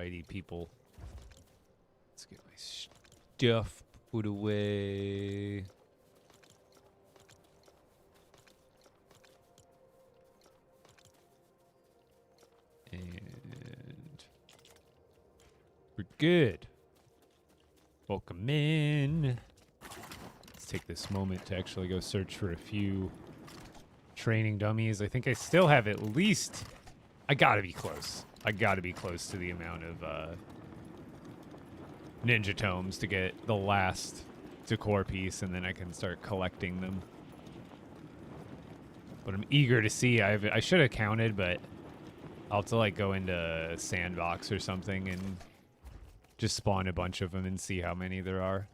Alrighty, people. Let's get my stuff put away. And we're good. Welcome in. Let's take this moment to actually go search for a few training dummies. I think I still have at least... I gotta be close. I gotta be close to the amount of ninja tomes to get the last decor piece, and then I can start collecting them. But I'm eager to see. I should have counted, but I'll have to like go into Sandbox or something and just spawn a bunch of them and see how many there are.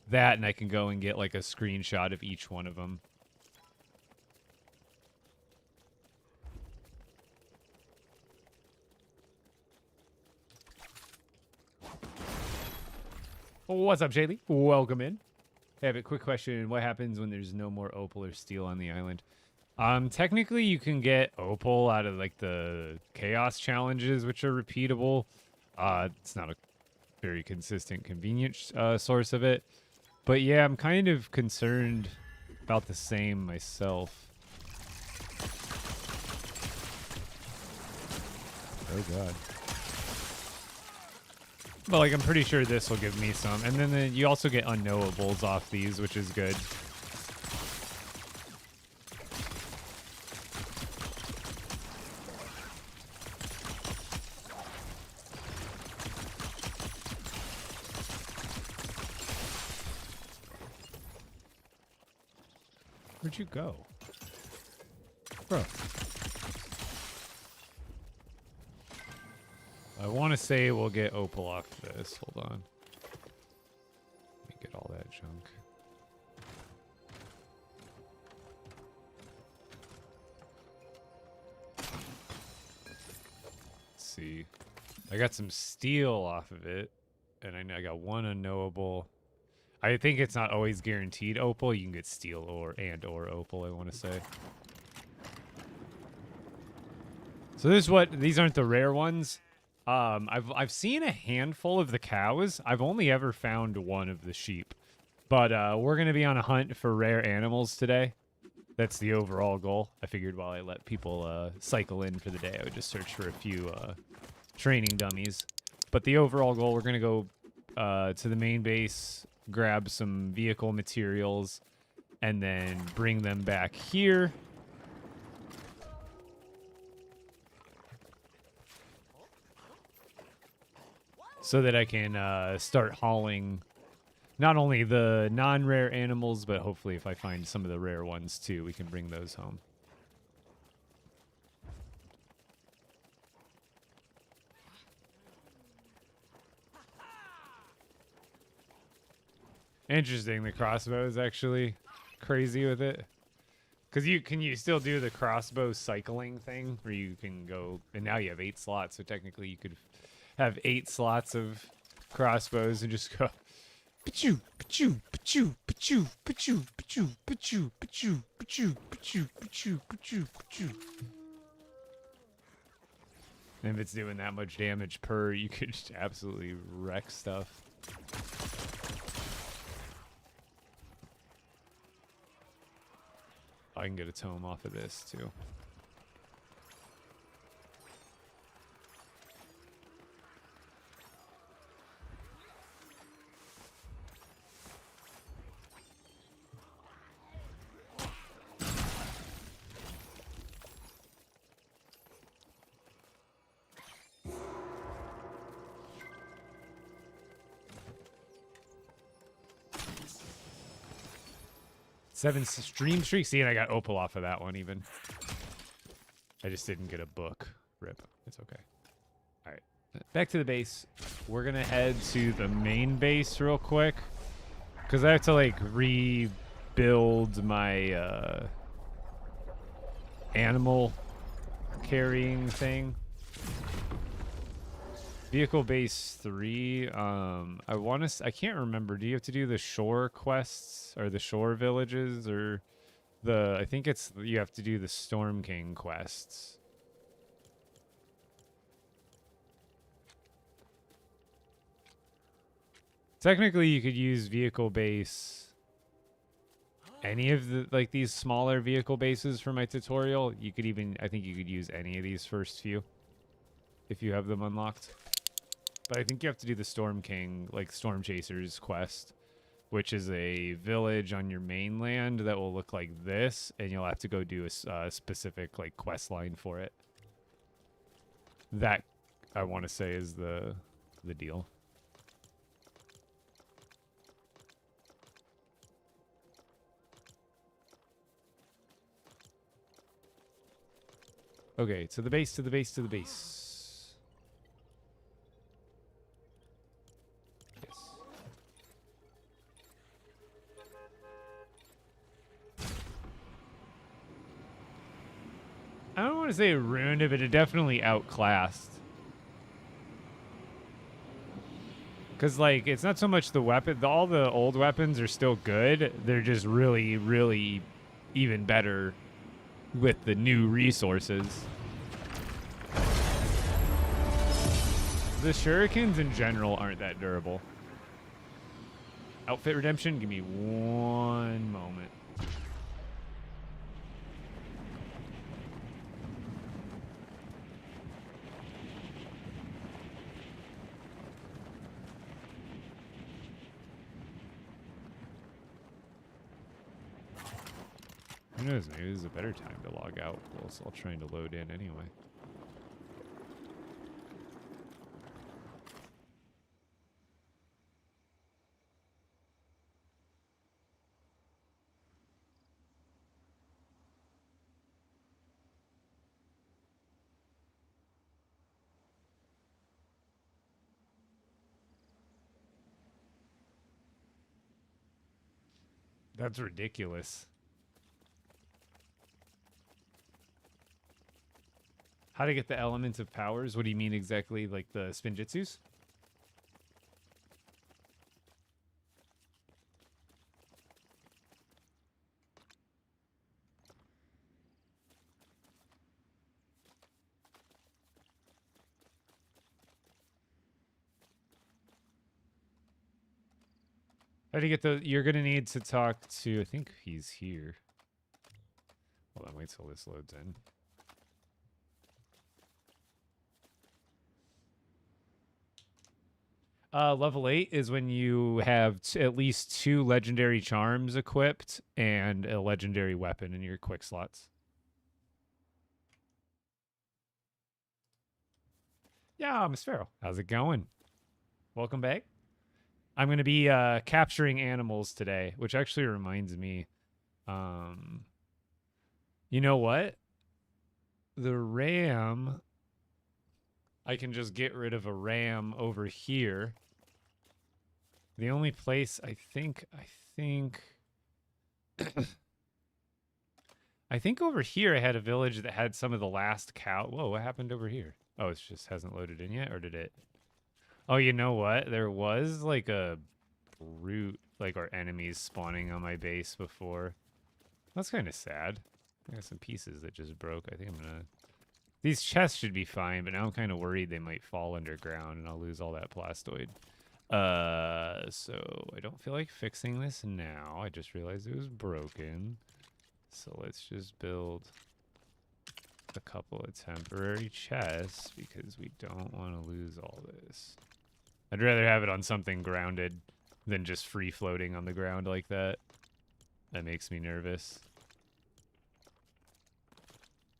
That, and I can go and get like a screenshot of each one of them. What's up, Jaylee? Welcome in. I have a quick question. What happens when there's no more opal or steel on the island? Technically, you can get opal out of like the chaos challenges, which are repeatable. It's not a very consistent, convenient source of it. But yeah, I'm kind of concerned about the same myself. Oh, God. But, like, I'm pretty sure this will give me some. And then you also get unknowables off these, which is good. Where'd you go? Bro. I want to say we'll get opal off this. Hold on. Let me get all that junk. Let's see. I got some steel off of it. And I got one unknowable. I think it's not always guaranteed opal. You can get steel or opal, I want to say. So this is what... These aren't the rare ones. I've seen a handful of the cows. I've only ever found one of the sheep. But we're going to be on a hunt for rare animals today. That's the overall goal. I figured while I let people cycle in for the day, I would just search for a few training dummies. But the overall goal, we're going to go to the main base, grab some vehicle materials, and then bring them back here. So that I can start hauling not only the non-rare animals, but hopefully if I find some of the rare ones too, we can bring those home. Interesting, the crossbow is actually crazy with it. Because you still do the crossbow cycling thing, where you can go, and now you have 8 slots, so technically you could have 8 slots of crossbows and just go pa-choo, pa-choo, pa-choo, pa-choo, pa-choo, pa-choo, pa-choo, pa-choo, pa-choo, pa-choo, pa-choo, pa-choo, pa-choo. And if it's doing that much damage per, you could just absolutely wreck stuff. I can get a tome off of this too. Seven stream streak. See, and I got opal off of that one even. I just didn't get a book. Rip. It's okay. All right. Back to the base. We're going to head to the main base real quick. Because I have to, like, rebuild my animal carrying thing. Vehicle base 3. I can't remember. Do you have to do the shore quests or the shore villages or I think it's you have to do the Storm King quests. Technically, you could use vehicle base. Any of the like these smaller vehicle bases for my tutorial. You could even, I think you could use any of these first few if you have them unlocked. But I think you have to do the Storm King, like Storm Chasers quest, which is a village on your mainland that will look like this, and you'll have to go do a specific like quest line for it. That I want to say is the deal. Okay, to the base, to the base, to the base. Yes. I don't want to say it ruined it, but it definitely outclassed. Because, like, it's not so much the weapon. All the old weapons are still good. They're just really, really even better with the new resources. The shurikens in general aren't that durable. Outfit redemption? Give me one moment. Who knows? Maybe this is a better time to log out. Well, it's all trying to load in anyway. That's ridiculous. How to get the elements of powers? What do you mean exactly? Like the spinjitsus? How do you get the... You're going to need to talk to... I think he's here. Hold on, wait till this loads in. Level 8 is when you have at least 2 legendary charms equipped and a legendary weapon in your quick slots. Yeah, Miss Farrell. How's it going? Welcome back. I'm going to be capturing animals today, which actually reminds me. You know what? The ram... I can just get rid of a ram over here. The only place I think I think over here I had a village that had some of the last cow. Whoa, what happened over here? Oh, it just hasn't loaded in yet, or did it? Oh, you know what? There was like a brute, like our enemies spawning on my base before. That's kind of sad. I got some pieces that just broke. I think I'm gonna... These chests should be fine, but now I'm kind of worried they might fall underground and I'll lose all that plastoid. So I don't feel like fixing this now. I just realized it was broken. So let's just build a couple of temporary chests because we don't want to lose all this. I'd rather have it on something grounded than just free floating on the ground like that. That makes me nervous.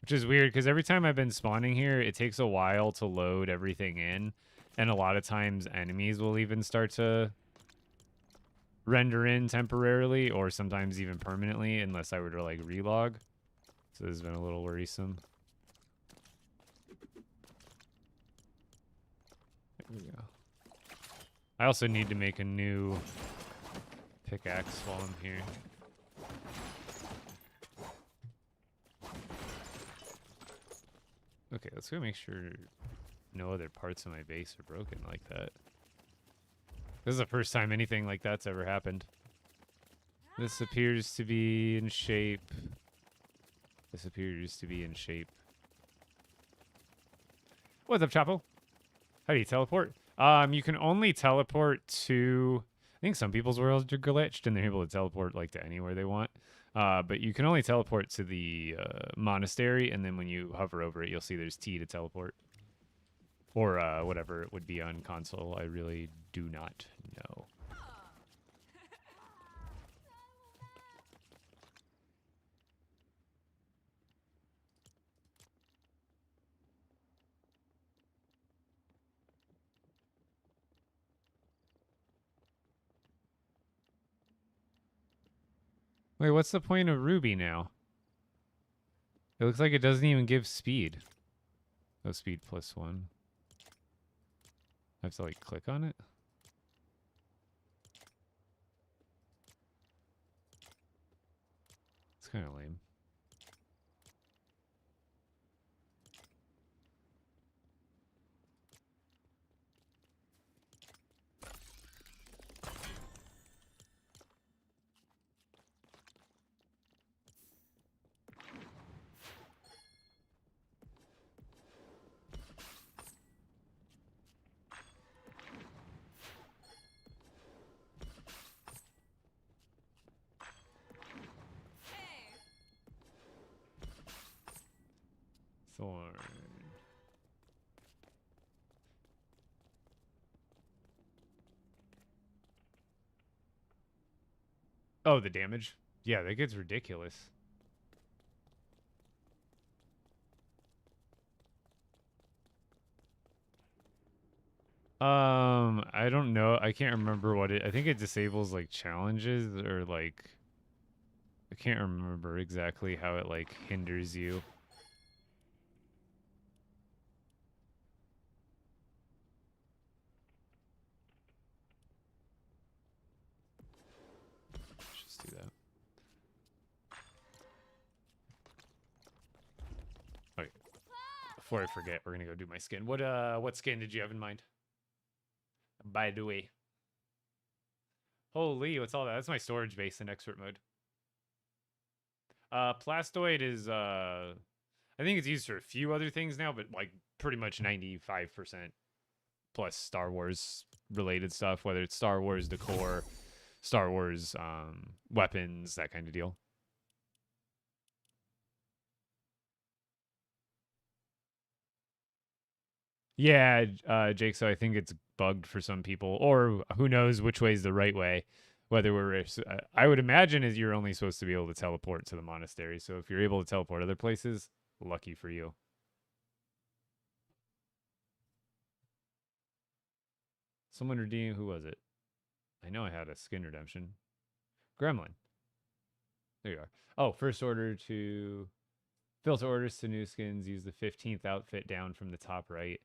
Which is weird because every time I've been spawning here, it takes a while to load everything in. And a lot of times enemies will even start to render in temporarily or sometimes even permanently unless I were to like relog. So this has been a little worrisome. There we go. I also need to make a new pickaxe while I'm here. Okay, let's go make sure no other parts of my base are broken like that. This is the first time anything like that's ever happened. This appears to be in shape. This appears to be in shape. What's up, Chapo? How do you teleport? You can only teleport to think some people's worlds are glitched and they're able to teleport like to anywhere they want. But you can only teleport to the monastery, and then when you hover over it, you'll see there's T to teleport. Or whatever it would be on console. I really do not know. Wait, what's the point of Ruby now? It looks like it doesn't even give speed. Oh, speed +1. I have to like click on it? It's kind of lame. Thorn. Oh, the damage? Yeah, that gets ridiculous. I don't know. I can't remember what it... I think it disables, like, challenges or, like... I can't remember exactly how it, like, hinders you. Let's just do that. Okay. Before I forget, we're gonna go do my skin. What skin did you have in mind? By the way. Holy, what's all that? That's my storage base in expert mode. Plastoid is, I think it's used for a few other things now, but like pretty much 95% plus Star Wars related stuff, whether it's Star Wars decor, Star Wars weapons, that kind of deal. Yeah, Jake, so I think it's bugged for some people, or who knows which way is the right way. Whether I would imagine is you're only supposed to be able to teleport to the monastery. So if you're able to teleport other places, lucky for you. Someone redeemed, who was it? I know I had a skin redemption. Gremlin. There you are. Oh, first order to filter orders to new skins. Use the 15th outfit down from the top right.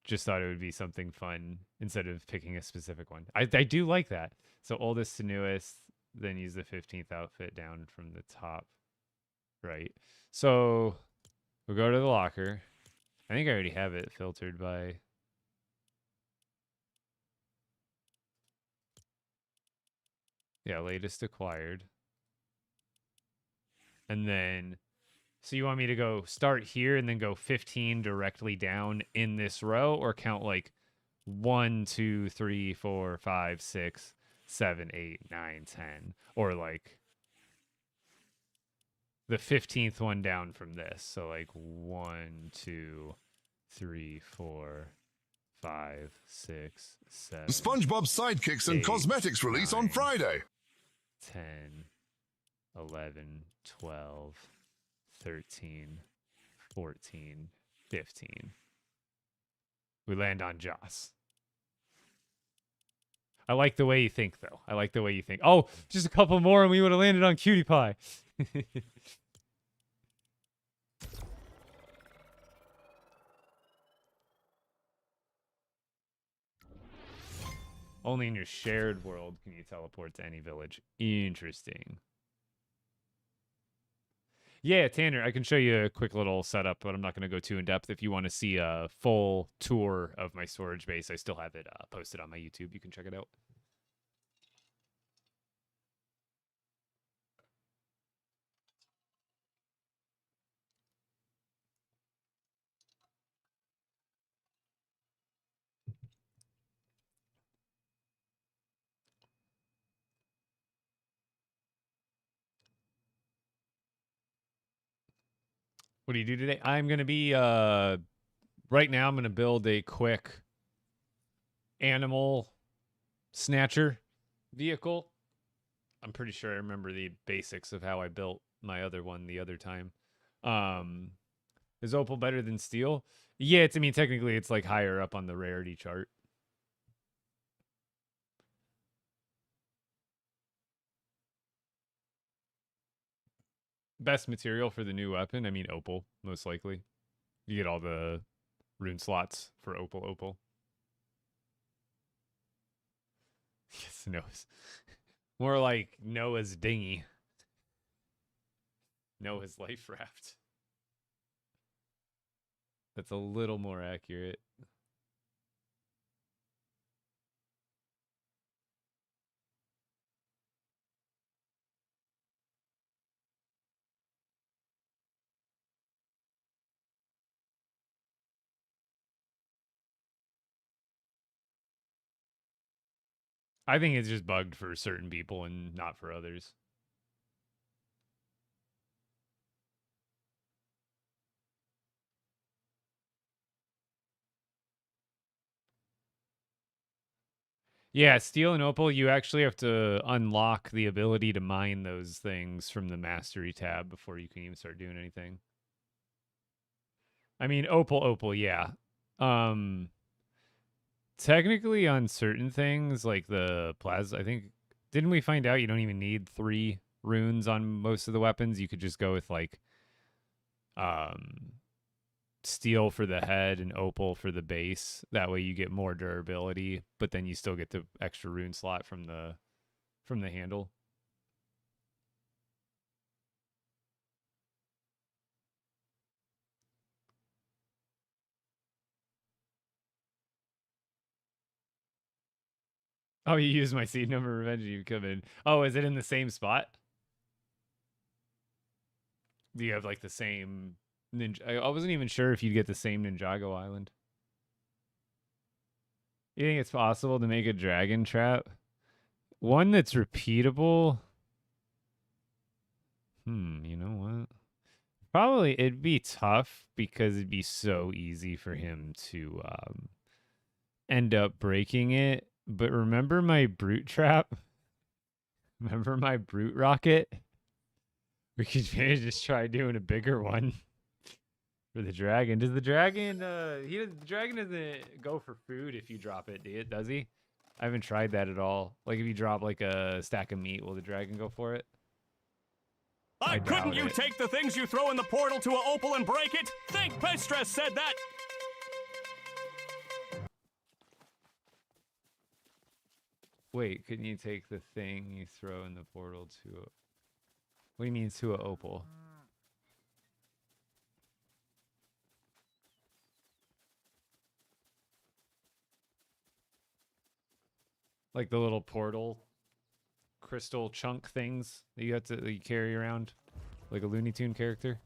Just thought it would be something fun instead of picking a specific one. I do like that. So oldest to newest, then use the 15th outfit down from the top right. So we'll go to the locker. I think I already have it filtered by... Yeah, latest acquired. And then... So you want me to go start here and then go 15 directly down in this row, or count like 1, 2, 3, 4, 5, 6, 7, 8, 9, 10, or like the 15th one down from this. So like 1, 2, 3, 4, 5, 6, 7. SpongeBob Sidekicks and 8, Cosmetics release 9, on Friday. 10, 11, 12, 13, 14, 15. We land on Joss. I like the way you think, though. I like the way you think. Oh, just a couple more and we would have landed on Cutie Pie. Only in your shared world can you teleport to any village. Interesting. Yeah, Tanner, I can show you a quick little setup, but I'm not going to go too in depth. If you want to see a full tour of my storage base, I still have it posted on my YouTube. You can check it out. What do you do today? I'm gonna be right now. I'm gonna build a quick animal snatcher vehicle. I'm pretty sure I remember the basics of how I built my other one the other time. Um, is opal better than steel? Yeah, I mean technically it's like higher up on the rarity chart. Best material for the new weapon? I mean opal, most likely. You get all the rune slots for opal. Yes, Noah's. More like Noah's dinghy. Noah's life raft. That's a little more accurate. I think it's just bugged for certain people and not for others. Yeah, steel and opal, you actually have to unlock the ability to mine those things from the mastery tab before you can even start doing anything. I mean, opal, yeah. Um, technically on certain things like the plasma, I think didn't we find out you don't even need 3 runes on most of the weapons? You could just go with like um steel for the head and opal for the base. That way you get more durability, but then you still get the extra rune slot from the handle. Oh, you used my seed number revenge and you come in. Oh, is it in the same spot? Do you have like the same ninja? I wasn't even sure if you'd get the same Ninjago Island. You think it's possible to make a dragon trap? One that's repeatable? You know what? Probably it'd be tough because it'd be so easy for him to end up breaking it. But remember my brute trap? Remember my brute rocket? We could maybe just try doing a bigger one for the dragon. Does the dragon the dragon doesn't go for food if you drop it, does he? I haven't tried that at all. Like if you drop like a stack of meat, will the dragon go for it? I Couldn't doubt you it. take the things you throw in the portal to a opal and break it? Think Pestres said that. Wait, couldn't you take the thing you throw in the portal to a... What do you mean to a opal? Like the little portal crystal chunk things that you carry around like a Looney Tune character?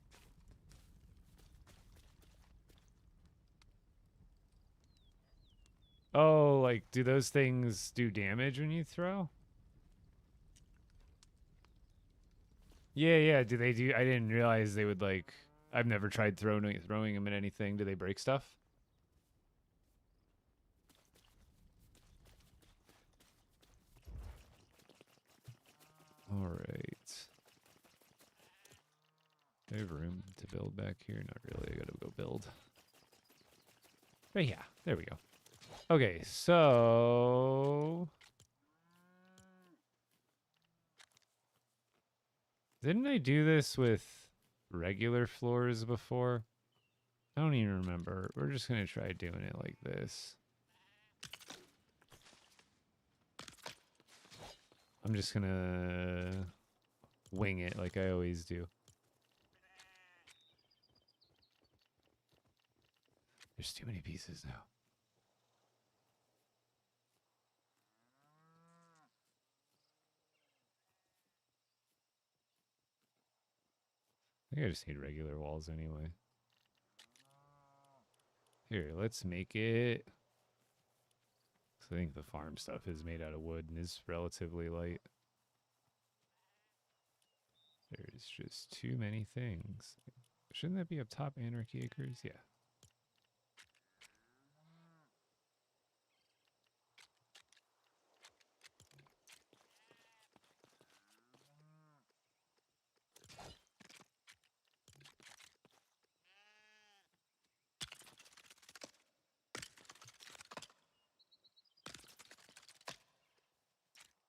Oh, like do those things do damage when you throw? Yeah. Do they do? I didn't realize they would like. I've never tried throwing them in anything. Do they break stuff? All right. Do I have room to build back here? Not really. I gotta go build. But yeah, there we go. Okay, so didn't I do this with regular floors before? I don't even remember. We're just gonna try doing it like this. I'm just gonna wing it like I always do. There's too many pieces now. I think I just need regular walls anyway. Here, let's make it. I think the farm stuff is made out of wood and is relatively light. There's just too many things. Shouldn't that be up top, Anarchy Acres? Yeah.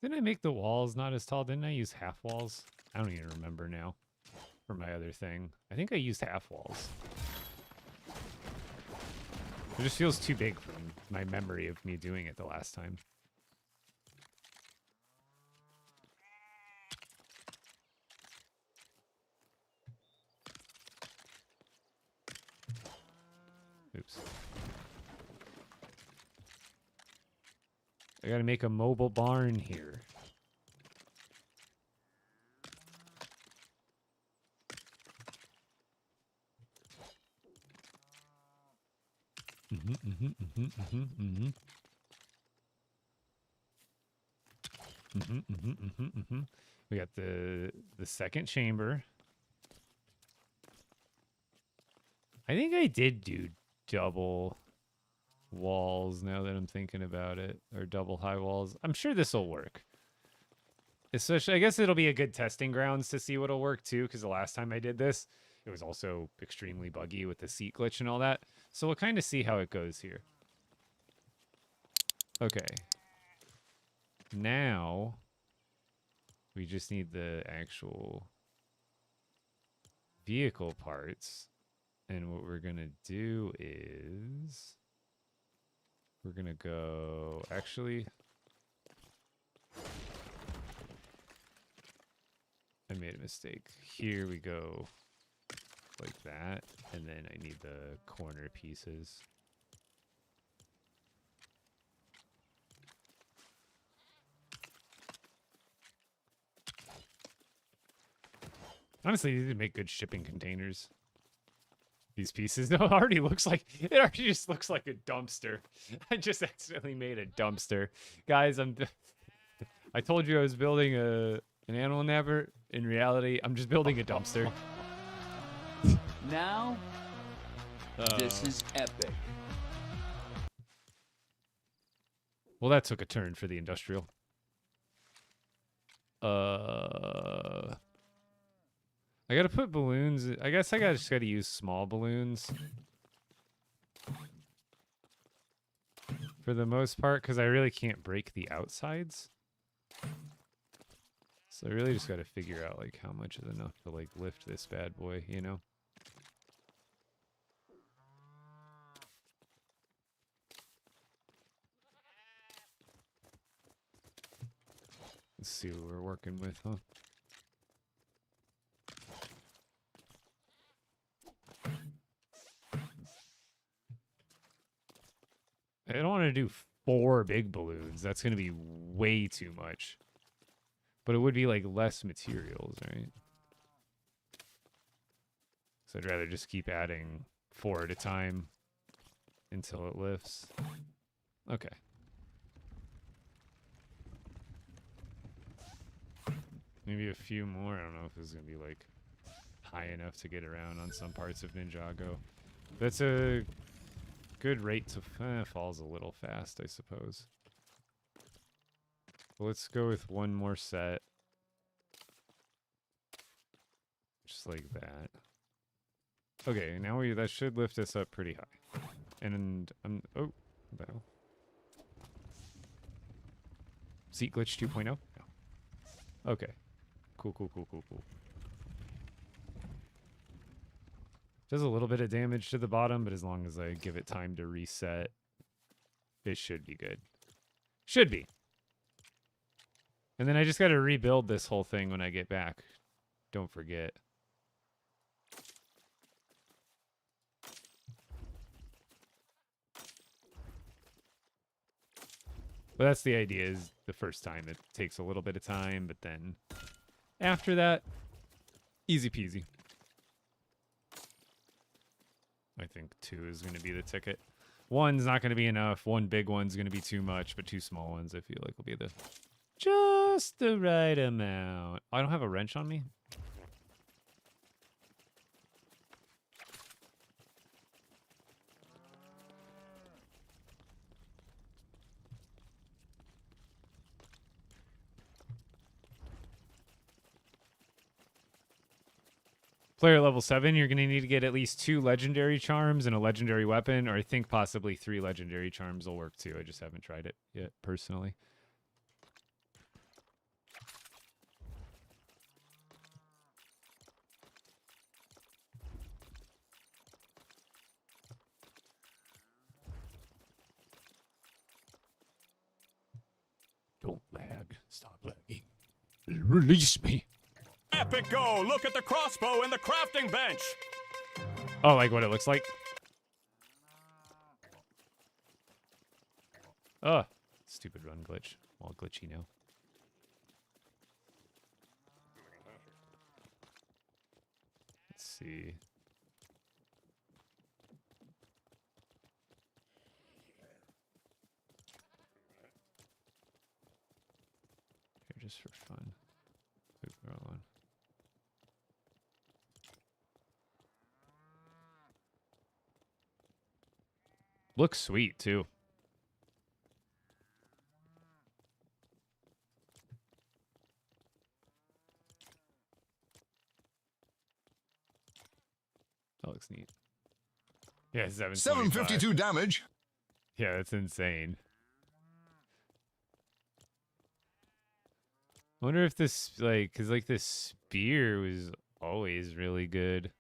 Didn't I make the walls not as tall? Didn't I use half walls? I don't even remember now for my other thing. I think I used half walls. It just feels too big from my memory of me doing it the last time. Oops. I gotta make a mobile barn here. We got the second chamber. I think I did do double walls now that I'm thinking about it, or double high walls. I'm sure this will work. Especially, I guess it'll be a good testing grounds to see what'll work too, because the last time I did this, it was also extremely buggy with the seat glitch and all that. So we'll kind of see how it goes here. Okay. Now, we just need the actual vehicle parts. And what we're going to do is we're going to go, actually, I made a mistake. Here we go like that. And then I need the corner pieces. Honestly, these would make good shipping containers. These pieces. No, it already just looks like a dumpster. I just accidentally made a dumpster. Guys, I told you I was building an animal napper. In reality, I'm just building a dumpster. Now, this is epic. Well, that took a turn for the industrial. I gotta put balloons. I guess I just gotta use small balloons for the most part, because I really can't break the outsides. So I really just gotta figure out like how much is enough to like lift this bad boy, you know? Let's see what we're working with, huh? I don't want to do 4 big balloons. That's going to be way too much. But it would be like less materials, right? So I'd rather just keep adding 4 at a time until it lifts. Okay. Maybe a few more. I don't know if this is going to be like high enough to get around on some parts of Ninjago. That's a good rate to falls a little fast, I suppose. Let's go with one more set. Just like that. Okay, now that should lift us up pretty high. And oh, what the hell? Seat glitch 2.0? No. Okay. Cool. Does a little bit of damage to the bottom, but as long as I give it time to reset, it should be good. Should be. And then I just got to rebuild this whole thing when I get back. Don't forget. But that's the idea, is the first time it takes a little bit of time, but then after that, easy peasy. I think 2 is going to be the ticket. 1's not going to be enough. 1 big one's going to be too much, but 2 small ones I feel like will be just the right amount. Oh, I don't have a wrench on me? Player level 7, you're going to need to get at least 2 legendary charms and a legendary weapon, or I think possibly 3 legendary charms will work too. I just haven't tried it yet, personally. Don't lag. Stop lagging. Release me. Epic go! Look at the crossbow and the crafting bench! Oh, like what it looks like? Oh, stupid run glitch. All glitchy now. Let's see. Here, just for fun. Wait, wrong one. Looks sweet too. That looks neat. Yeah, 752 damage. Yeah, that's insane. I wonder if this, like, because, like, this spear was always really good.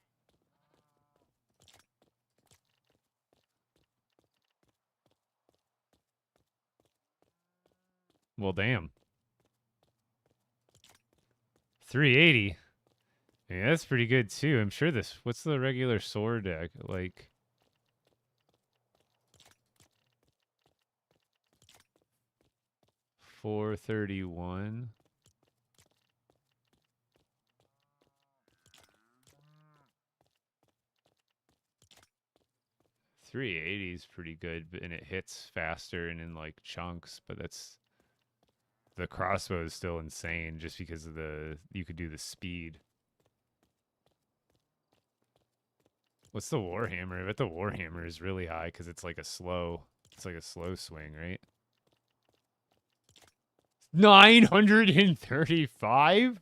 Well, damn. 380. Yeah, that's pretty good, too. I'm sure this... What's the regular sword deck? Like... $431. $380 is pretty good, and it hits faster and in like chunks. But that's the crossbow is still insane, just because of the you could do the speed. What's the Warhammer? I bet the Warhammer is really high because it's like a slow. It's like a slow swing, right? 935.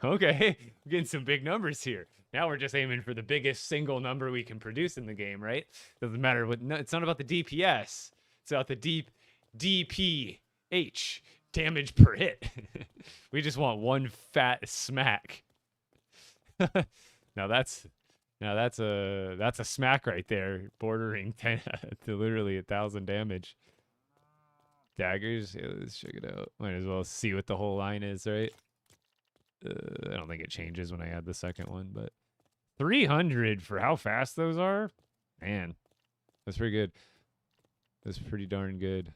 Okay, we're getting some big numbers here. Now we're just aiming for the biggest single number we can produce in the game, right? Doesn't matter what. No, it's not about the DPS. It's about the DPH, damage per hit. We just want one fat smack. Now that's a smack right there, bordering 10 to literally 1,000 damage. Daggers. Yeah, let's check it out. Might as well see what the whole line is, right? I don't think it changes when I add the second one, but 300 for how fast those are? Man, that's pretty good. That's pretty darn good.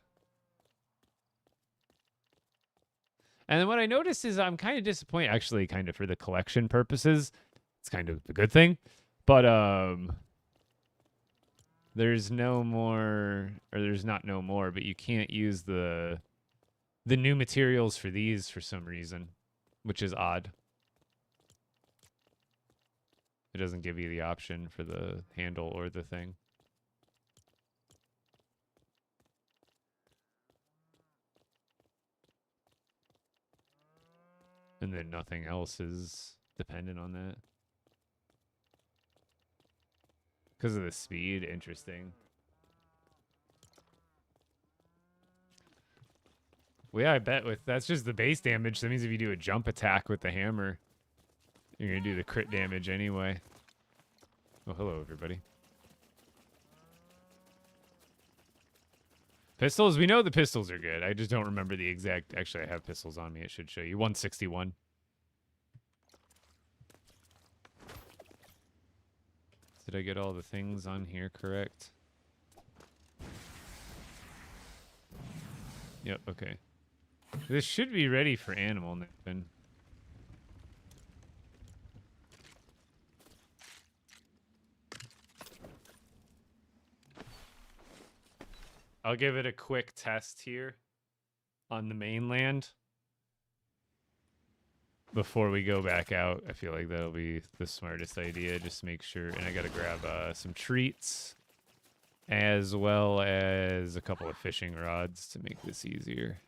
And then what I noticed is I'm kind of disappointed, actually, kind of for the collection purposes. It's kind of a good thing. But there's no more, or there's not no more, but you can't use the new materials for these for some reason, which is odd. It doesn't give you the option for the handle or the thing. And then nothing else is dependent on that. Because of the speed, interesting. Well, yeah, I bet with that's just the base damage. That means if you do a jump attack with the hammer, you're going to do the crit damage anyway. Oh, hello, everybody. Pistols? We know the pistols are good. I just don't remember the exact... Actually, I have pistols on me. It should show you. 161. Did I get all the things on here correct? Yep, okay. This should be ready for animal nipping. I'll give it a quick test here on the mainland before we go back out. I feel like that'll be the smartest idea. Just make sure. And I got to grab some treats as well as a couple of fishing rods to make this easier.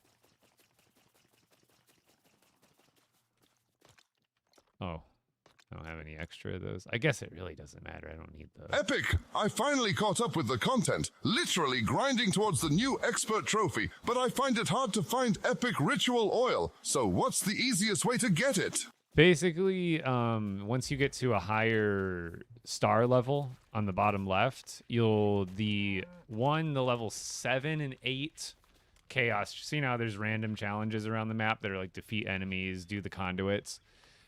Oh, I don't have any extra of those. I guess it really doesn't matter. I don't need those. Epic! I finally caught up with the content, literally grinding towards the new expert trophy, but I find it hard to find epic ritual oil. So what's the easiest way to get it? Basically, once you get to a higher star level on the bottom left, the level 7 and 8 chaos. See now there's random challenges around the map that are like defeat enemies, do the conduits.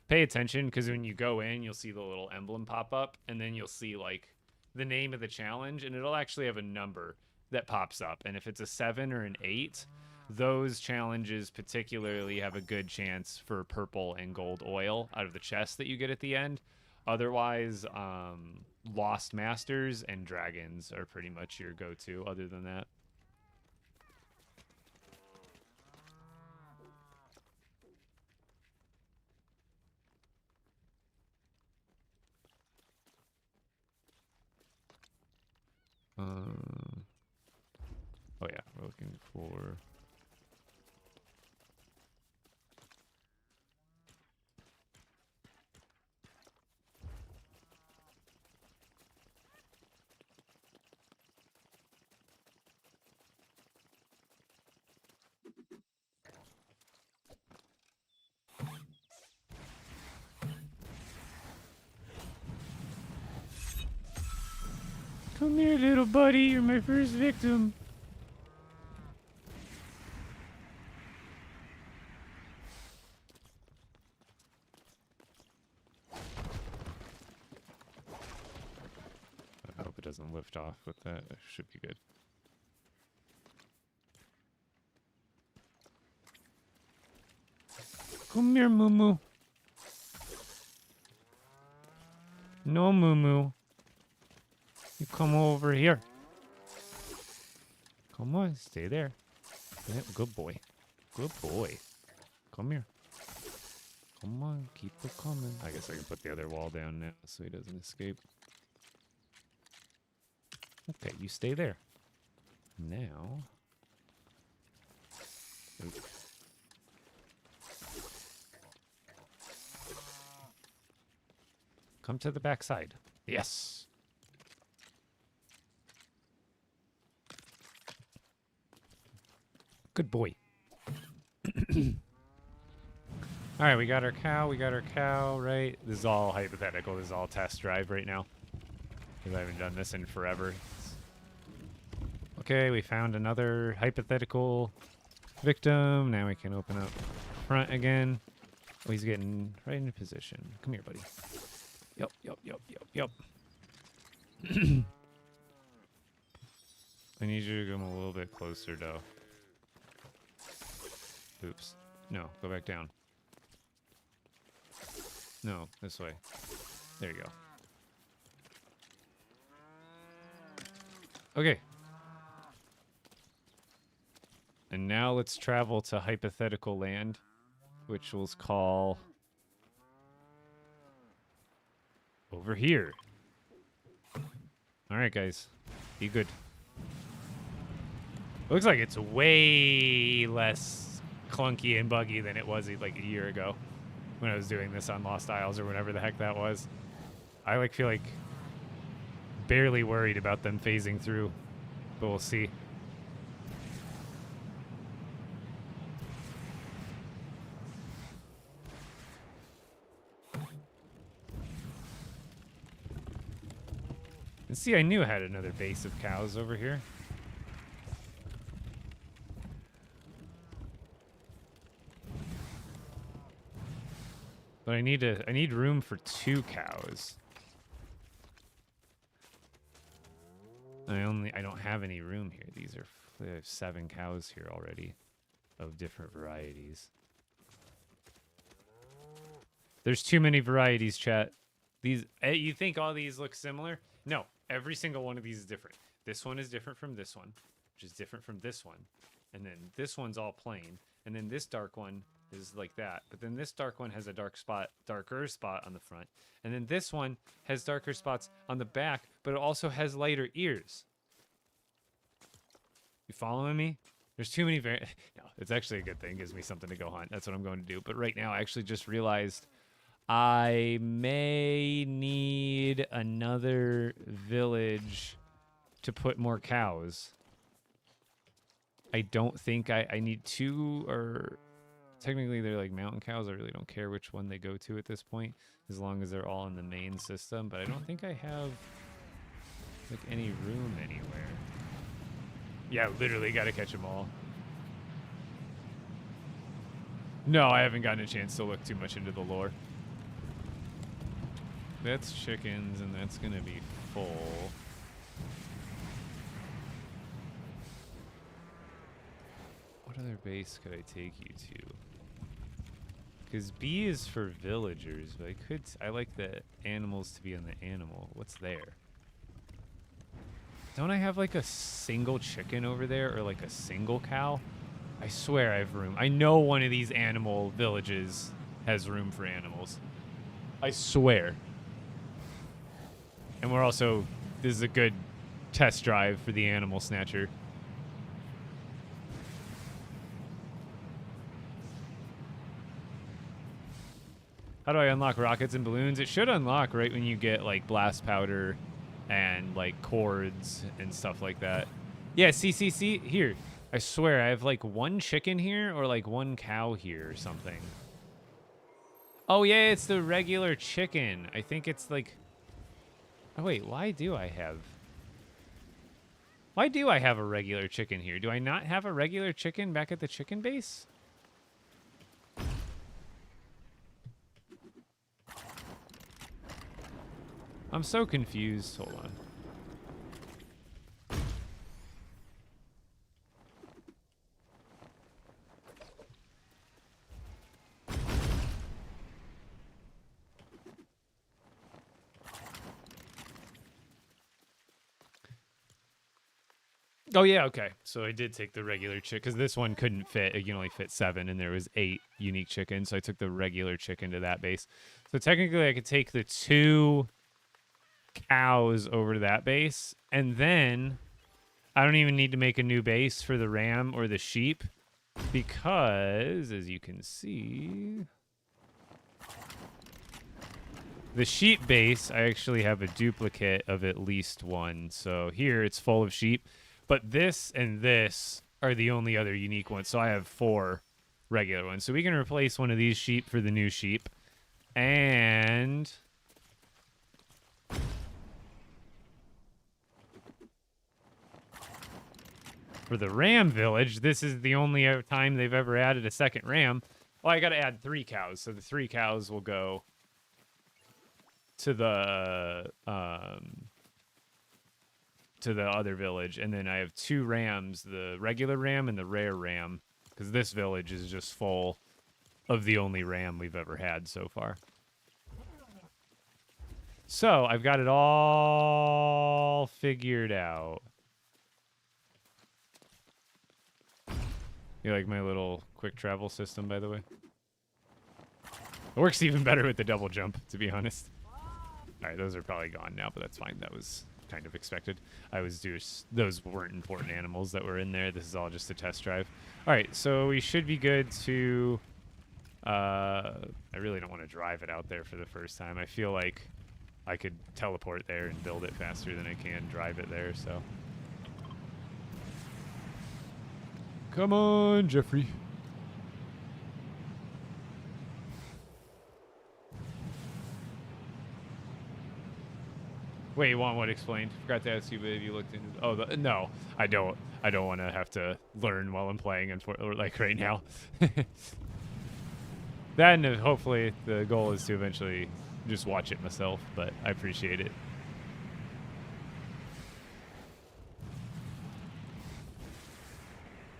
Pay attention because when you go in, you'll see the little emblem pop up, and then you'll see like the name of the challenge, and it'll actually have a number that pops up. And if it's a 7 or an 8, those challenges particularly have a good chance for purple and gold oil out of the chest that you get at the end. Otherwise, Lost Masters and Dragons are pretty much your go-to other than that. Oh yeah, we're looking for... Come here, little buddy. You're my first victim. I hope it doesn't lift off with that. It should be good. Come here, Moo Moo. No, Moo Moo. You come over here. Come on, stay there. Yeah, good boy. Good boy. Come here. Come on, keep it coming. I guess I can put the other wall down now so he doesn't escape. Okay, you stay there. Now... Oop. Come to the back side. Yes! Good boy. All right, we got our cow, right? This is all hypothetical. This is all test drive right now. Because I haven't done this in forever. Okay, we found another hypothetical victim. Now we can open up front again. Oh, he's getting right into position. Come here, buddy. Yup. I need you to come a little bit closer, though. Oops. No, go back down. No, this way. There you go. Okay. And now let's travel to hypothetical land, which we'll call over here. All right, guys. Be good. Looks like it's way less clunky and buggy than it was like a year ago when I was doing this on Lost Isles or whatever the heck that was. I feel like barely worried about them phasing through, but we'll see. And see, I knew I had another base of cows over here. But I need room for 2 cows. I don't have any room here. I have 7 cows here already of different varieties. There's too many varieties, chat. You think all these look similar? No, every single one of these is different. This one is different from this one, which is different from this one. And then this one's all plain. And then this dark one is like that. But then this dark one has a darker spot on the front. And then this one has darker spots on the back, but it also has lighter ears. You following me? There's too many No, it's actually a good thing. It gives me something to go hunt. That's what I'm going to do. But right now, I actually just realized I may need another village to put more cows. I don't think I need 2, or technically they're like mountain cows. I really don't care which one they go to at this point, as long as they're all in the main system. But I don't think I have like any room anywhere. Yeah, literally got to catch them all. No, I haven't gotten a chance to look too much into the lore. That's chickens, and that's gonna be full. What other base could I take you to? Because B is for villagers, but I like the animals to be on the animal. What's there? Don't I have like a single chicken over there, or like a single cow? I swear I have room. I know one of these animal villages has room for animals. I swear. And this is a good test drive for the animal snatcher. How do I unlock rockets and balloons? It should unlock right when you get like blast powder and like cords and stuff like that. Yeah, see, here. I swear I have like 1 chicken here or like 1 cow here or something. Oh yeah, it's the regular chicken. I think it's like, oh wait, why do I have a regular chicken here? Do I not have a regular chicken back at the chicken base? I'm so confused. Hold on. Oh yeah, okay. So I did take the regular chicken because this one couldn't fit. It can only fit 7, and there was 8 unique chickens. So I took the regular chicken to that base. So technically, I could take the 2 cows over to that base, and then I don't even need to make a new base for the ram or the sheep, because as you can see, the sheep base, I actually have a duplicate of at least 1. So here it's full of sheep, but this and this are the only other unique ones. So I have 4 regular ones. So we can replace one of these sheep for the new sheep. And for the ram village, this is the only time they've ever added a second ram. Well, I got to add 3 cows. So the 3 cows will go to the other village, and then I have 2 rams, the regular ram and the rare ram, because this village is just full of the only ram we've ever had so far. So I've got it all figured out. You like my little quick travel system, by the way? It works even better with the double jump, to be honest. All right, those are probably gone now, but that's fine. That was kind of expected. Those weren't important animals that were in there. This is all just a test drive. All right, so we should be good to... I really don't want to drive it out there for the first time. I feel like I could teleport there and build it faster than I can drive it there, so... Come on, Jeffrey. Wait, you want what explained? Forgot to ask you, but have you looked into... Oh, no, I don't. I don't want to have to learn while I'm playing, like right now. That, and hopefully the goal is to eventually just watch it myself, but I appreciate it.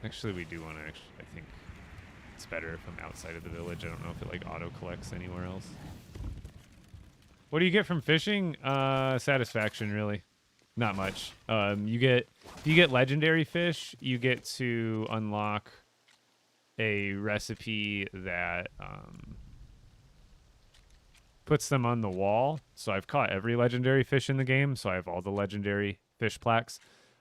Actually, we do want to, I think it's better if I'm outside of the village. I don't know if it like auto collects anywhere else. What do you get from fishing? Satisfaction, really. Not much. If you get legendary fish, you get to unlock a recipe that puts them on the wall. So I've caught every legendary fish in the game, so I have all the legendary fish plaques.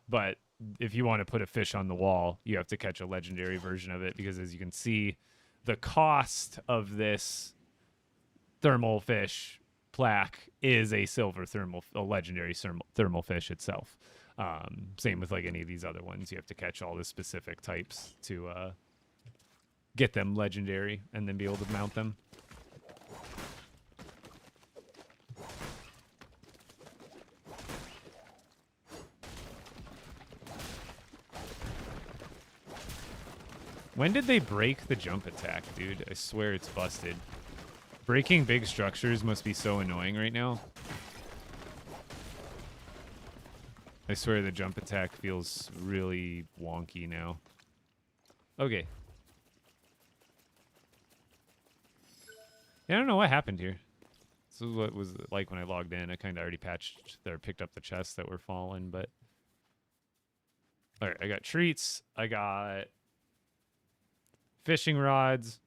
But if you want to put a fish on the wall, you have to catch a legendary version of it, because as you can see, the cost of this thermal fish plaque is a legendary thermal fish itself. Same with like any of these other ones. You have to catch all the specific types to get them legendary and then be able to mount them. When did they break the jump attack, dude? I swear it's busted. Breaking big structures must be so annoying right now. I swear the jump attack feels really wonky now. Okay. Yeah, I don't know what happened here. This is what was it like when I logged in. I kind of already picked up the chests that were fallen, but... Alright, I got treats. I got... fishing rods.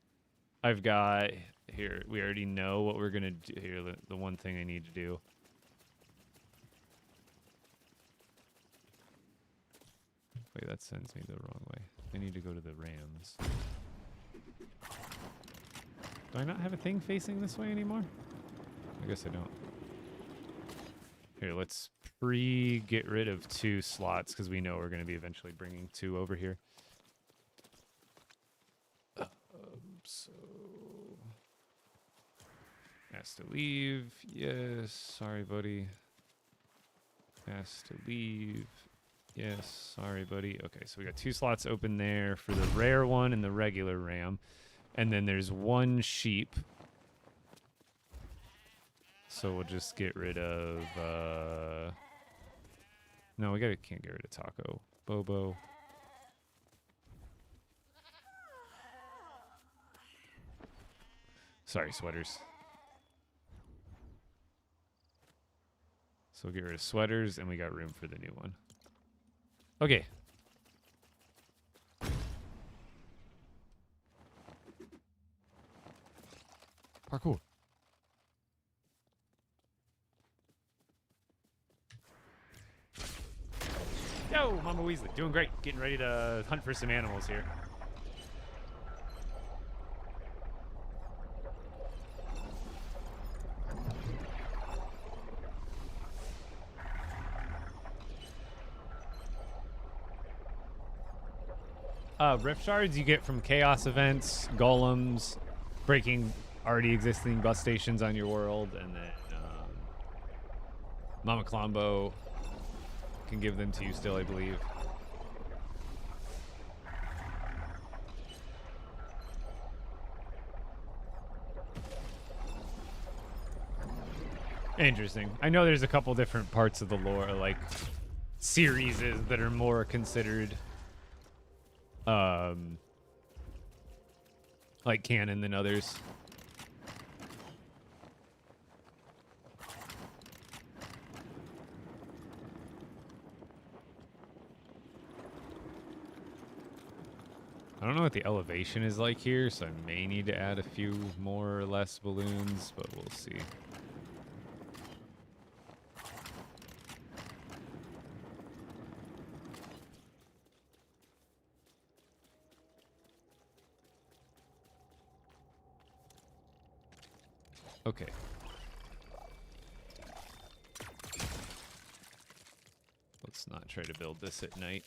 I've got... Here, we already know what we're going to do. Here, the one thing I need to do. Wait, that sends me the wrong way. I need to go to the Rams. Do I not have a thing facing this way anymore? I guess I don't. Here, let's get rid of 2 slots because we know we're going to be eventually bringing 2 over here. So... Has to leave. Yes. Sorry, buddy. Has to leave. Yes. Sorry, buddy. Okay, so we got 2 slots open there for the rare one and the regular ram. And then there's 1 sheep. So we'll just get rid of... No, can't get rid of Taco. Bobo. Sorry, sweaters. So we'll get rid of sweaters, and we got room for the new one. Okay. Parkour. Yo, Mama Weasley. Doing great. Getting ready to hunt for some animals here. Rift shards you get from chaos events, golems, breaking already existing bus stations on your world, and then Mama Klombo can give them to you still, I believe. Interesting. I know there's a couple different parts of the lore, like series that are more considered like canon than others. I don't know what the elevation is like here, so I may need to add a few more or less balloons, but we'll see. Okay. Let's not try to build this at night.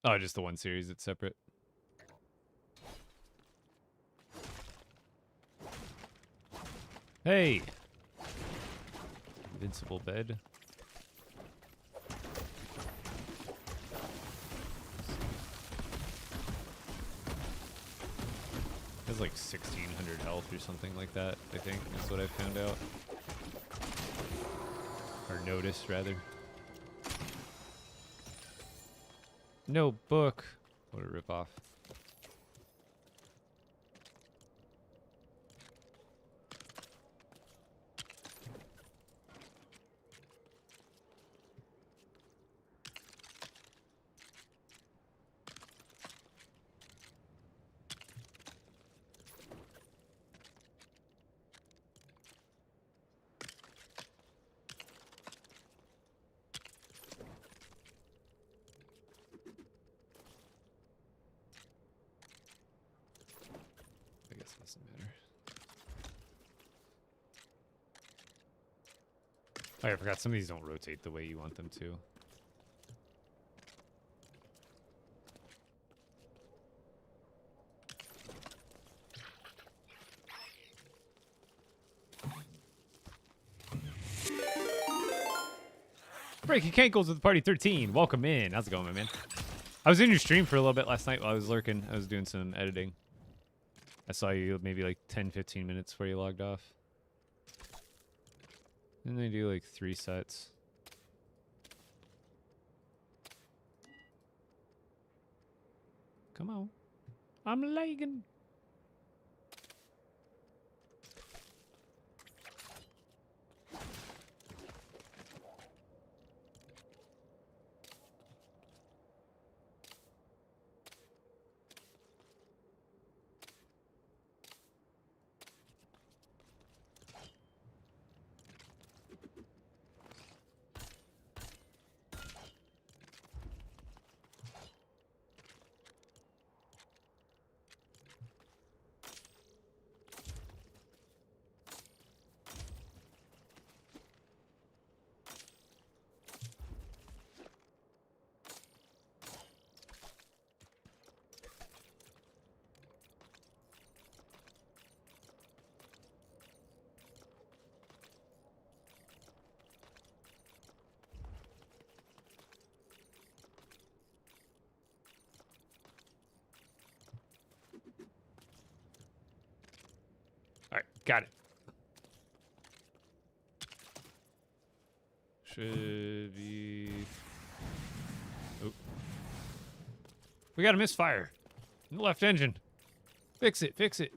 Oh, just the one series, it's separate. Hey! Invincible bed. It has like 1,600 health or something like that, I think, is what I found out. Or noticed, rather. No book. What a ripoff. Doesn't matter. Oh, yeah, I forgot some of these don't rotate the way you want them to. Breaking Cankles with Party 13. Welcome in. How's it going, my man? I was in your stream for a little bit last night while I was lurking. I was doing some editing. I saw you maybe like 10, 15 minutes before you logged off. And they do like 3 sets. Come on. I'm lagging. All right, got it. Should be... Oh. We got a misfire. In the left engine. Fix it, fix it.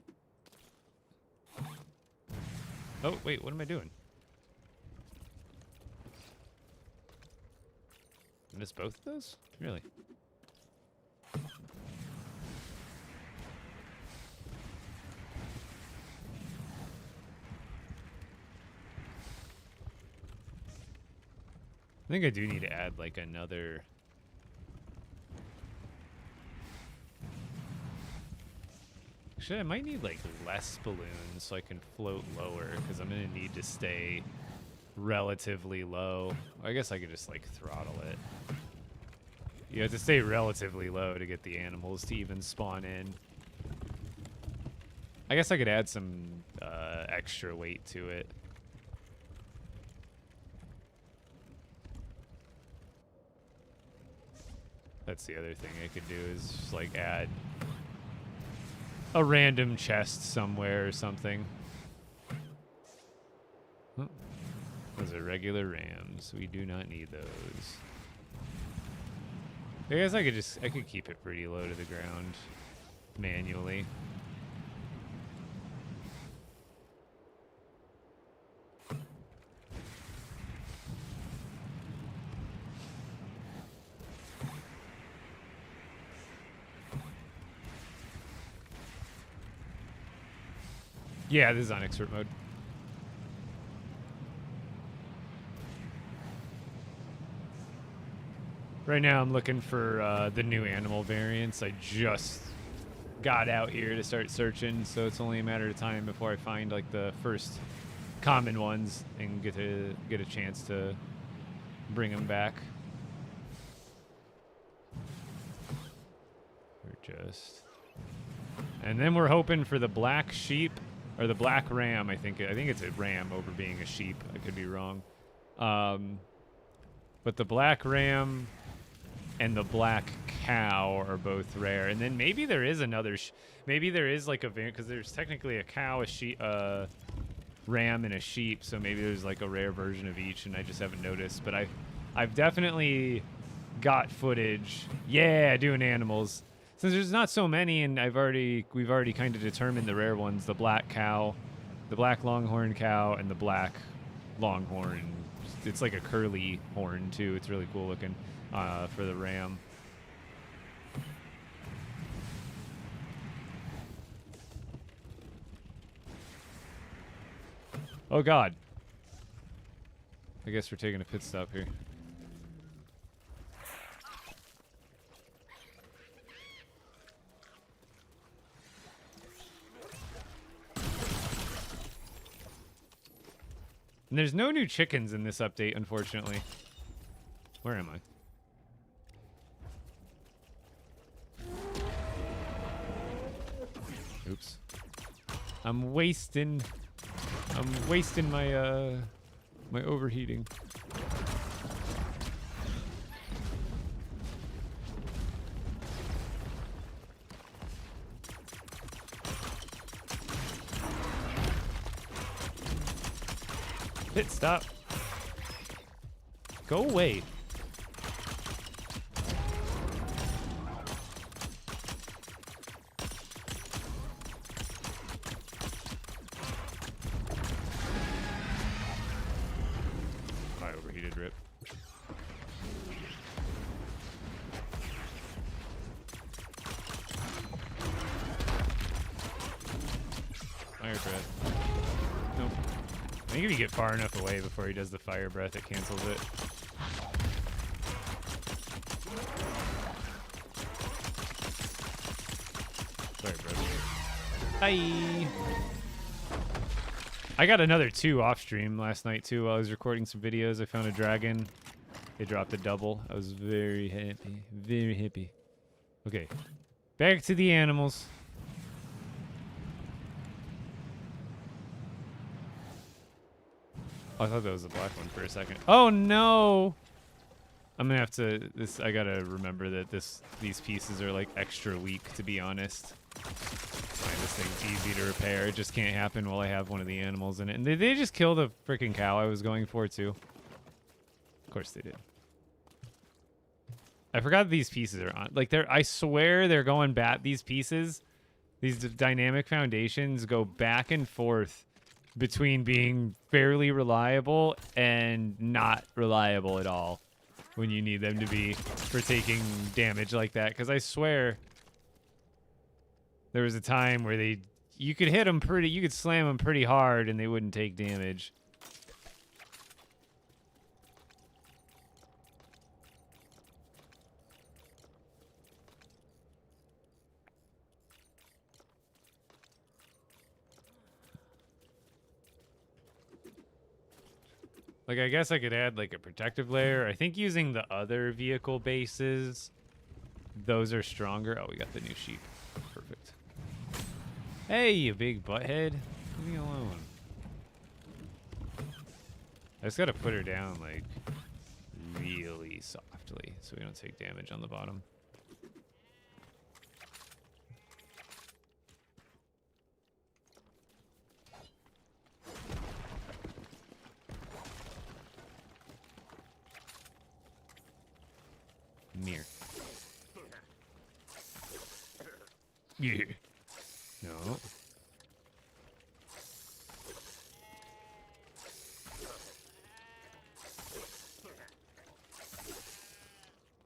Oh, wait, what am I doing? Missed both of those? Really? I think I do need to add like another... Actually, I might need like less balloons so I can float lower because I'm going to need to stay relatively low. I guess I could just like throttle it. You have to stay relatively low to get the animals to even spawn in. I guess I could add some extra weight to it. That's the other thing I could do is just like add a random chest somewhere or something. Oh, those are regular rams. We do not need those. I guess I could keep it pretty low to the ground manually. Yeah, this is on expert mode. Right now I'm looking for the new animal variants. I just got out here to start searching, so it's only a matter of time before I find like the first common ones and get a chance to bring them back. And then we're hoping for the black sheep. Or the black ram, I think it's a ram over being a sheep. I could be wrong. But the black ram and the black cow are both rare. And then maybe there is another... maybe there is like a... Because there's technically a cow, a sheep, ram, and a sheep. So maybe there's like a rare version of each and I just haven't noticed. But I've definitely got footage. Yeah, doing animals. Since there's not so many, and we've already kind of determined the rare ones: the black cow, the black longhorn cow, and the black longhorn. It's like a curly horn too. It's really cool looking for the ram. Oh God! I guess we're taking a pit stop here. And there's no new chickens in this update, unfortunately. Where am I? Oops. I'm wasting my my overheating. Pit stop. Go away. I overheated, rip. Fire breath. Nope. I think if you get far enough away before he does the fire breath, it cancels it. Fire breath. Bye. I got another 2 off stream last night too while I was recording some videos. I found a dragon. They dropped a double. I was very happy. Very happy. Okay. Back to the animals. Oh, I thought that was the black one for a second. Oh no! I'm gonna have to. I gotta remember that these pieces are like extra weak, to be honest. This thing's easy to repair. It just can't happen while I have one of the animals in it. And they just killed the freaking cow I was going for too. Of course they did. I forgot these pieces are on. Like I swear they're going back. These pieces, these dynamic foundations go back and forth between being fairly reliable and not reliable at all when you need them to be for taking damage like that. Because I swear there was a time where you could hit them you could slam them pretty hard and they wouldn't take damage. Like, I guess I could add, like, a protective layer. I think using the other vehicle bases, those are stronger. Oh, we got the new sheep. Perfect. Hey, you big butthead. Leave me alone. I just gotta put her down, like, really softly so we don't take damage on the bottom. Near. Yeah. No.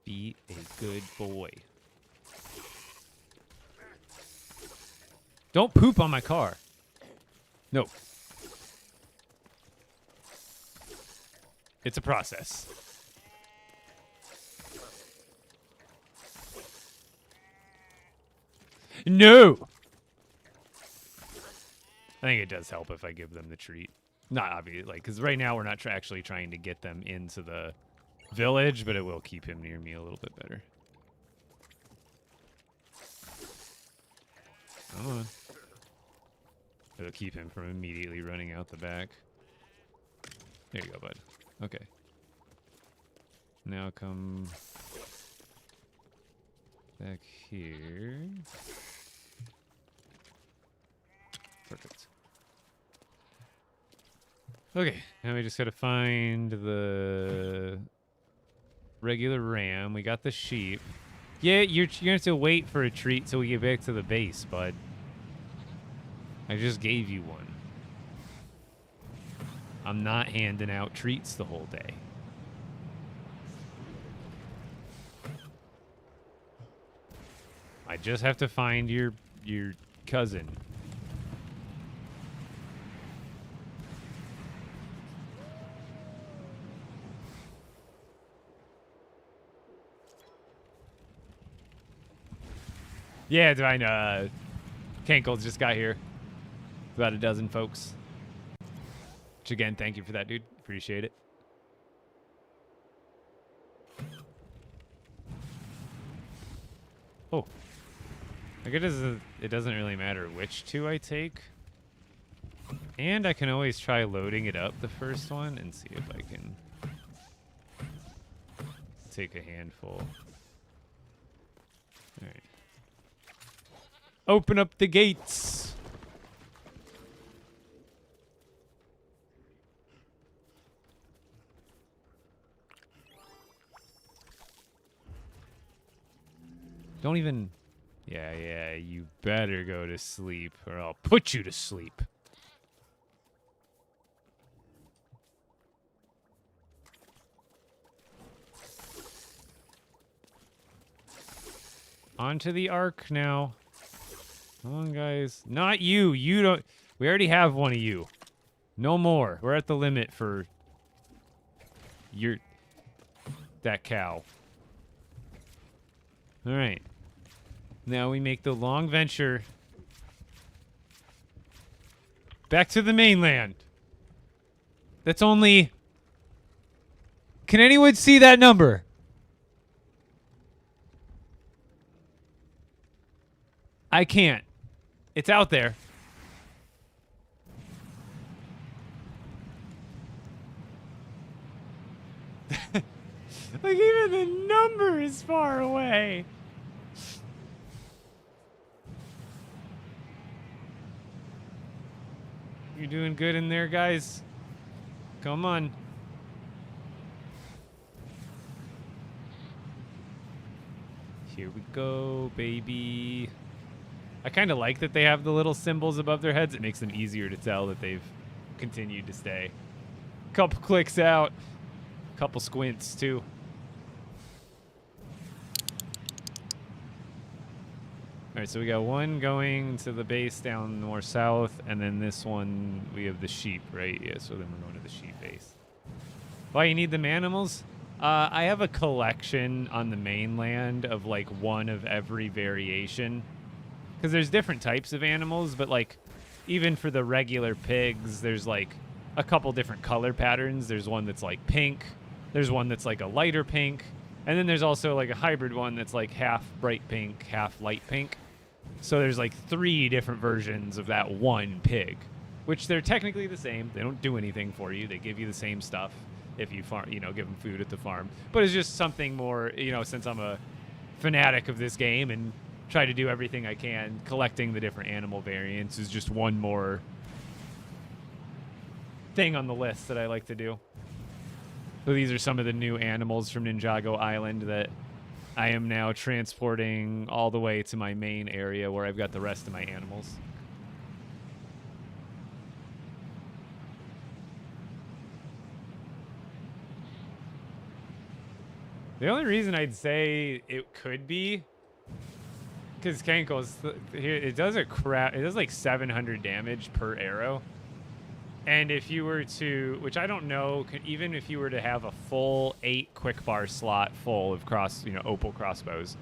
Be a good boy. Don't poop on my car. No. It's a process. No! I think it does help if I give them the treat. Not obviously, like, because right now we're not actually trying to get them into the village, but it will keep him near me a little bit better. Come on. It'll keep him from immediately running out the back. There you go, bud. Okay. Now come back here. Perfect. Okay, now we just gotta find the regular ram. We got the sheep. Yeah, you're gonna have to wait for a treat till we get back to the base, bud. I just gave you one. I'm not handing out treats the whole day. I just have to find your cousin. Yeah, Kankle just got here. About a dozen folks. Which again, thank you for that, dude. Appreciate it. Oh. I guess it doesn't really matter which two I take. And I can always try loading it up the first one and see if I can take a handful. All right. Open up the gates. Don't even... Yeah, you better go to sleep or I'll put you to sleep. Onto the ark now. Come on, guys. Not you. You don't... We already have one of you. No more. We're at the limit for... that cow. All right. Now we make the long venture back to the mainland. That's only... Can anyone see that number? I can't. It's out there. Like, even the number is far away. You doing good in there, guys? Come on. Here we go, baby. I kind of like that they have the little symbols above their heads. It makes them easier to tell that they've continued to stay. Couple clicks out. Couple squints, too. All right, so we got one going to the base down more south, and then this one, we have the sheep, right? Yeah, so then we're going to the sheep base. Why you need them animals? I have a collection on the mainland of, like, one of every variation. Because there's different types of animals, but, like, even for the regular pigs, there's, like, a couple different color patterns. There's one that's, like, pink. There's one that's, like, a lighter pink. And then there's also, like, a hybrid one that's, like, half bright pink, half light pink. So there's like 3 different versions of that one pig, which they're technically the same. They don't do anything for you. They give you the same stuff if you farm, give them food at the farm. But it's just something more, since I'm a fanatic of this game and try to do everything I can, collecting the different animal variants is just one more thing on the list that I like to do. So these are some of the new animals from Ninjago Island that I am now transporting all the way to my main area where I've got the rest of my animals. The only reason I'd say it could be because Kenko's here, it does like 700 damage per arrow. And if you were to, which I don't know, even if you were to have a full 8 quick bar slot full of opal crossbows,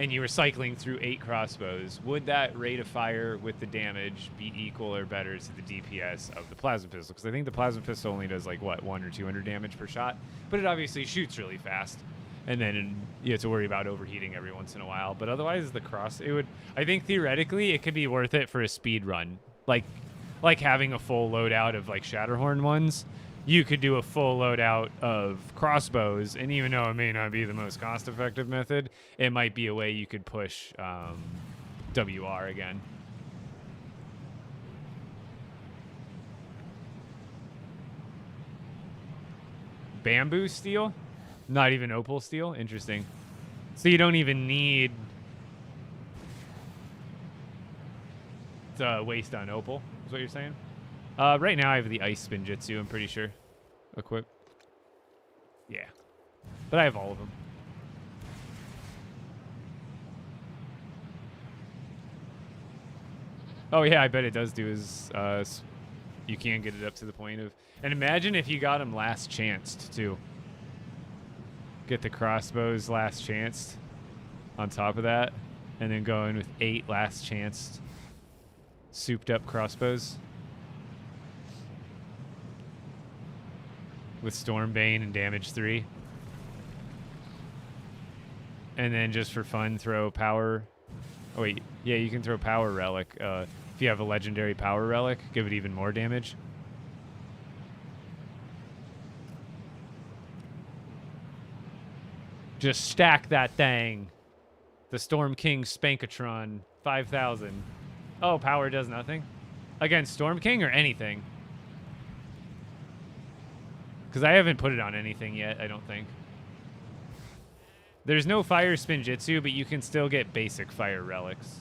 and you were cycling through 8 crossbows, would that rate of fire with the damage be equal or better to the DPS of the plasma pistol? Because I think the plasma pistol only does like, what, 100 or 200 damage per shot? But it obviously shoots really fast. And then you have to worry about overheating every once in a while. But otherwise, I think theoretically, it could be worth it for a speed run. Like having a full loadout of like Shatterhorn ones, you could do a full loadout of crossbows, and even though it may not be the most cost-effective method, it might be a way you could push WR again. Bamboo steel? Not even opal steel? Interesting. So you don't even need to waste on opal? What you're saying? Right now I have the ice spin jutsu, I'm pretty sure. Equip. Yeah. But I have all of them. Oh yeah, I bet it does do is you can get it up to the point of, and imagine if you got him last chanced too. Get the crossbows last chanced on top of that, and then go in with 8 last chanced souped up crossbows. with Stormbane and damage 3. And then just for fun, throw power. Oh wait, yeah, you can throw power relic. If you have a legendary power relic, give it even more damage. Just stack that thing. The Storm King Spankatron 5000. Oh, power does nothing? Against Storm King or anything? Because I haven't put it on anything yet, I don't think. There's no fire spin jitsu, but you can still get basic fire relics.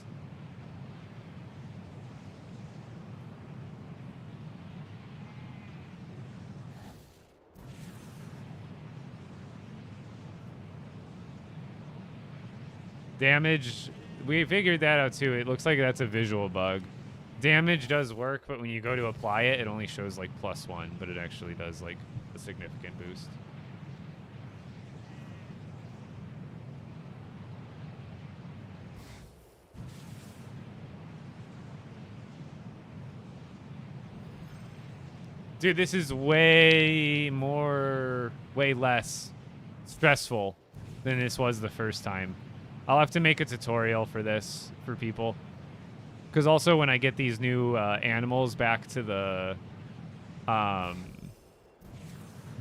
Damage, we figured that out too. It looks like that's a visual bug. Damage does work, but when you go to apply it, it only shows like +1, but it actually does like a significant boost. Dude, this is way less stressful than this was the first time. I'll have to make a tutorial for this for people. Because also when I get these new animals back to the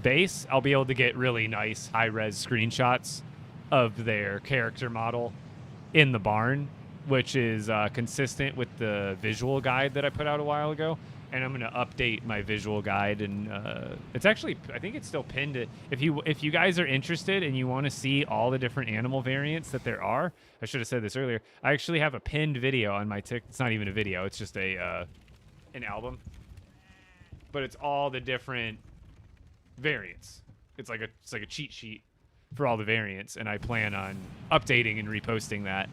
base, I'll be able to get really nice high-res screenshots of their character model in the barn, which is consistent with the visual guide that I put out a while ago. And I'm gonna update my visual guide, and it's actually, I think it's still pinned. If you guys are interested and you want to see all the different animal variants that there are, I should have said this earlier. I actually have a pinned video on my It's not even a video. It's just a an album, but it's all the different variants. It's like a cheat sheet for all the variants, and I plan on updating and reposting that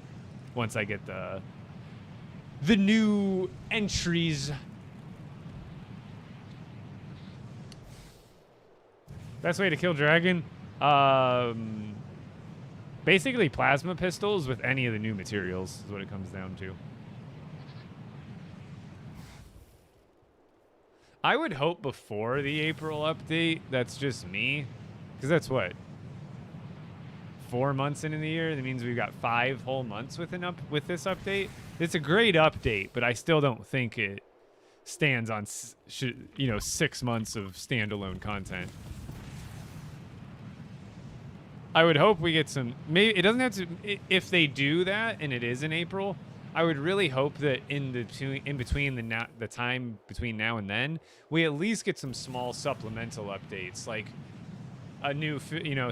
once I get the new entries. Best way to kill dragon? Basically plasma pistols with any of the new materials is what it comes down to. I would hope before the April update. That's just me. Because that's what? 4 months into the year? That means we've got 5 whole months with this update. It's a great update, but I still don't think it stands on 6 months of standalone content. I would hope we get some. Maybe it doesn't have to. If they do that and it is in April, I would really hope that in between the time between now and then, we at least get some small supplemental updates, like a new,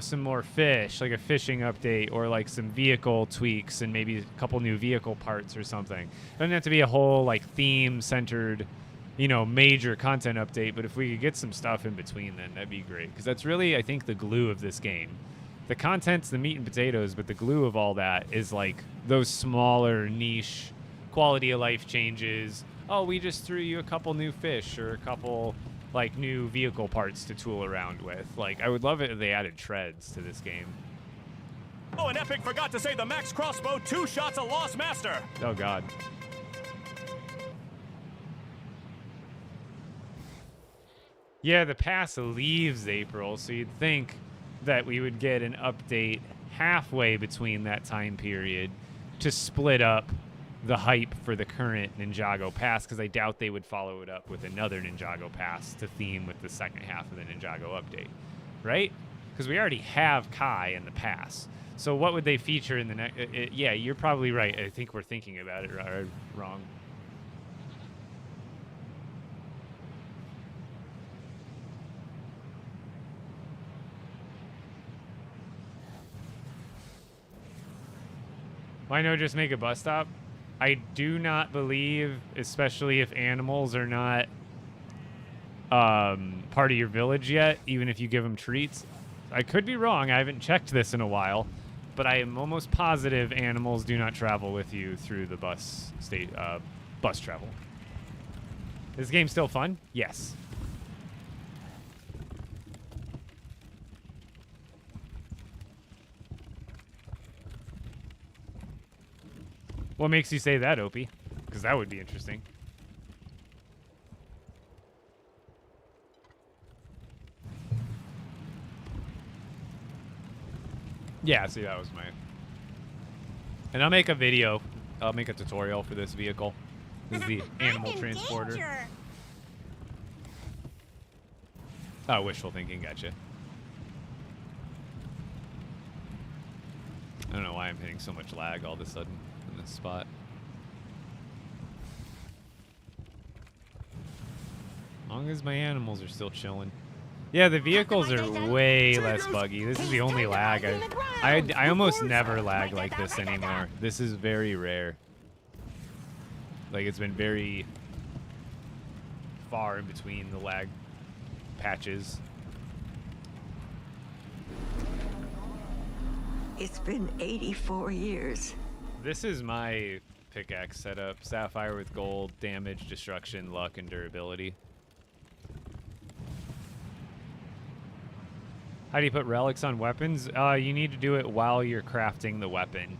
some more fish, like a fishing update, or like some vehicle tweaks and maybe a couple new vehicle parts or something. It doesn't have to be a whole like theme-centered, major content update. But if we could get some stuff in between, then that'd be great, because that's really, I think, the glue of this game. The content's the meat and potatoes, but the glue of all that is like those smaller niche quality of life changes. Oh, we just threw you a couple new fish or a couple like new vehicle parts to tool around with. Like, I would love it if they added treads to this game. Oh, and Epic forgot to say the max crossbow 2 shots a lost master. Oh God. Yeah, the pass leaves April, so you'd think that we would get an update halfway between that time period to split up the hype for the current Ninjago Pass, because I doubt they would follow it up with another Ninjago Pass to theme with the second half of the Ninjago update, right? Because we already have Kai in the pass. So what would they feature in the next? Yeah, you're probably right. I think we're thinking about it wrong. Why no just make a bus stop? I do not believe, especially if animals are not part of your village yet, even if you give them treats. I could be wrong. I haven't checked this in a while, but I am almost positive animals do not travel with you through the bus travel. Is this game still fun? Yes. What makes you say that, Opie? Because that would be interesting. Yeah, see, that was my... And I'll make a video. I'll make a tutorial for this vehicle. This is the animal transporter. Danger. Oh, wishful thinking, gotcha. I don't know why I'm hitting so much lag all of a sudden in this spot. As long as my animals are still chilling. Yeah, the vehicles are way less buggy. This is the only lag. I almost never lag like this anymore. This is very rare. Like, it's been very far in between the lag patches. It's been 84 years. This is my pickaxe setup. Sapphire with gold, damage, destruction, luck, and durability. How do you put relics on weapons? You need to do it while you're crafting the weapon.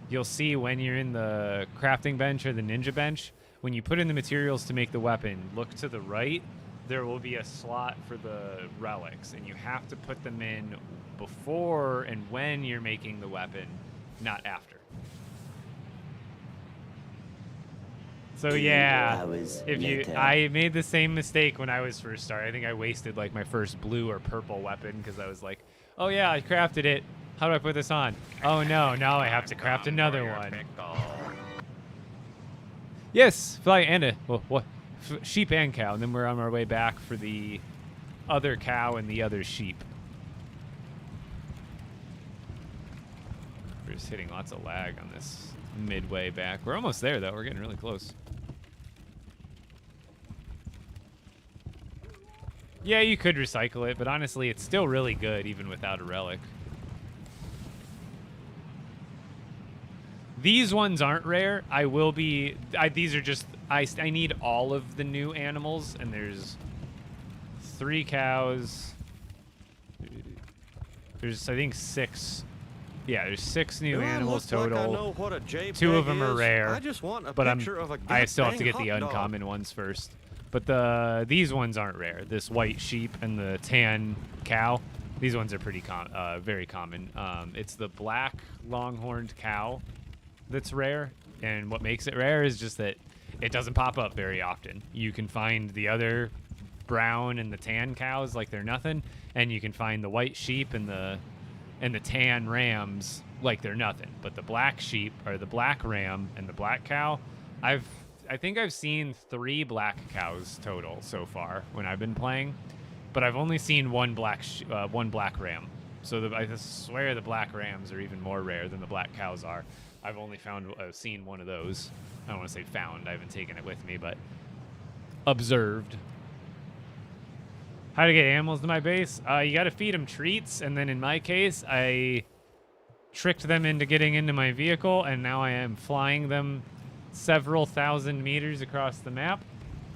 You'll see when you're in the crafting bench or the ninja bench, when you put in the materials to make the weapon, look to the right, there will be a slot for the relics, and you have to put them in before and when you're making the weapon, not after. So yeah, I made the same mistake when I was first started. I think I wasted like my first blue or purple weapon because I was like, oh yeah, I crafted it. How do I put this on? Oh no, now I have to craft another one. Yes, fly and sheep and cow, and then we're on our way back for the other cow and the other sheep. We're just hitting lots of lag on this midway back. We're almost there though. We're getting really close. Yeah, you could recycle it, but honestly, it's still really good even without a relic. These ones aren't rare. These are just, I need all of the new animals, and there's 3 cows. There's, I think, 6. Yeah, there's 6 new animals total. 2 of them are rare, but I still have to get the uncommon ones first. But these ones aren't rare. This white sheep and the tan cow, these ones are pretty very common. It's the black longhorned cow that's rare, and what makes it rare is just that it doesn't pop up very often. You can find the other brown and the tan cows like they're nothing, and you can find the white sheep and the tan rams like they're nothing. But the black sheep, or the black ram and the black cow, I think I've seen 3 black cows total so far when I've been playing, but I've only seen one black ram. So I swear the black rams are even more rare than the black cows are. I've only seen one of those. I don't want to say found. I haven't taken it with me, but observed. How to get animals to my base? You got to feed them treats, and then in my case, I tricked them into getting into my vehicle, and now I am flying them several thousand meters across the map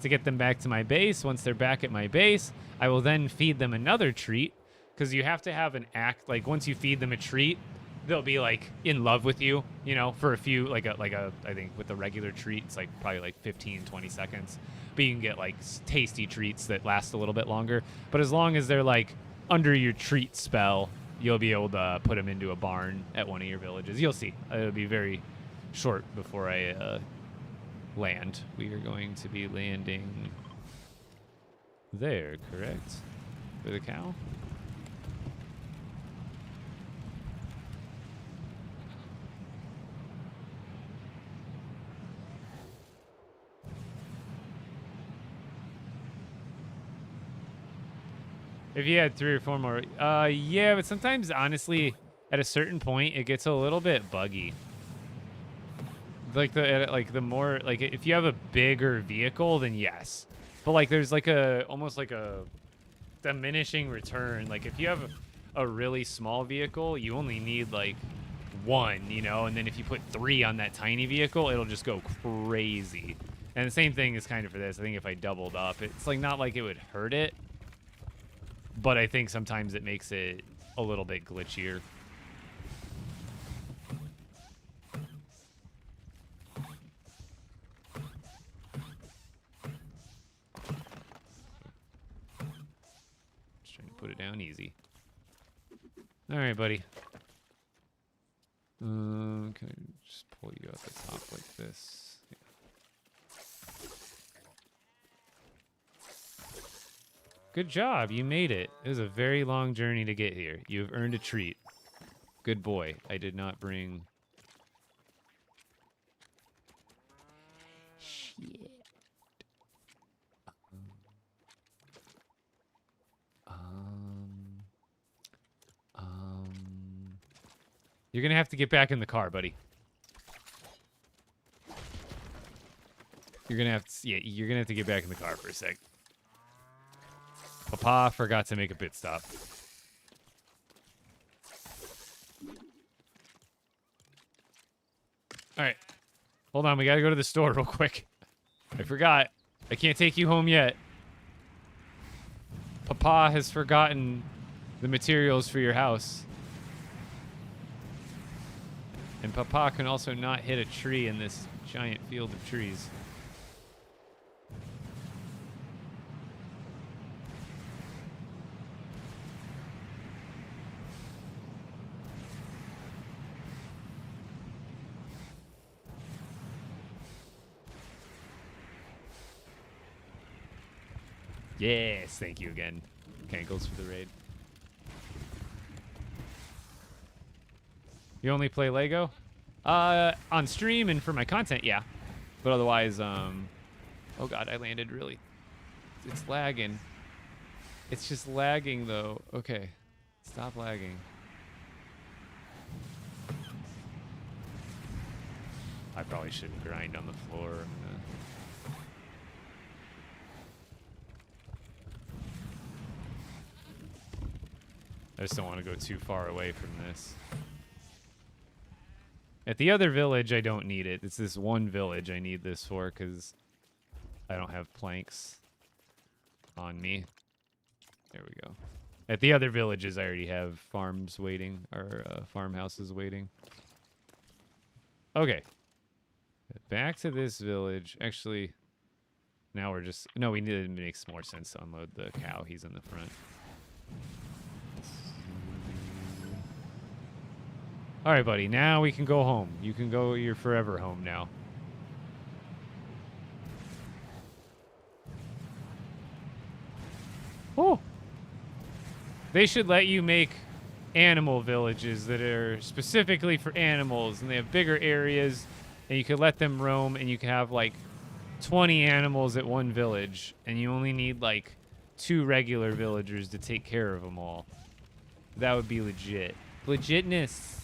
to get them back to my base. Once they're back at my base, I will then feed them another treat, because you have to have an act, like once you feed them a treat, they'll be like in love with you, you know, for a few, I think with the regular treat, it's like probably like 15, 20 seconds, but you can get like tasty treats that last a little bit longer. But as long as they're like under your treat spell, you'll be able to put them into a barn at one of your villages. You'll see. It'll be very short before I land. We are going to be landing there, correct? For the cow? If you had 3 or 4 more, yeah, but sometimes, honestly, at a certain point, it gets a little bit buggy. Like the more, like if you have a bigger vehicle, then yes. But like there's like almost like a diminishing return. Like if you have a really small vehicle, you only need like 1, you know, and then if you put 3 on that tiny vehicle, it'll just go crazy. And the same thing is kind of for this. I think if I doubled up, it's like not like it would hurt it, but I think sometimes it makes it a little bit glitchier. Just trying to put it down easy. All right, buddy. Can I just pull you at the top like this? Yeah. Good job. You made it. It was a very long journey to get here. You have earned a treat. Good boy. I did not bring... Shit. You're gonna have to get back in the car, buddy. You're gonna have to, yeah, you're gonna have to get back in the car for a sec. Papa forgot to make a pit stop. All right, hold on. We gotta go to the store real quick. I forgot. I can't take you home yet. Papa has forgotten the materials for your house. And Papa can also not hit a tree in this giant field of trees. Yes, thank you again. Cankles for the raid. You only play Lego? On stream and for my content, yeah. But otherwise, oh god, I landed really... It's lagging. It's just lagging, though. Okay. Stop lagging. I probably shouldn't grind on the floor. I just don't want to go too far away from this. At the other village, I don't need it. It's this one village I need this for because I don't have planks on me. There we go. At the other villages, I already have farms waiting, or farmhouses waiting. Okay. Back to this village. Actually, now we're just... No, we need it makes more sense to unload the cow. He's in the front. All right, buddy. Now we can go home. You can go your forever home now. Oh. They should let you make animal villages that are specifically for animals, and they have bigger areas, and you can let them roam, and you can have like 20 animals at one village, and you only need like 2 regular villagers to take care of them all. That would be legit. Legitness.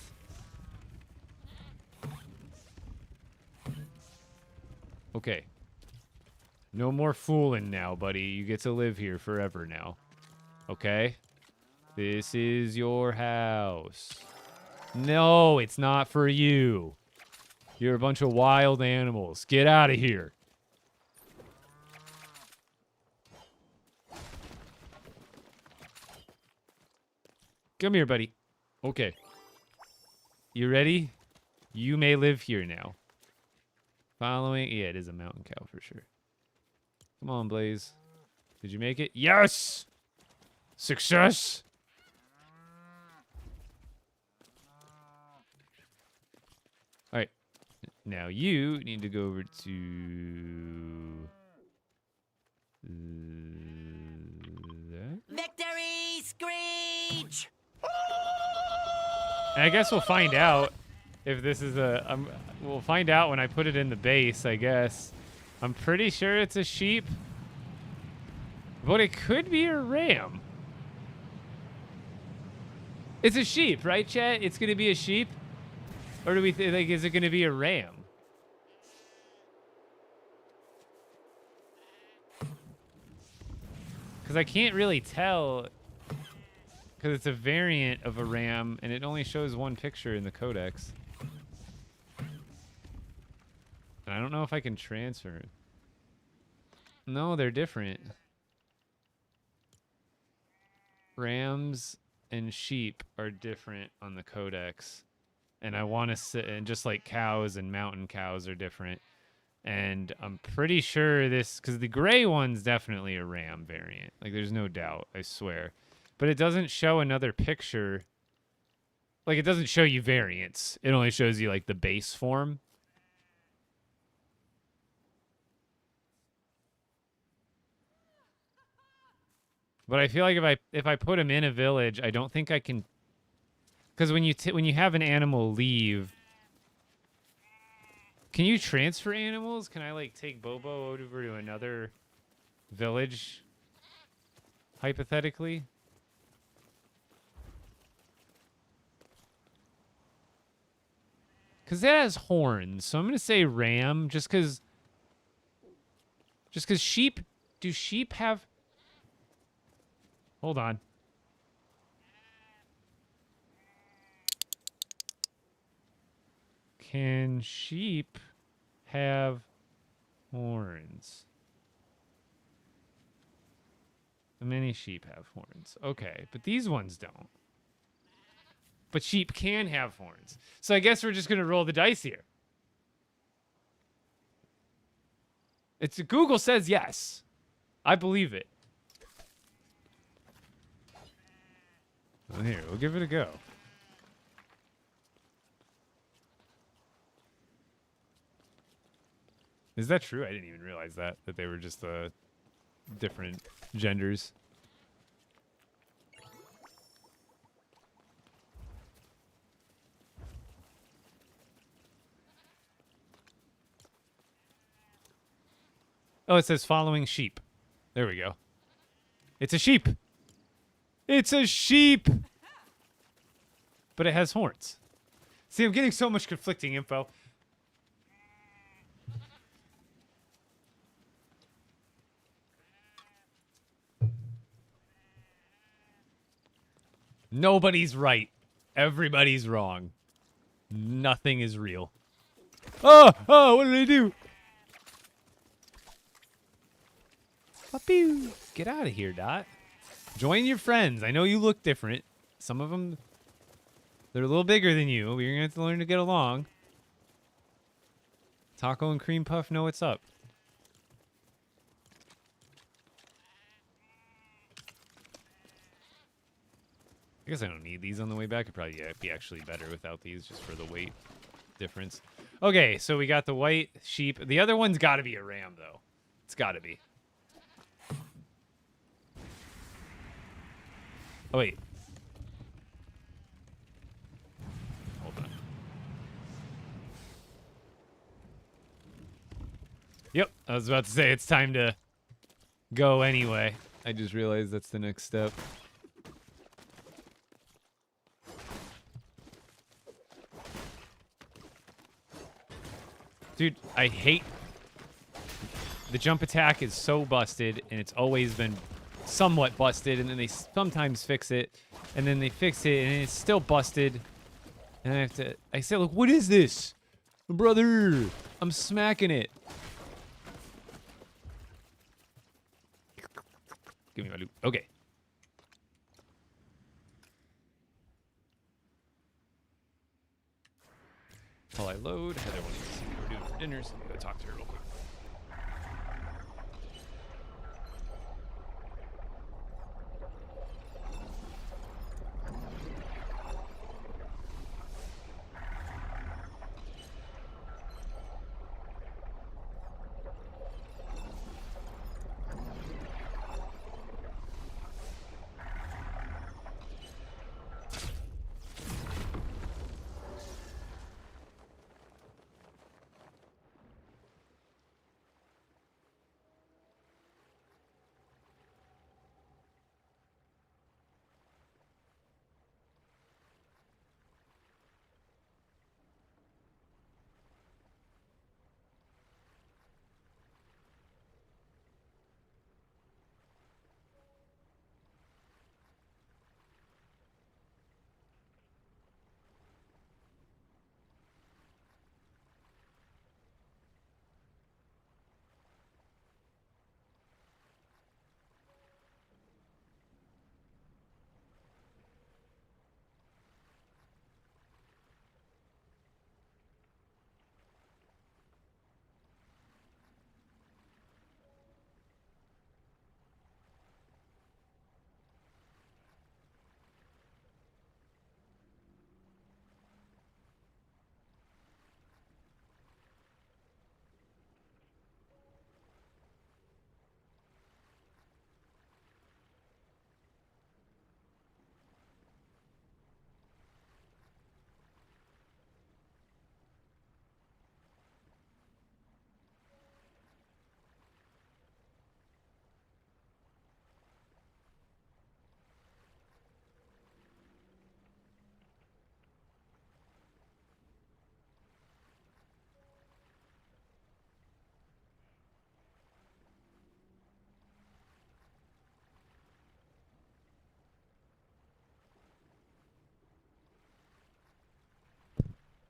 Okay. No more fooling now, buddy. You get to live here forever now. Okay? This is your house. No, it's not for you. You're a bunch of wild animals. Get out of here. Come here, buddy. Okay. You ready? You may live here now. Following... Yeah, it is a mountain cow for sure. Come on, Blaze. Did you make it? Yes! Success! Alright. Now you need to go over to... that. Victory Screech! And I guess we'll find out if this is a... we'll find out when I put it in the base, I guess. I'm pretty sure it's a sheep. But it could be a ram. It's a sheep, right, chat? It's going to be a sheep? Or do we like, is it going to be a ram? Because I can't really tell... Because it's a variant of a ram, and it only shows one picture in the codex. And I don't know if I can transfer it. No, they're different. Rams and sheep are different on the codex. And I want to sit, and just like cows and mountain cows are different. And I'm pretty sure this, because the gray one's definitely a ram variant. Like, there's no doubt, I swear. But it doesn't show another picture Like, it doesn't show you variants. It only shows you, like, the base form. But I feel like if I put him in a village, I don't think I can... Because when you have an animal leave... Can you transfer animals? Can I, like, take Bobo over to another village? Hypothetically? Because it has horns, so I'm going to say ram, just because sheep... Do sheep have... Hold on. Can sheep have horns? Many sheep have horns. Okay, but these ones don't. But sheep can have horns. So I guess we're just going to roll the dice here. Google says yes. I believe it. Well, here, we'll give it a go. Is that true? I didn't even realize that they were just different genders. Oh, it says following sheep. There we go. It's a sheep. It's a sheep. But it has horns. See, I'm getting so much conflicting info. Nobody's right. Everybody's wrong. Nothing is real. Oh, what did I do? Pew. Get out of here, Dot. Join your friends. I know you look different. Some of them, they're a little bigger than you. You're going to have to learn to get along. Taco and Cream Puff know what's up. I guess I don't need these on the way back. It'd probably be actually better without these just for the weight difference. Okay, so we got the white sheep. The other one's got to be a ram, though. It's got to be. Oh, wait. Hold on. Yep, I was about to say it's time to go anyway. I just realized that's the next step. Dude, I hate... The jump attack is so busted, and it's always been somewhat busted, and then they sometimes fix it, and then they fix it, and it's still busted. And I have to... I say, look, what is this? Brother, I'm smacking it. Give me my loot. Okay. While I load, Heather wanted to see what we're doing for dinner, so I'm going to go talk to her real quick.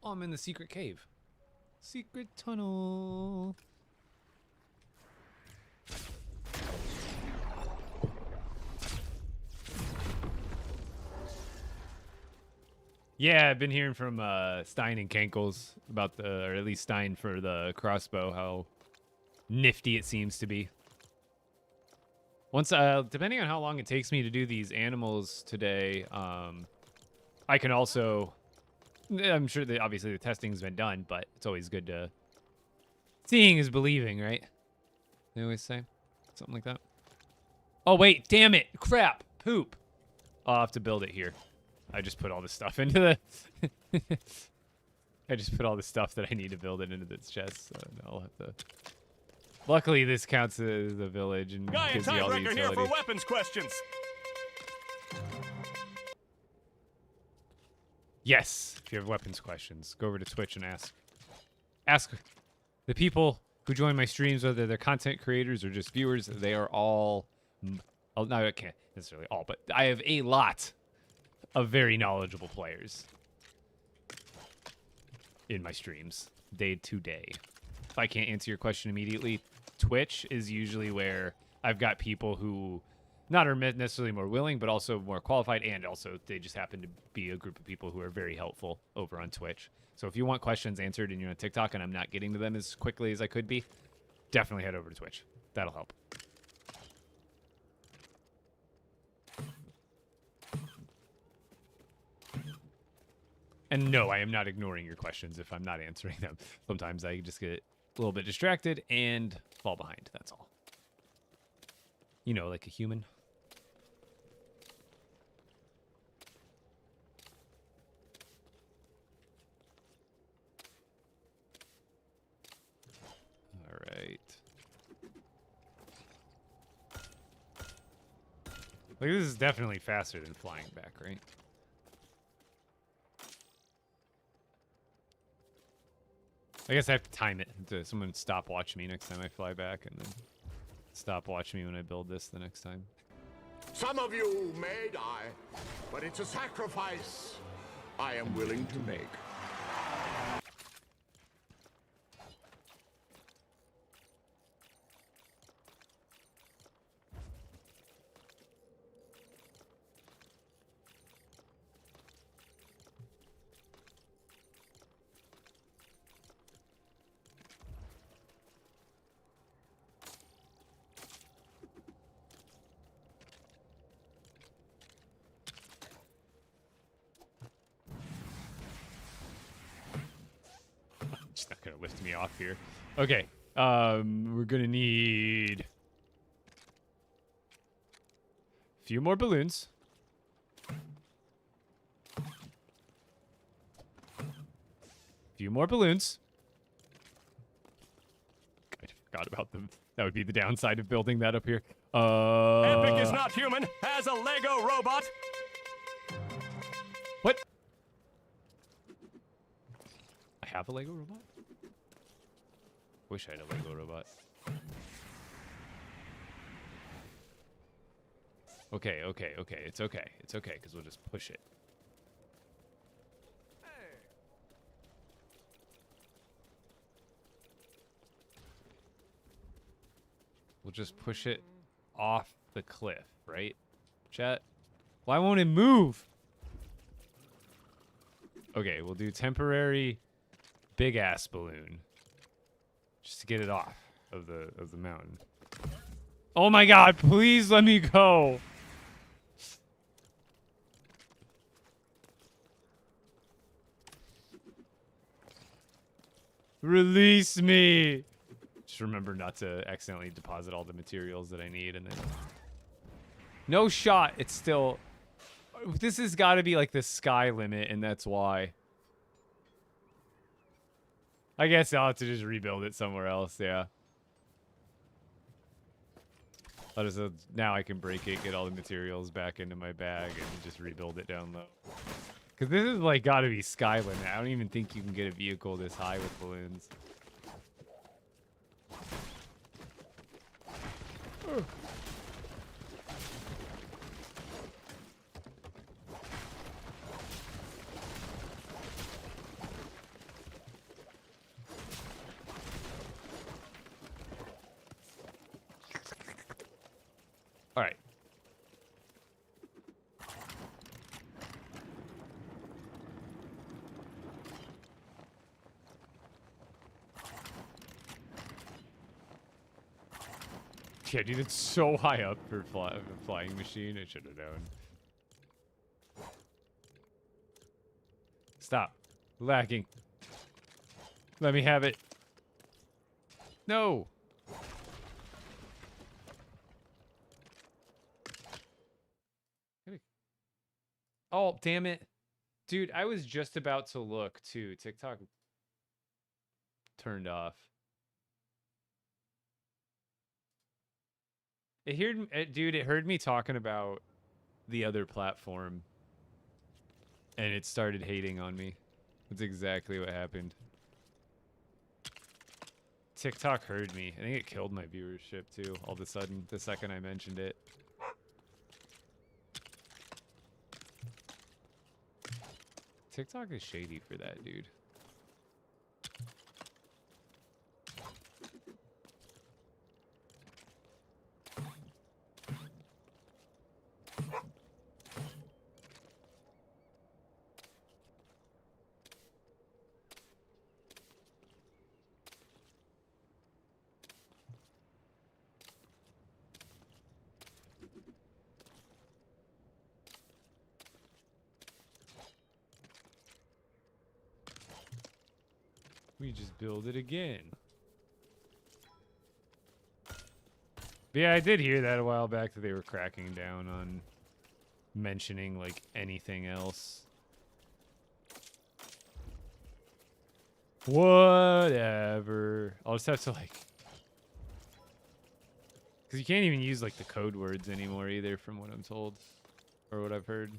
Oh, I'm in the secret cave. Secret tunnel. Yeah, I've been hearing from Stein and Kankles about or at least Stein for the crossbow, how nifty it seems to be. Once, depending on how long it takes me to do these animals today, I can also, I'm sure that obviously the testing's been done, but it's always good to, seeing is believing, right? They always say something like that. Oh, wait, damn it. Crap. Poop. I'll have to build it here. I just put all the stuff into the... I just put all the stuff that I need to build it into this chest, so I'll have to... Luckily, this counts as a village and Guy and gives me all the Tiebreaker here utility. for weapons questions. Yes, if you have weapons questions, go over to Twitch and ask. Ask the people who join my streams, whether they're content creators or just viewers. They are all... Oh, no, I can't necessarily all, but I have a lot of very knowledgeable players in my streams day to day. If I can't answer your question immediately, Twitch is usually where I've got people who not are necessarily more willing, but also more qualified, and also they just happen to be a group of people who are very helpful over on Twitch. So if you want questions answered and you're on TikTok and I'm not getting to them as quickly as I could be, definitely head over to Twitch. That'll help. And no, I am not ignoring your questions if I'm not answering them. Sometimes I just get a little bit distracted and fall behind. That's all. You know, like a human. All right. Like, this is definitely faster than flying back, right? I guess I have to time it. To someone stop watch me next time I fly back, and then stop watch me when I build this the next time. Some of you may die, but it's a sacrifice I am willing to make. It's not gonna lift me off here. Okay, we're gonna need a few more balloons. Few more balloons. I forgot about them. That would be the downside of building that up here. Epic is not human, has a Lego robot. What? I have a Lego robot? Wish I had a Lego robot. Okay. It's okay. It's okay, because we'll just push it. We'll just push it off the cliff, right? Chat? Why won't it move? Okay, we'll do temporary big ass balloon. Just to get it off of the mountain. Oh my god, please let me go. Release me. Just remember not to accidentally deposit all the materials that I need, and then no shot. It's still, this has got to be like the sky limit, and that's why. I guess I'll have to just rebuild it somewhere else. Yeah. I'll just, now I can break it, get all the materials back into my bag, and just rebuild it down low. Because this is like got to be sky limit. I don't even think you can get a vehicle this high with balloons. Yeah, dude, it's so high up for a flying machine. I should have known. Stop. Lagging. Let me have it. No. Oh, damn it. Dude, I was just about to look, too. TikTok turned off. Dude, it heard me talking about the other platform. And it started hating on me. That's exactly what happened. TikTok heard me. I think it killed my viewership, too, all of a sudden, the second I mentioned it. TikTok is shady for that, dude. We just build it again. But yeah, I did hear that a while back that they were cracking down on mentioning like anything else. Whatever. I'll just have to like... Because you can't even use like the code words anymore either from what I'm told. Or what I've heard.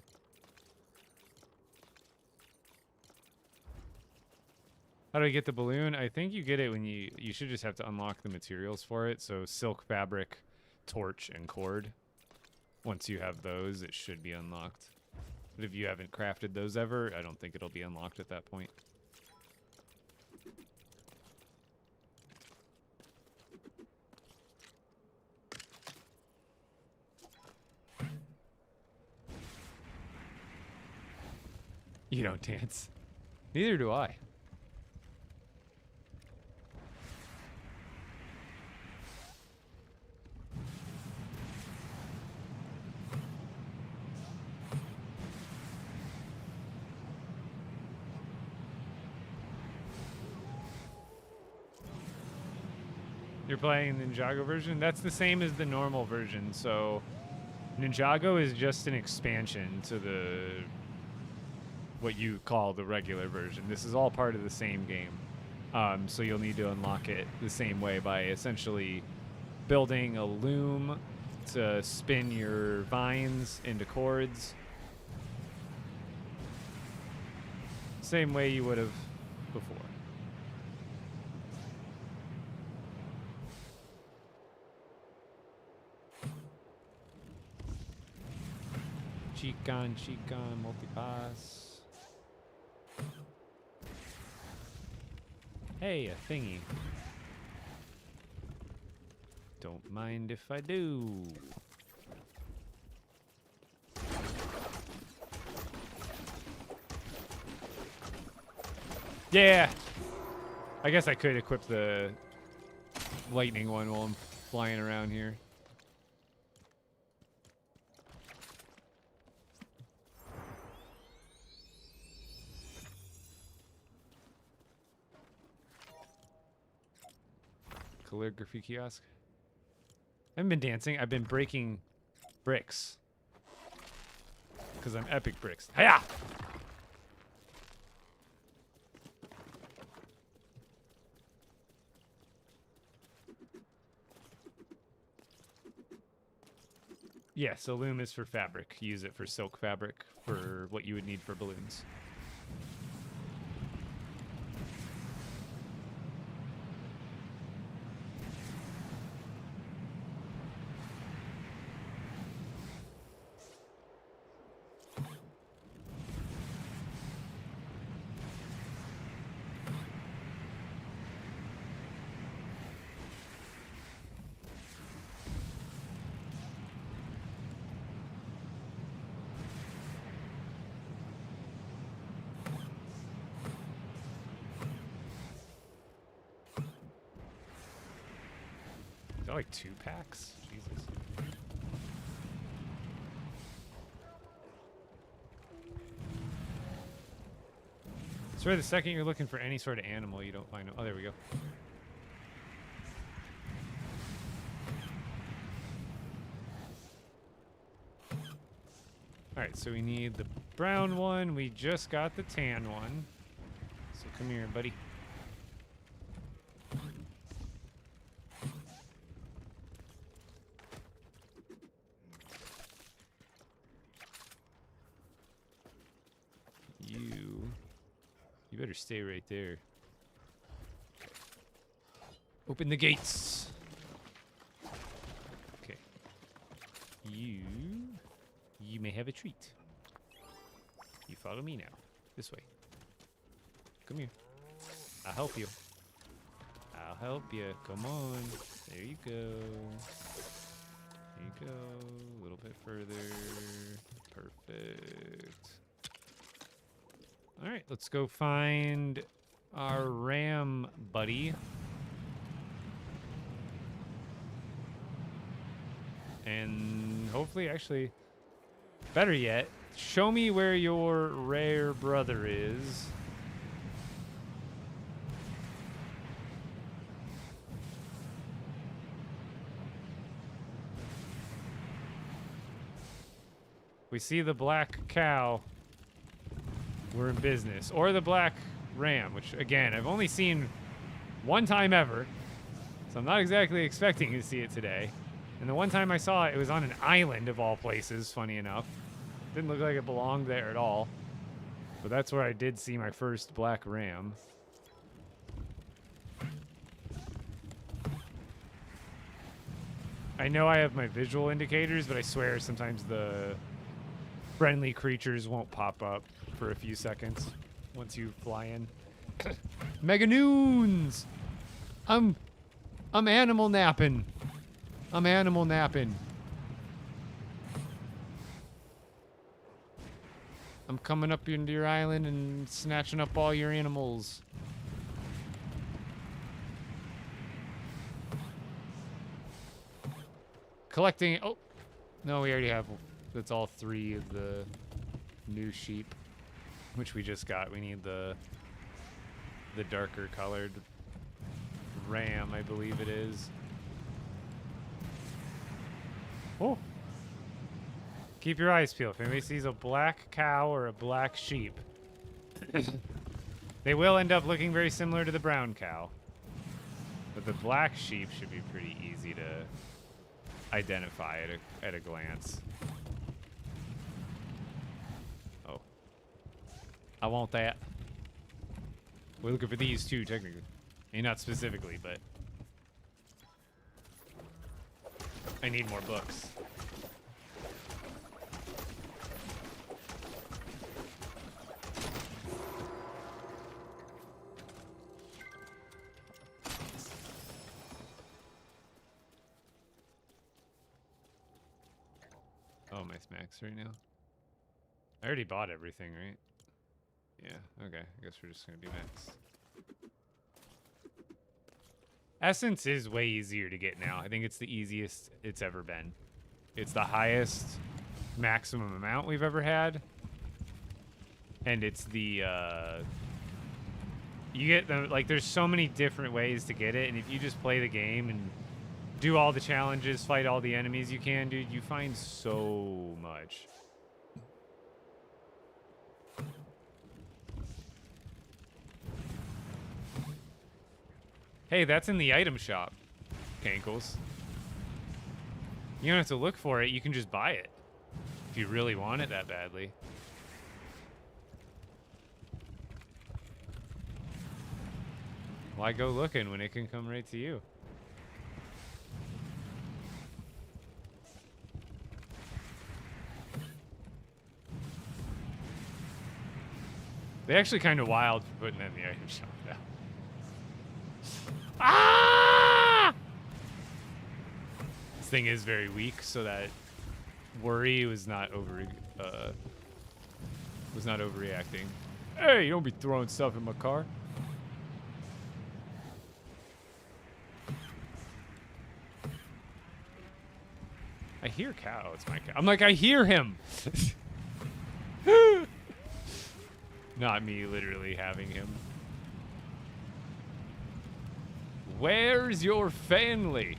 How do I get the balloon? I think you get it when you should just have to unlock the materials for it. So silk, fabric, torch, and cord. Once you have those, it should be unlocked. But if you haven't crafted those ever, I don't think it'll be unlocked at that point. You don't dance. Neither do I. You're playing Ninjago version? That's the same as the normal version, so Ninjago is just an expansion to the what you call the regular version. This is all part of the same game. So you'll need to unlock it the same way by essentially building a loom to spin your vines into cords. Same way you would have before. Chican, multipass. Hey, a thingy. Don't mind if I do. Yeah! I guess I could equip the lightning one while I'm flying around here. Calligraphy kiosk. I haven't been dancing. I've been breaking bricks. Because I'm epic bricks. Hiya! Yeah, so loom is for fabric. Use it for silk fabric for what you would need for balloons. Is that like 2 packs? swear the second you're looking for any sort of animal, you don't find them. Oh, there we go. Alright, so we need the brown one. We just got the tan one. So come here, buddy. You better stay right there. Open the gates. Okay. You may have a treat. You follow me now. This way. Come here. I'll help you. I'll help you. Come on. There you go. There you go. A little bit further. Perfect. All right, let's go find our ram buddy. And hopefully, actually, better yet, show me where your rare brother is. We see the black cow. We're in business. Or the black ram, which, again, I've only seen one time ever. So I'm not exactly expecting to see it today. And the one time I saw it, it was on an island of all places, funny enough. Didn't look like it belonged there at all. But that's where I did see my first black ram. I know I have my visual indicators, but I swear sometimes the friendly creatures won't pop up for a few seconds once you fly in. Mega Noons! I'm animal napping. I'm animal napping. I'm coming up into your island and snatching up all your animals. Collecting. Oh, no, we already have. That's all 3 of the new sheep, which we just got. We need the darker colored ram, I believe it is. Oh. Keep your eyes peeled. If anybody sees a black cow or a black sheep, they will end up looking very similar to the brown cow. But the black sheep should be pretty easy to identify at a glance. Oh. I want that. We're looking for these too, technically. I mean, not specifically, but I need more books. Oh, my max right now. I already bought everything, right? Yeah, okay. I guess we're just gonna be max. Essence is way easier to get now. I think it's the easiest it's ever been. It's the highest maximum amount we've ever had. And it's the, you get the, like, there's so many different ways to get it. And if you just play the game and do all the challenges, fight all the enemies you can, dude, you find so much. Hey, that's in the item shop, Cankles. You don't have to look for it. You can just buy it if you really want it that badly. Why go looking when it can come right to you? They actually kind of wild for putting that in the item shop now. Ah! This thing is very weak, so that worry was not overreacting. Hey, you don't be throwing stuff in my car. I hear cow. It's my cow. I'm like, I hear him. Not me literally having him. Where's your family?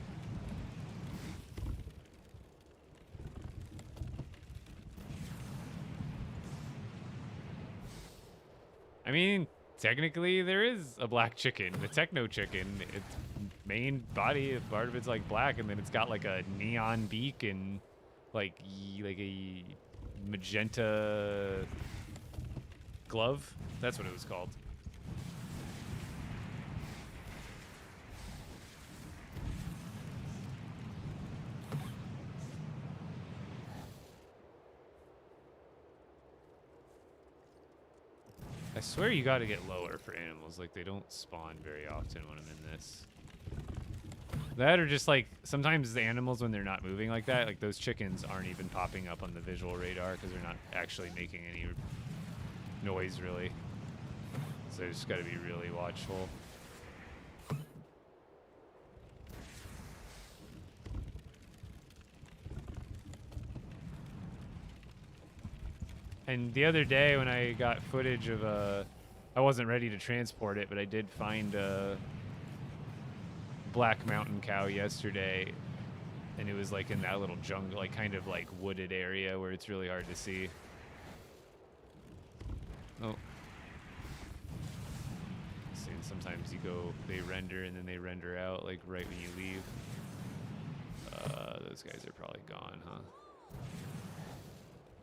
I mean, technically there is a black chicken, the techno chicken. Its main body, part of it's like black, and then it's got like a neon beak and like a magenta glove. That's what it was called. I swear you gotta get lower for animals. Like, they don't spawn very often when I'm in this. That or just, like, sometimes the animals, when they're not moving like that, like, those chickens aren't even popping up on the visual radar because they're not actually making any noise, really. So you just gotta be really watchful. And the other day when I got footage of I wasn't ready to transport it, but I did find a black mountain cow yesterday, and it was like in that little jungle, like kind of like wooded area where it's really hard to see. Oh. See, sometimes they render and then they render out like right when you leave. Those guys are probably gone, huh?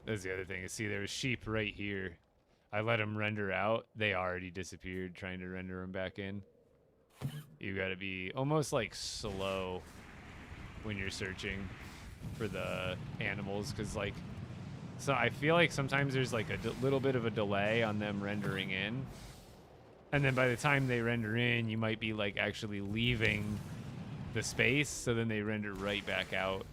That's the other thing. See, there was sheep right here. I let them render out. They already disappeared trying to render them back in. You gotta be almost like slow when you're searching for the animals, because like, so I feel like sometimes there's like a little bit of a delay on them rendering in. And then by the time they render in, you might be like actually leaving the space, so then they render right back out.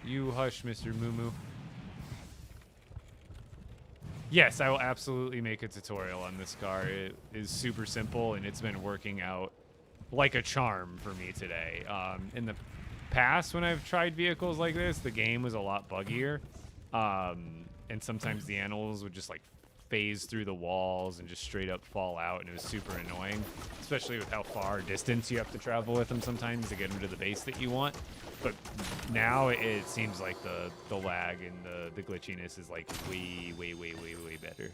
You hush, Mr. Moo. Yes, I will absolutely make a tutorial on this car. It is super simple, and it's been working out like a charm for me today. In the past, when I've tried vehicles like this, the game was a lot buggier. And sometimes the animals would just like phase through the walls and just straight up fall out, and it was super annoying, especially with how far distance you have to travel with them sometimes to get them to the base that you want. But now it seems like the lag and the glitchiness is like way better.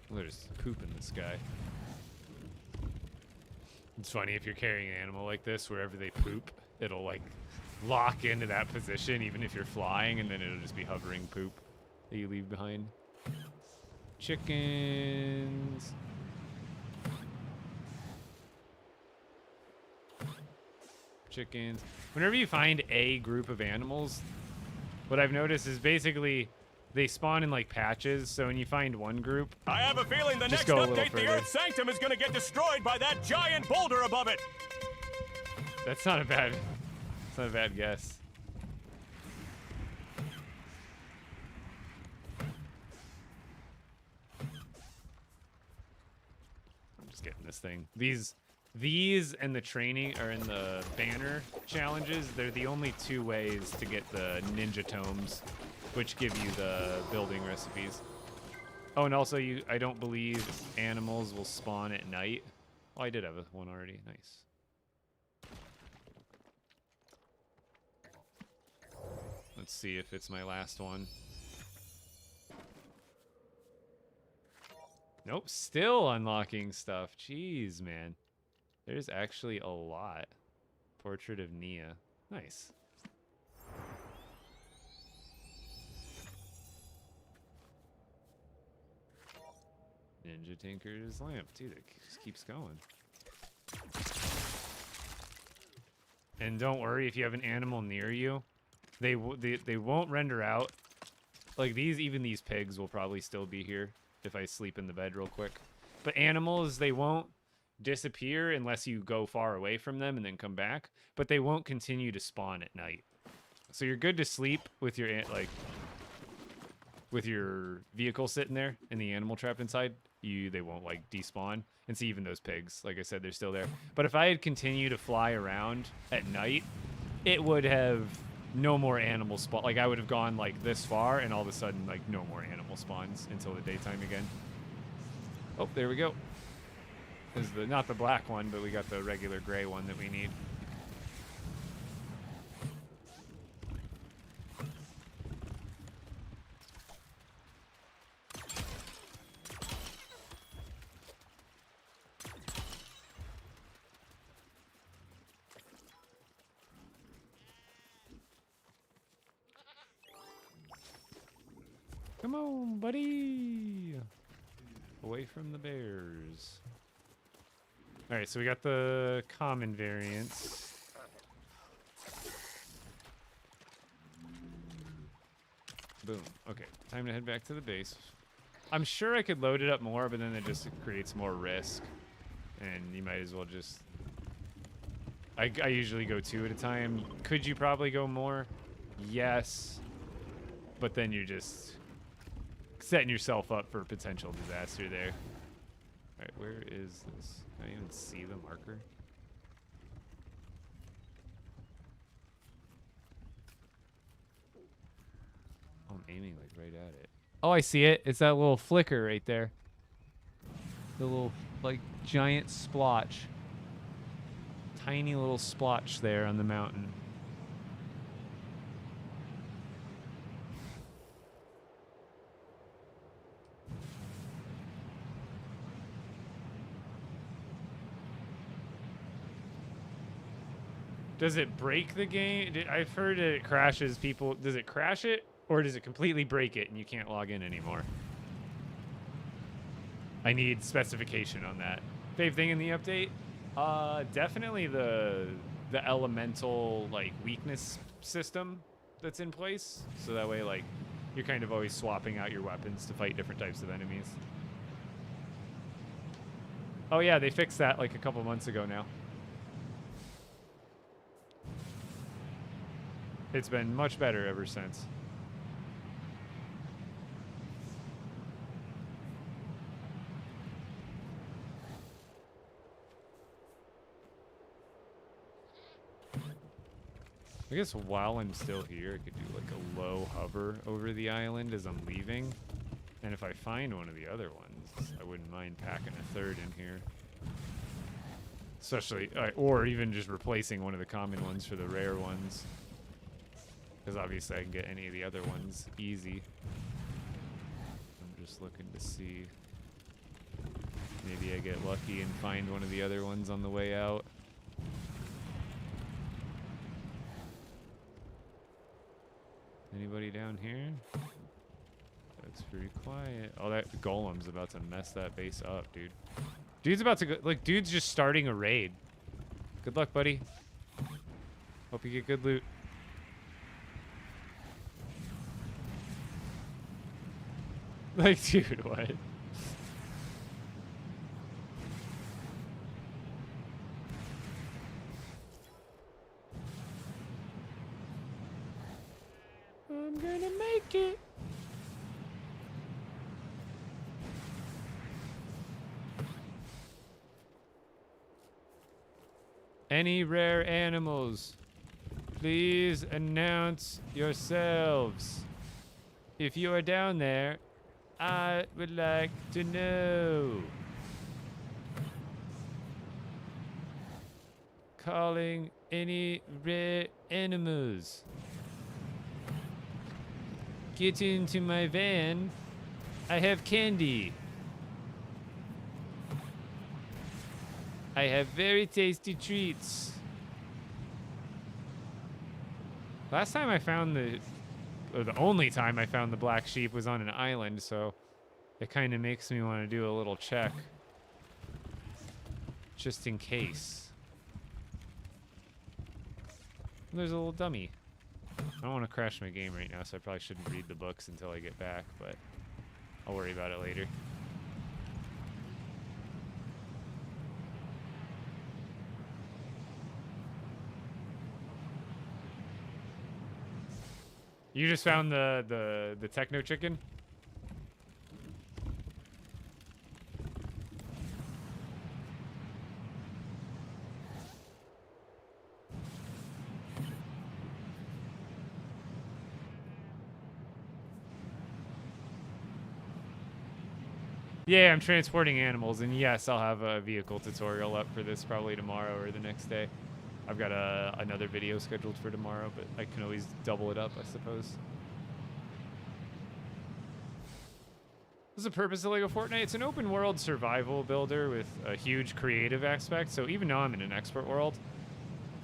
There's poop in the sky. It's funny, if you're carrying an animal like this, wherever they poop, it'll like lock into that position even if you're flying, and then it'll just be hovering poop that you leave behind. Chickens. Chickens. Whenever you find a group of animals, what I've noticed is basically they spawn in like patches, so when you find one group, I have a feeling the just next go a little update, the further. Earth Sanctum is going to get destroyed by that giant boulder above it. That's not a bad guess. I'm just getting this thing. These and the training are in the banner challenges. They're the only two ways to get the ninja tomes, which give you the building recipes. Oh, and also I don't believe animals will spawn at night. Oh, I did have one already. Nice. Let's see if it's my last one. Nope, still unlocking stuff. Jeez, man. There's actually a lot. Portrait of Nia. Nice. Ninja Tinker's lamp. Dude, it just keeps going. And don't worry if you have an animal near you. They won't render out. Like even these pigs will probably still be here if I sleep in the bed real quick. But animals, they won't disappear unless you go far away from them and then come back, but they won't continue to spawn at night. So you're good to sleep with your with your vehicle sitting there and the animal trapped inside. They won't like despawn. And see, even those pigs, like I said, they're still there. But if I had continued to fly around at night, it would have no more animal spawn. Like I would have gone like this far, and all of a sudden, like no more animal spawns until the daytime again. Oh, there we go. This is the not the black one, but we got the regular gray one that we need. Come on, buddy. Away from the bears. All right, so we got the common variants. Boom. Okay, time to head back to the base. I'm sure I could load it up more, but then it just creates more risk. And you might as well just... I usually go 2 at a time. Could you probably go more? Yes. But then you're just setting yourself up for potential disaster there. All right, where is this? Can I even see the marker? Oh, I'm aiming like right at it. Oh, I see it. It's that little flicker right there. The little like giant splotch. Tiny little splotch there on the mountain. Does it break the game? I've heard it crashes people. Does it crash it, or does it completely break it and you can't log in anymore? I need specification on that. Fave thing in the update? Definitely the elemental like weakness system that's in place. So that way, like, you're kind of always swapping out your weapons to fight different types of enemies. Oh yeah, they fixed that like a couple months ago now. It's been much better ever since. I guess while I'm still here, I could do like a low hover over the island as I'm leaving. And if I find one of the other ones, I wouldn't mind packing a third in here. Especially, or even just replacing one of the common ones for the rare ones. Because obviously I can get any of the other ones easy. I'm just looking to see. Maybe I get lucky and find one of the other ones on the way out. Anybody down here? That's pretty quiet. Oh, that golem's about to mess that base up, dude. Dude's about to go. Like, dude's just starting a raid. Good luck, buddy. Hope you get good loot. Like, dude, what? I'm gonna make it. Any rare animals, please announce yourselves. If you are down there, I would like to know. Calling any rare animals. Get into my van. I have candy. I have very tasty treats. Last time I found or the only time I found the black sheep was on an island, so it kind of makes me want to do a little check. Just in case. There's a little dummy. I don't want to crash my game right now, so I probably shouldn't read the books until I get back, but I'll worry about it later. You just found the techno chicken? Yeah, I'm transporting animals, and yes, I'll have a vehicle tutorial up for this probably tomorrow or the next day. I've got another video scheduled for tomorrow, but I can always double it up, I suppose. What's the purpose of LEGO Fortnite? It's an open world survival builder with a huge creative aspect, so even though I'm in an expert world,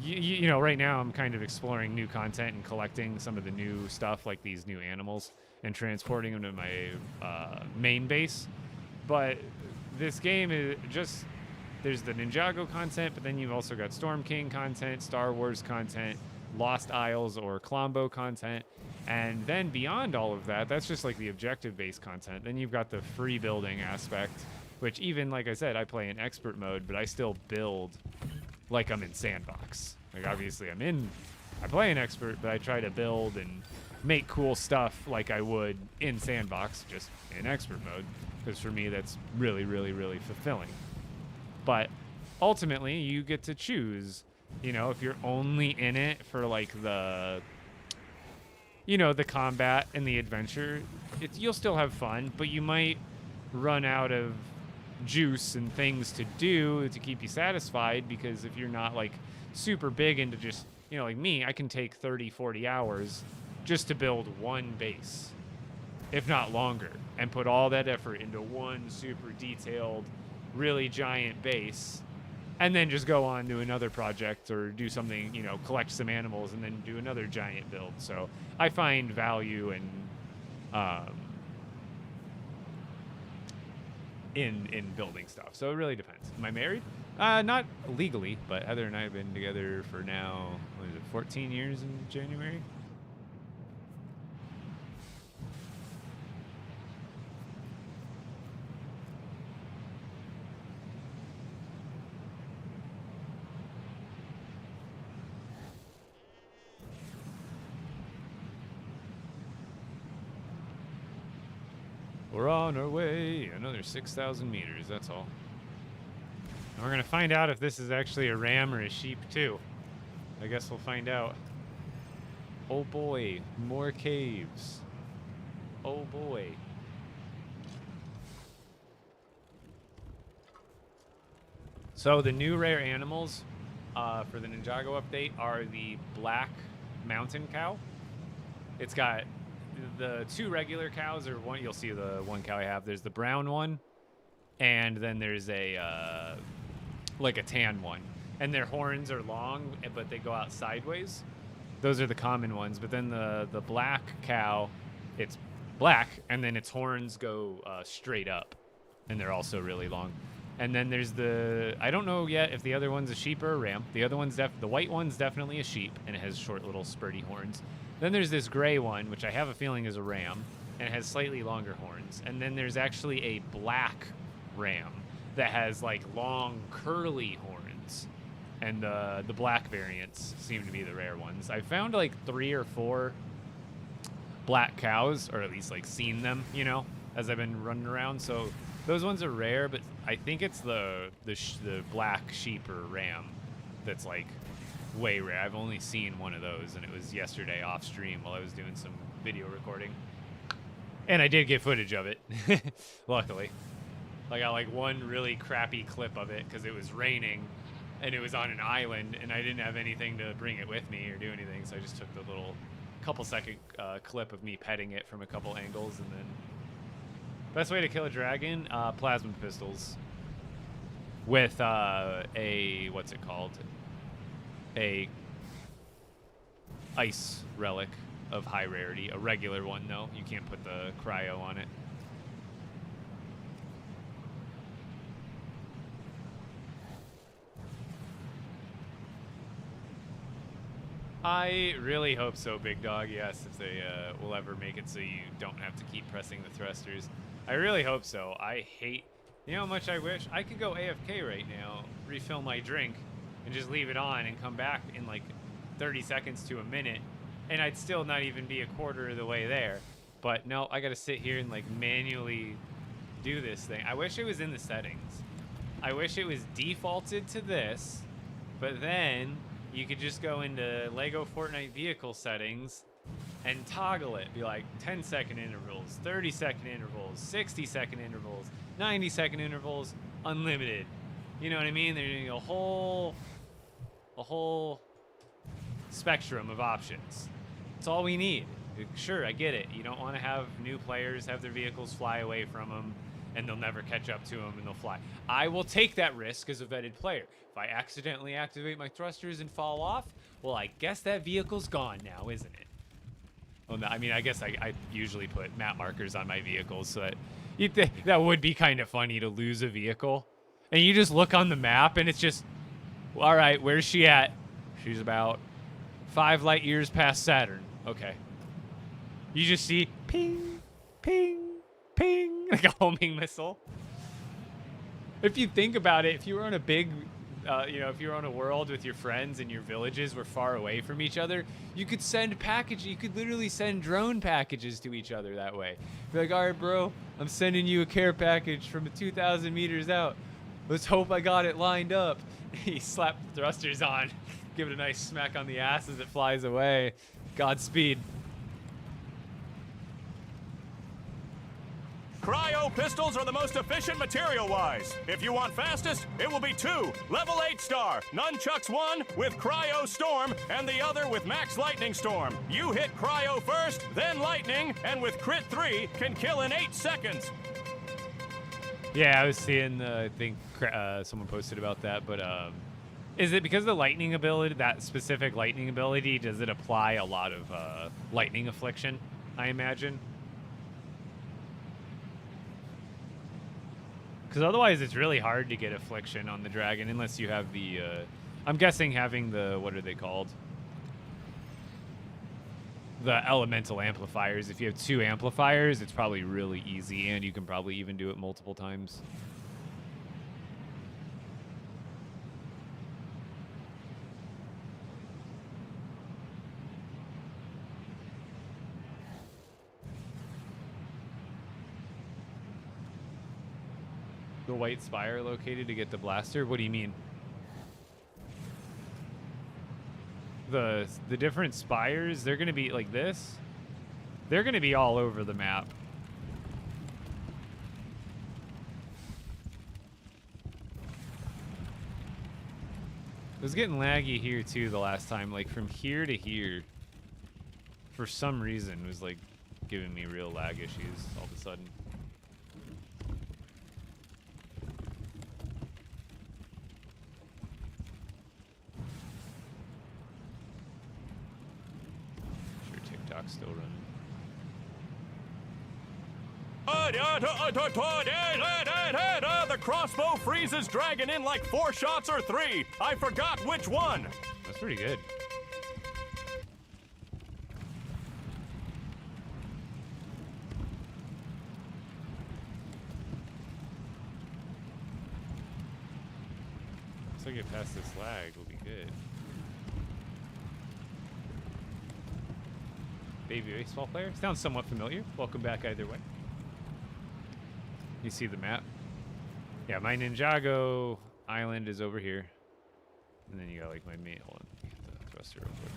you know, right now I'm kind of exploring new content and collecting some of the new stuff, like these new animals, and transporting them to my main base. But this game is just, there's the Ninjago content, but then you've also got Storm King content, Star Wars content, Lost Isles or Klombo content. And then beyond all of that, that's just like the objective-based content. Then you've got the free building aspect, which even, like I said, I play in expert mode, but I still build like I'm in sandbox. Like obviously I play in expert, but I try to build and make cool stuff like I would in sandbox, just in expert mode. Because for me, that's really, really, really fulfilling. But ultimately, you get to choose, you know, if you're only in it for like the, you know, the combat and the adventure, you'll still have fun, but you might run out of juice and things to do to keep you satisfied, because if you're not like super big into just, you know, like me, I can take 30, 40 hours just to build one base, if not longer, and put all that effort into one super detailed, really giant base, and then just go on to another project or do something, you know, collect some animals and then do another giant build. So I find value in building stuff. So it really depends. Am I married? Not legally, but Heather and I have been together for now, what is it, 14 years in January? We're on our way. Another 6,000 meters, that's all. And we're going to find out if this is actually a ram or a sheep, too. I guess we'll find out. Oh, boy. More caves. Oh, boy. So the new rare animals for the Ninjago update are the black mountain cow. It's got the two regular cows, or one, you'll see the one cow I have. There's the brown one, and then there's a like a tan one. And their horns are long, but they go out sideways. Those are the common ones. But then the black cow, it's black, and then its horns go straight up, and they're also really long. And then there's the, I don't know yet if the other one's a sheep or a ram. The other one's the white one's definitely a sheep, and it has short little spurty horns. Then there's this gray one, which I have a feeling is a ram, and it has slightly longer horns. And then there's actually a black ram that has like long curly horns. And the black variants seem to be the rare ones. I found like 3 or 4 black cows, or at least like seen them, you know, as I've been running around. So those ones are rare, but I think it's the black sheep or ram that's like way rare. I've only seen one of those, and it was yesterday off stream while I was doing some video recording. And I did get footage of it, luckily. I got like one really crappy clip of it because it was raining and it was on an island and I didn't have anything to bring it with me or do anything, so I just took the little couple-second clip of me petting it from a couple angles. And then best way to kill a dragon, plasma pistols with a, what's it called? A ice relic of high rarity. A regular one, though. You can't put the cryo on it. I really hope so, Big Dog. Yes, if they will ever make it so you don't have to keep pressing the thrusters. I really hope so. I hate... You know how much I wish? I could go AFK right now, refill my drink, and just leave it on and come back in like 30 seconds to a minute and I'd still not even be a quarter of the way there. But no, I gotta sit here and like manually do this thing. I wish it was in the settings. I wish it was defaulted to this, but then you could just go into LEGO Fortnite vehicle settings and toggle it. Be like 10-second intervals, 30-second intervals, 60-second intervals, 90-second intervals, unlimited. You know what I mean? There's a whole spectrum of options. That's all we need. Sure, I get it. You don't want to have new players have their vehicles fly away from them, and they'll never catch up to them, and they'll fly. I will take that risk as a vetted player. If I accidentally activate my thrusters and fall off, well, I guess that vehicle's gone now, isn't it? Well, no, I mean, I guess I usually put map markers on my vehicles, so that that would be kind of funny to lose a vehicle. And you just look on the map, and it's just, well, all right, where's she at? She's about 5 light years past Saturn. Okay. You just see ping, ping, ping, like a homing missile. If you think about it, if you were on a big, if you were on a world with your friends and your villages were far away from each other, you could send packages. You could literally send drone packages to each other that way. Be like, all right, bro, I'm sending you a care package from 2,000 meters out. Let's hope I got it lined up. He slapped the thrusters on, give it a nice smack on the ass as it flies away. Godspeed. Cryo pistols are the most efficient material-wise. If you want fastest, it will be 2, level 8 star. Nunchucks 1 with Cryo Storm, and the other with Max Lightning Storm. You hit Cryo first, then Lightning, and with Crit 3, can kill in 8 seconds. Yeah, I was seeing, I think someone posted about that, but is it because of the lightning ability, that specific lightning ability, does it apply a lot of lightning affliction, I imagine? Because otherwise it's really hard to get affliction on the dragon unless you have the, I'm guessing having the, what are they called? The elemental amplifiers. If you have 2 amplifiers, it's probably really easy, and you can probably even do it multiple times. The white spire located to get the blaster? What do you mean? The different spires, they're gonna be like this. They're gonna be all over the map. It was getting laggy here too the last time, like from here to here. For some reason, it was like giving me real lag issues all of a sudden. Still running. The crossbow freezes dragon in like 4 shots or 3. I forgot which one. That's pretty good. Once I get past this lag, we'll be good. Baby baseball player. Sounds somewhat familiar. Welcome back either way. You see the map? Yeah, my Ninjago island is over here. And then you got like my main, hold on, get the thruster real quick.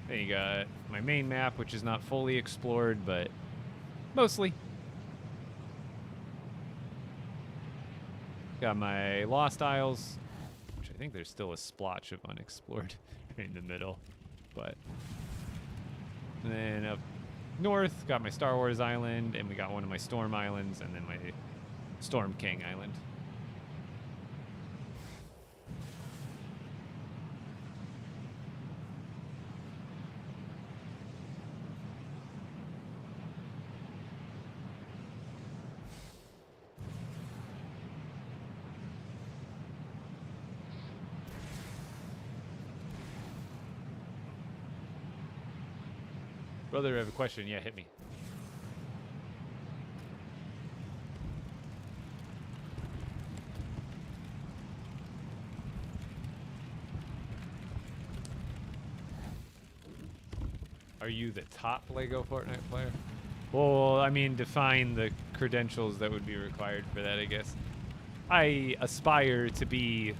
Then you got my main map, which is not fully explored, but mostly. Got my Lost Isles, which I think there's still a splotch of unexplored in the middle, but. And then up north, got my Star Wars island, and we got one of my Storm islands, and then my Storm King island. Brother, I have a question. Yeah, hit me. Are you the top LEGO Fortnite player? Well, I mean, define the credentials that would be required for that, I guess. I aspire to be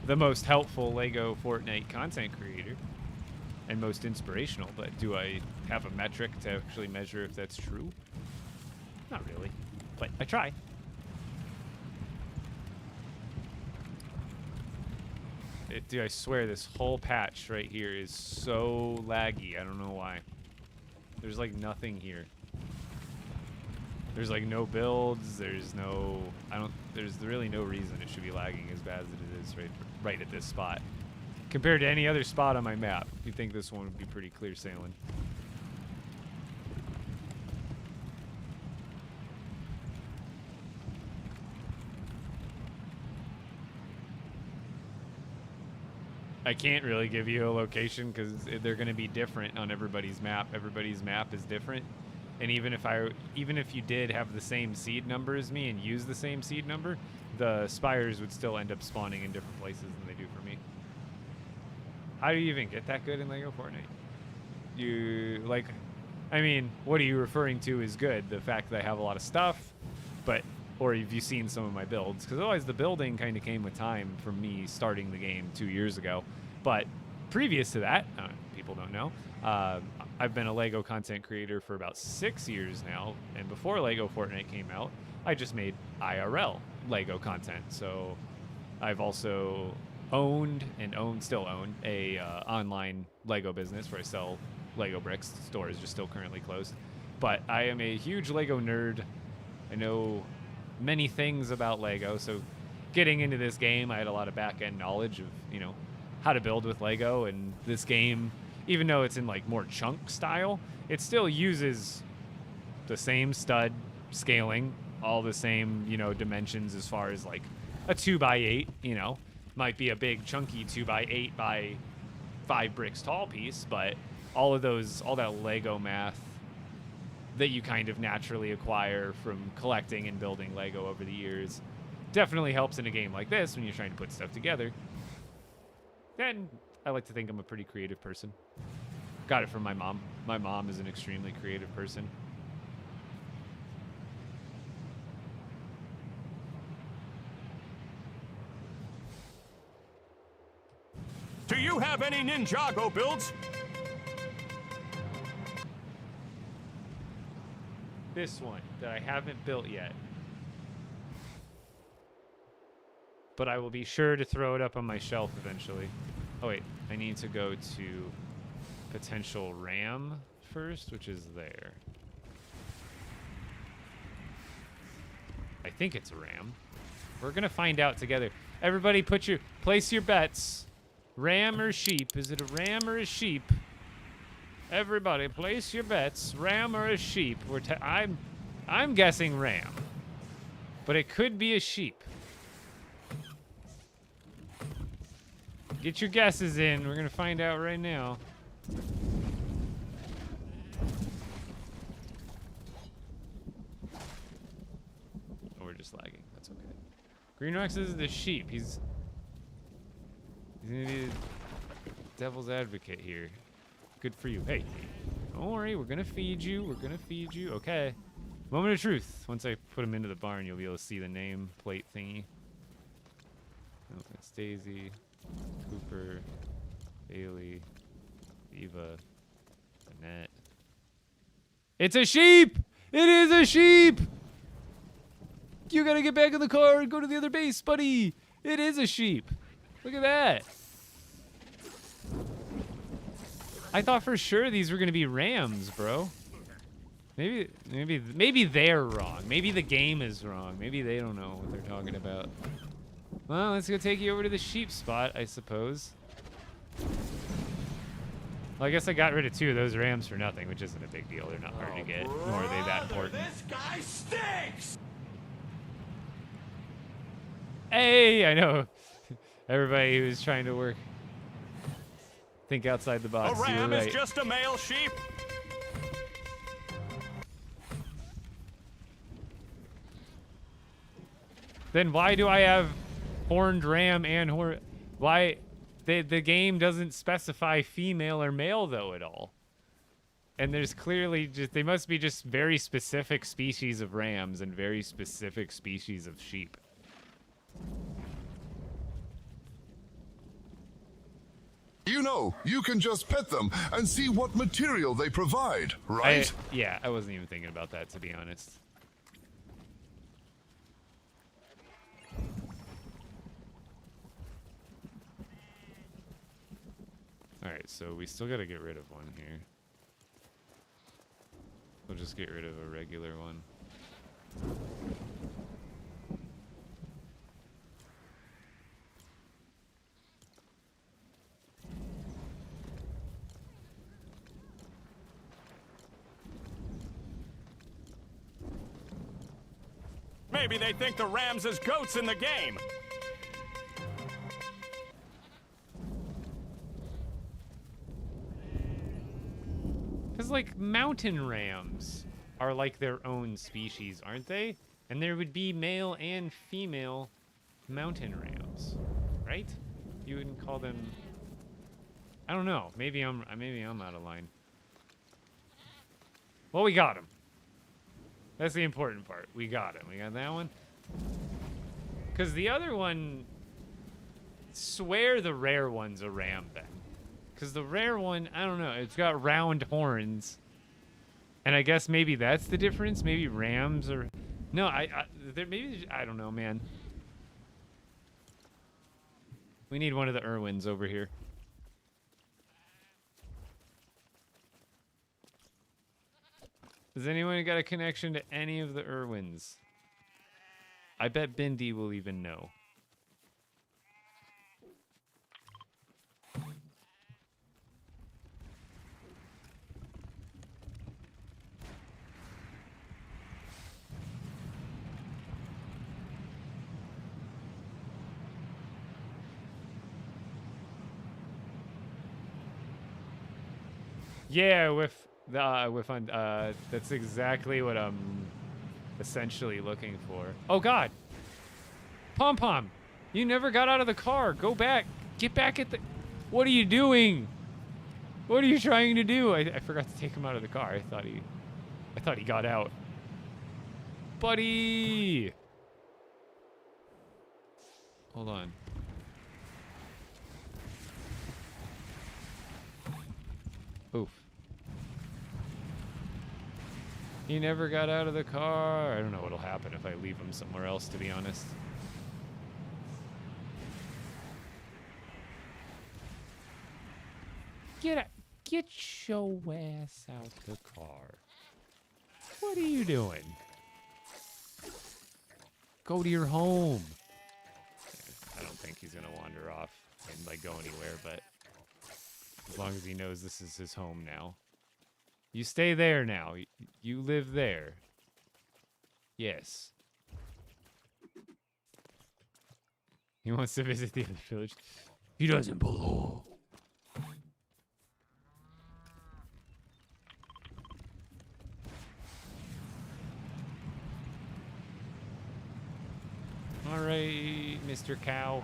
the most helpful LEGO Fortnite content creator and most inspirational, but do I have a metric to actually measure if that's true? Not really, but I try. Dude, I swear this whole patch right here is so laggy. I don't know why. There's like nothing here. There's like no builds. There's really no reason it should be lagging as bad as it is right at this spot. Compared to any other spot on my map, you'd think this one would be pretty clear sailing. I can't really give you a location because they're going to be different on everybody's map. Everybody's map is different, and even if you did have the same seed number as me and use the same seed number, the spires would still end up spawning in different places than they do for me. How do you even get that good in LEGO Fortnite? I mean, what are you referring to is good? The fact that I have a lot of stuff, or have you seen some of my builds? Because otherwise the building kind of came with time from me starting the game 2 years ago. But previous to that, people don't know, I've been a LEGO content creator for about 6 years now. And before LEGO Fortnite came out, I just made IRL LEGO content. So I've also still own a online LEGO business where I sell LEGO bricks. The store is just still currently closed. But I am a huge LEGO nerd. I know many things about LEGO, so getting into this game, I had a lot of back-end knowledge of, how to build with LEGO, and this game, even though it's in like more chunk style, it still uses the same stud scaling, all the same, dimensions as far as like a 2x8, might be a big chunky 2x8 by 5 bricks tall piece, but all that LEGO math that you kind of naturally acquire from collecting and building LEGO over the years definitely helps in a game like this when you're trying to put stuff together. And I like to think I'm a pretty creative person. Got it from my mom. My mom is an extremely creative person. Do you have any Ninjago builds? This one that I haven't built yet. But I will be sure to throw it up on my shelf eventually. Oh wait, I need to go to potential RAM first, which is there. I think it's RAM. We're gonna find out together. Everybody place your bets. Ram or sheep? Is it a ram or a sheep? Everybody, place your bets. Ram or a sheep? I'm guessing ram, but it could be a sheep. Get your guesses in. We're gonna find out right now. Oh, we're just lagging. That's okay. Greenrox is the sheep. He's gonna be the devil's advocate here. Good for you. Hey, don't worry. We're gonna feed you. We're gonna feed you. Okay. Moment of truth. Once I put him into the barn, you'll be able to see the name plate thingy. Oh, it's Daisy, Cooper, Bailey, Eva, Annette. It's a sheep! It is a sheep! You gotta get back in the car and go to the other base, buddy! It is a sheep. Look at that. I thought for sure these were gonna be rams, bro. Maybe they're wrong. Maybe the game is wrong. Maybe they don't know what they're talking about. Well, let's go take you over to the sheep spot, I suppose. Well, I guess I got rid of 2 of those rams for nothing, which isn't a big deal. They're not hard to get, nor are they that important. This guy stinks! Hey, I know. Everybody who's trying to think outside the box. A ram right. is just a male sheep. Then why do I have horned ram and why the game doesn't specify female or male though at all? And there's clearly just, they must be just very specific species of rams and very specific species of sheep. You know, you can just pet them and see what material they provide, right? Yeah, I wasn't even thinking about that, to be honest. Alright, so we still gotta get rid of one here. We'll just get rid of a regular one. Maybe they think the Rams is goats in the game. Because, like, mountain rams are like their own species, aren't they? And there would be male and female mountain rams, right? You wouldn't call them... I don't know. Maybe I'm out of line. Well, we got him. That's the important part. We got him. We got that one. Because the other one... Swear the rare one's a ram, then. Because the rare one, I don't know, it's got round horns. And I guess maybe that's the difference. Maybe rams are... No, maybe... I don't know, man. We need one of the Irwins over here. Has anyone got a connection to any of the Irwins? I bet Bindi will even know. Yeah, that's exactly what I'm essentially looking for. Oh God, Pom Pom, you never got out of the car. Go back. Get back at the. What are you doing? What are you trying to do? I forgot to take him out of the car. I thought he got out. Buddy. Hold on. Oof. He never got out of the car. I don't know what'll happen if I leave him somewhere else, to be honest. Get your ass out the car. What are you doing? Go to your home. I don't think he's gonna wander off and like go anywhere, but as long as he knows this is his home now. You stay there now. You live there. Yes. He wants to visit the other village. He doesn't belong. All right, Mr. Cow.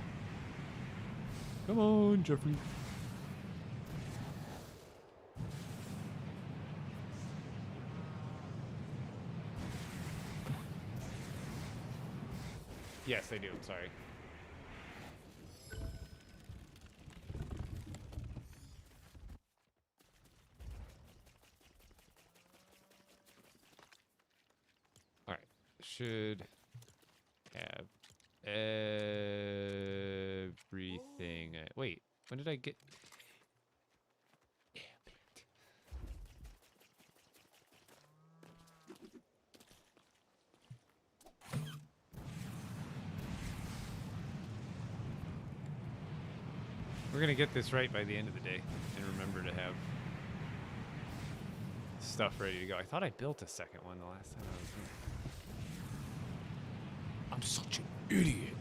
Come on, Jeffrey. Yes, I do. I'm sorry. All right. Should have everything. Wait. When did I get... Damn it. We're gonna get this right by the end of the day and remember to have stuff ready to go. I thought I built a second one the last time I was here. I'm such an idiot.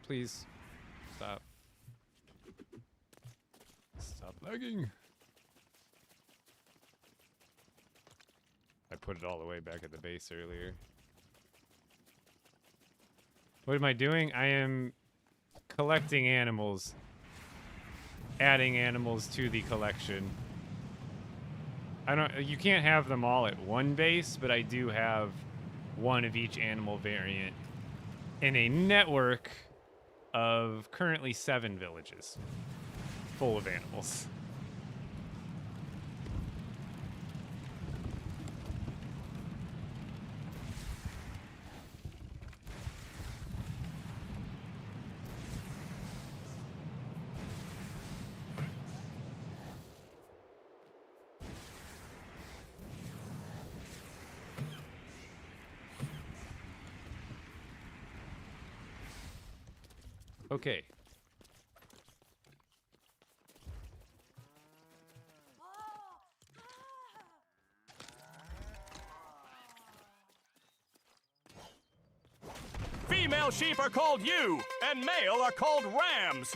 Please stop. Stop lagging. I put it all the way back at the base earlier. What am I doing? I am collecting animals. Adding animals to the collection. You can't have them all at one base, but I do have one of each animal variant in a network of currently 7 villages full of animals. Okay. Female sheep are called ewe, and male are called rams.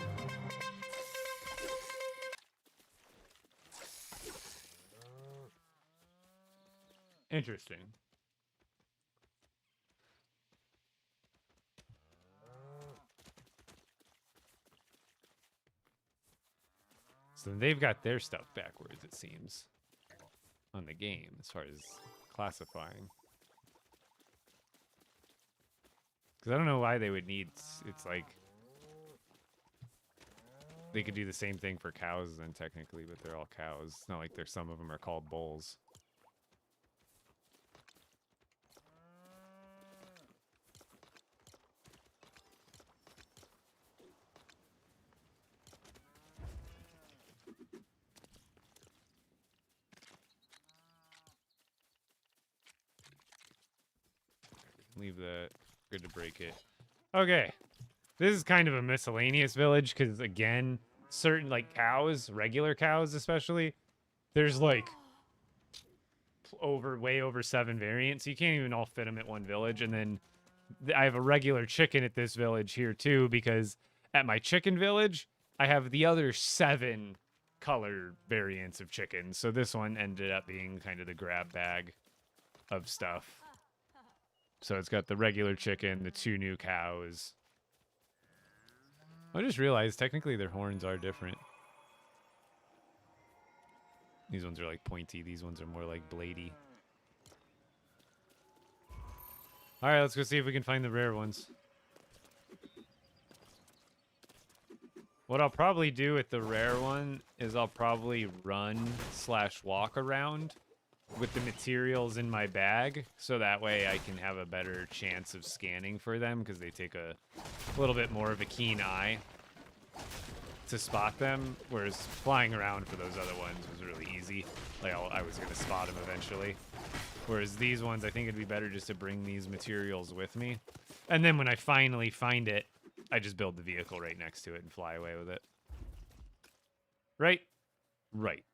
Interesting. So they've got their stuff backwards, it seems, on the game as far as classifying. Because I don't know why they would need... It's like... They could do the same thing for cows then, technically, but they're all cows. It's not like some of them are called bulls. Leave that. Good to break it. Okay. This is kind of a miscellaneous village because, again, certain, like, cows, regular cows especially, there's, like, way over 7 variants. So you can't even all fit them at one village. And then I have a regular chicken at this village here, too, because at my chicken village, I have the other 7 color variants of chickens. So this one ended up being kind of the grab bag of stuff. So it's got the regular chicken, the 2 new cows. I just realized technically their horns are different. These ones are like pointy. These ones are more like bladey. All right, let's go see if we can find the rare ones. What I'll probably do with the rare one is I'll probably run/walk around with the materials in my bag, so that way I can have a better chance of scanning for them, because they take a little bit more of a keen eye to spot them, whereas flying around for those other ones was really easy. Like, I was going to spot them eventually. Whereas these ones, I think it'd be better just to bring these materials with me. And then when I finally find it, I just build the vehicle right next to it and fly away with it. Right? Right.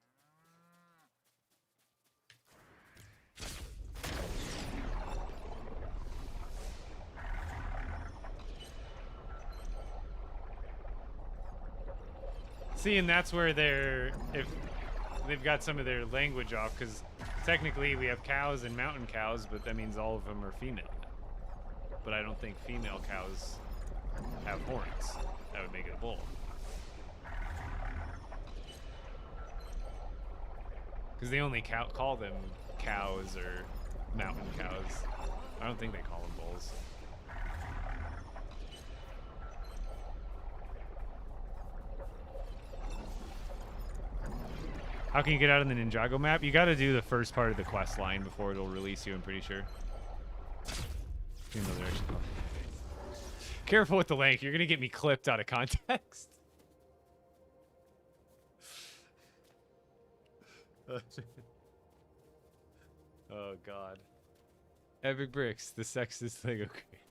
See, and that's where if they've got some of their language off, because technically we have cows and mountain cows, but that means all of them are female. But I don't think female cows have horns. That would make it a bull. Because they only call them cows or mountain cows. I don't think they call them bulls. How can you get out on the Ninjago map? You gotta do the first part of the quest line before it'll release you, I'm pretty sure. Even though they're actually... Careful with the link, you're gonna get me clipped out of context. Oh god. Epic Bricks, the sexist Lego crate.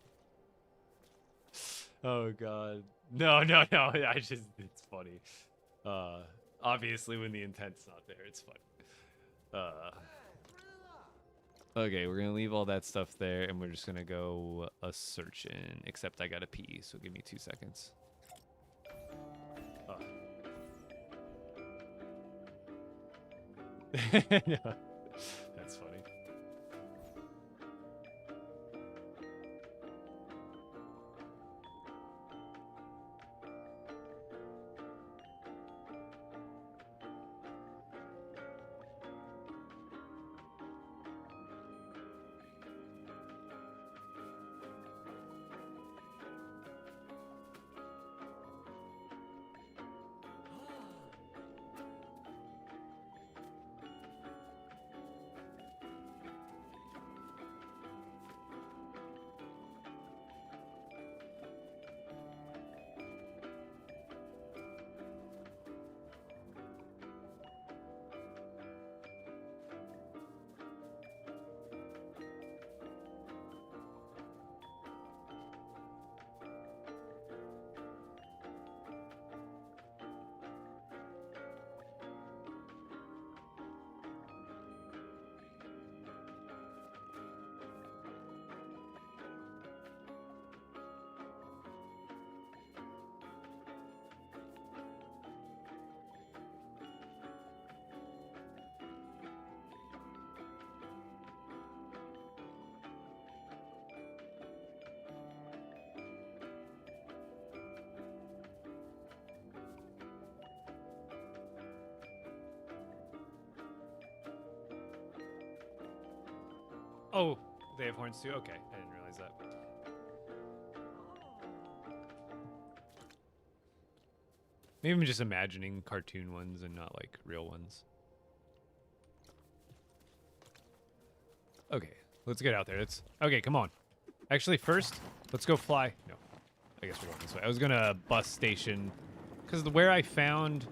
Oh god. No, it's funny. Obviously, when the intent's not there, it's funny. Okay, we're gonna leave all that stuff there, and we're just gonna go a searching. Except I gotta pee, so give me 2 seconds. No, that's funny. Oh, they have horns too? Okay, I didn't realize that. Maybe I'm just imagining cartoon ones and not like real ones. Okay, let's get out there. Okay, come on. Actually, first, let's go fly. No, I guess we're going this way. I was gonna bus station, because where I found...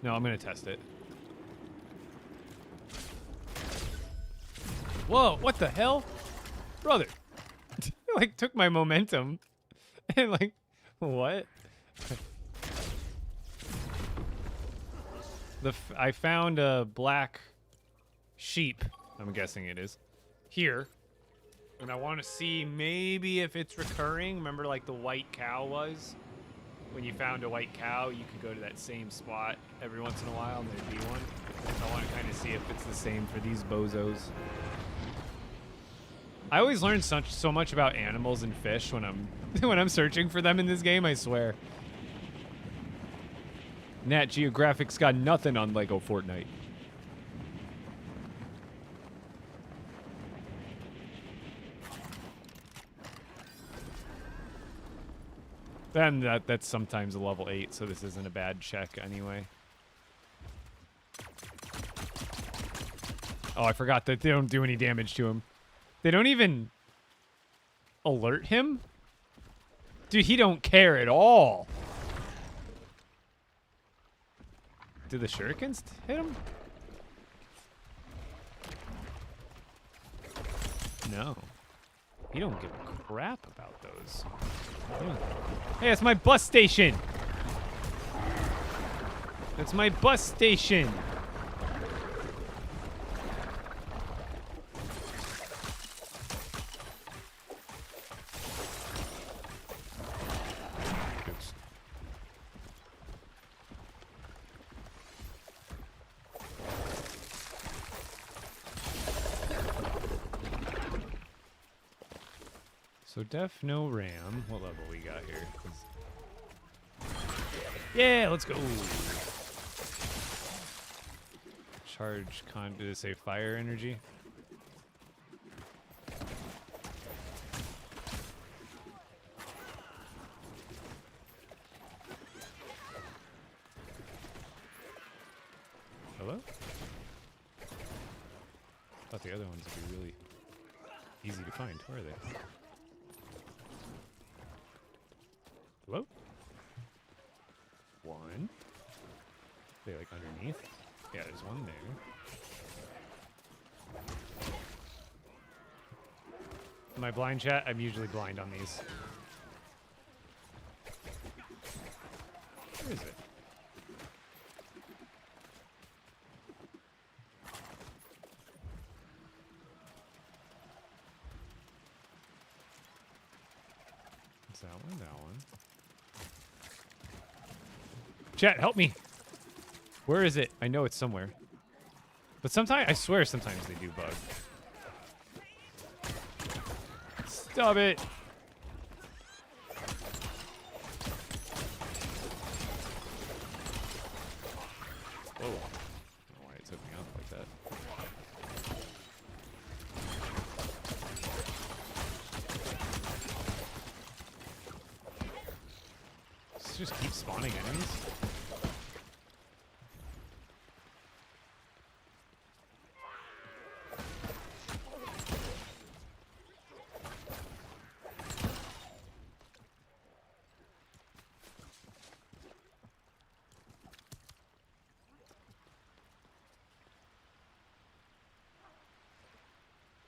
No, I'm gonna test it. Whoa, what the hell? Brother. It, like, took my momentum. And, like, what? I found a black sheep, I'm guessing it is, here. And I want to see maybe if it's recurring. Remember, like, the white cow was? When you found a white cow, you could go to that same spot every once in a while, and there'd be one. I want to kind of see if it's the same for these bozos. I always learn so much about animals and fish when I'm when I'm searching for them in this game, I swear. Nat Geographic's got nothing on LEGO Fortnite. Then that's sometimes a level 8, so this isn't a bad check anyway. Oh, I forgot that they don't do any damage to him. They don't even alert him? Dude, he don't care at all. Did the shurikens hit him? No. He don't give a crap about those. Hey, it's my bus station. That's my bus station. Oops. So def no ram. What level we got here? Yeah, let's go. Charge did it say fire energy? Hello? Thought the other ones would be really easy to find. Where are they? Hello? One. Are they like underneath? Yeah, there's one there. Am I blind, chat? I'm usually blind on these. Where is it? Is that one? That one. Chat, help me. Where is it? I know it's somewhere. But sometimes, I swear sometimes they do bug. Stop it. Whoa. I don't know why it took me off like that. Does it just keep spawning enemies?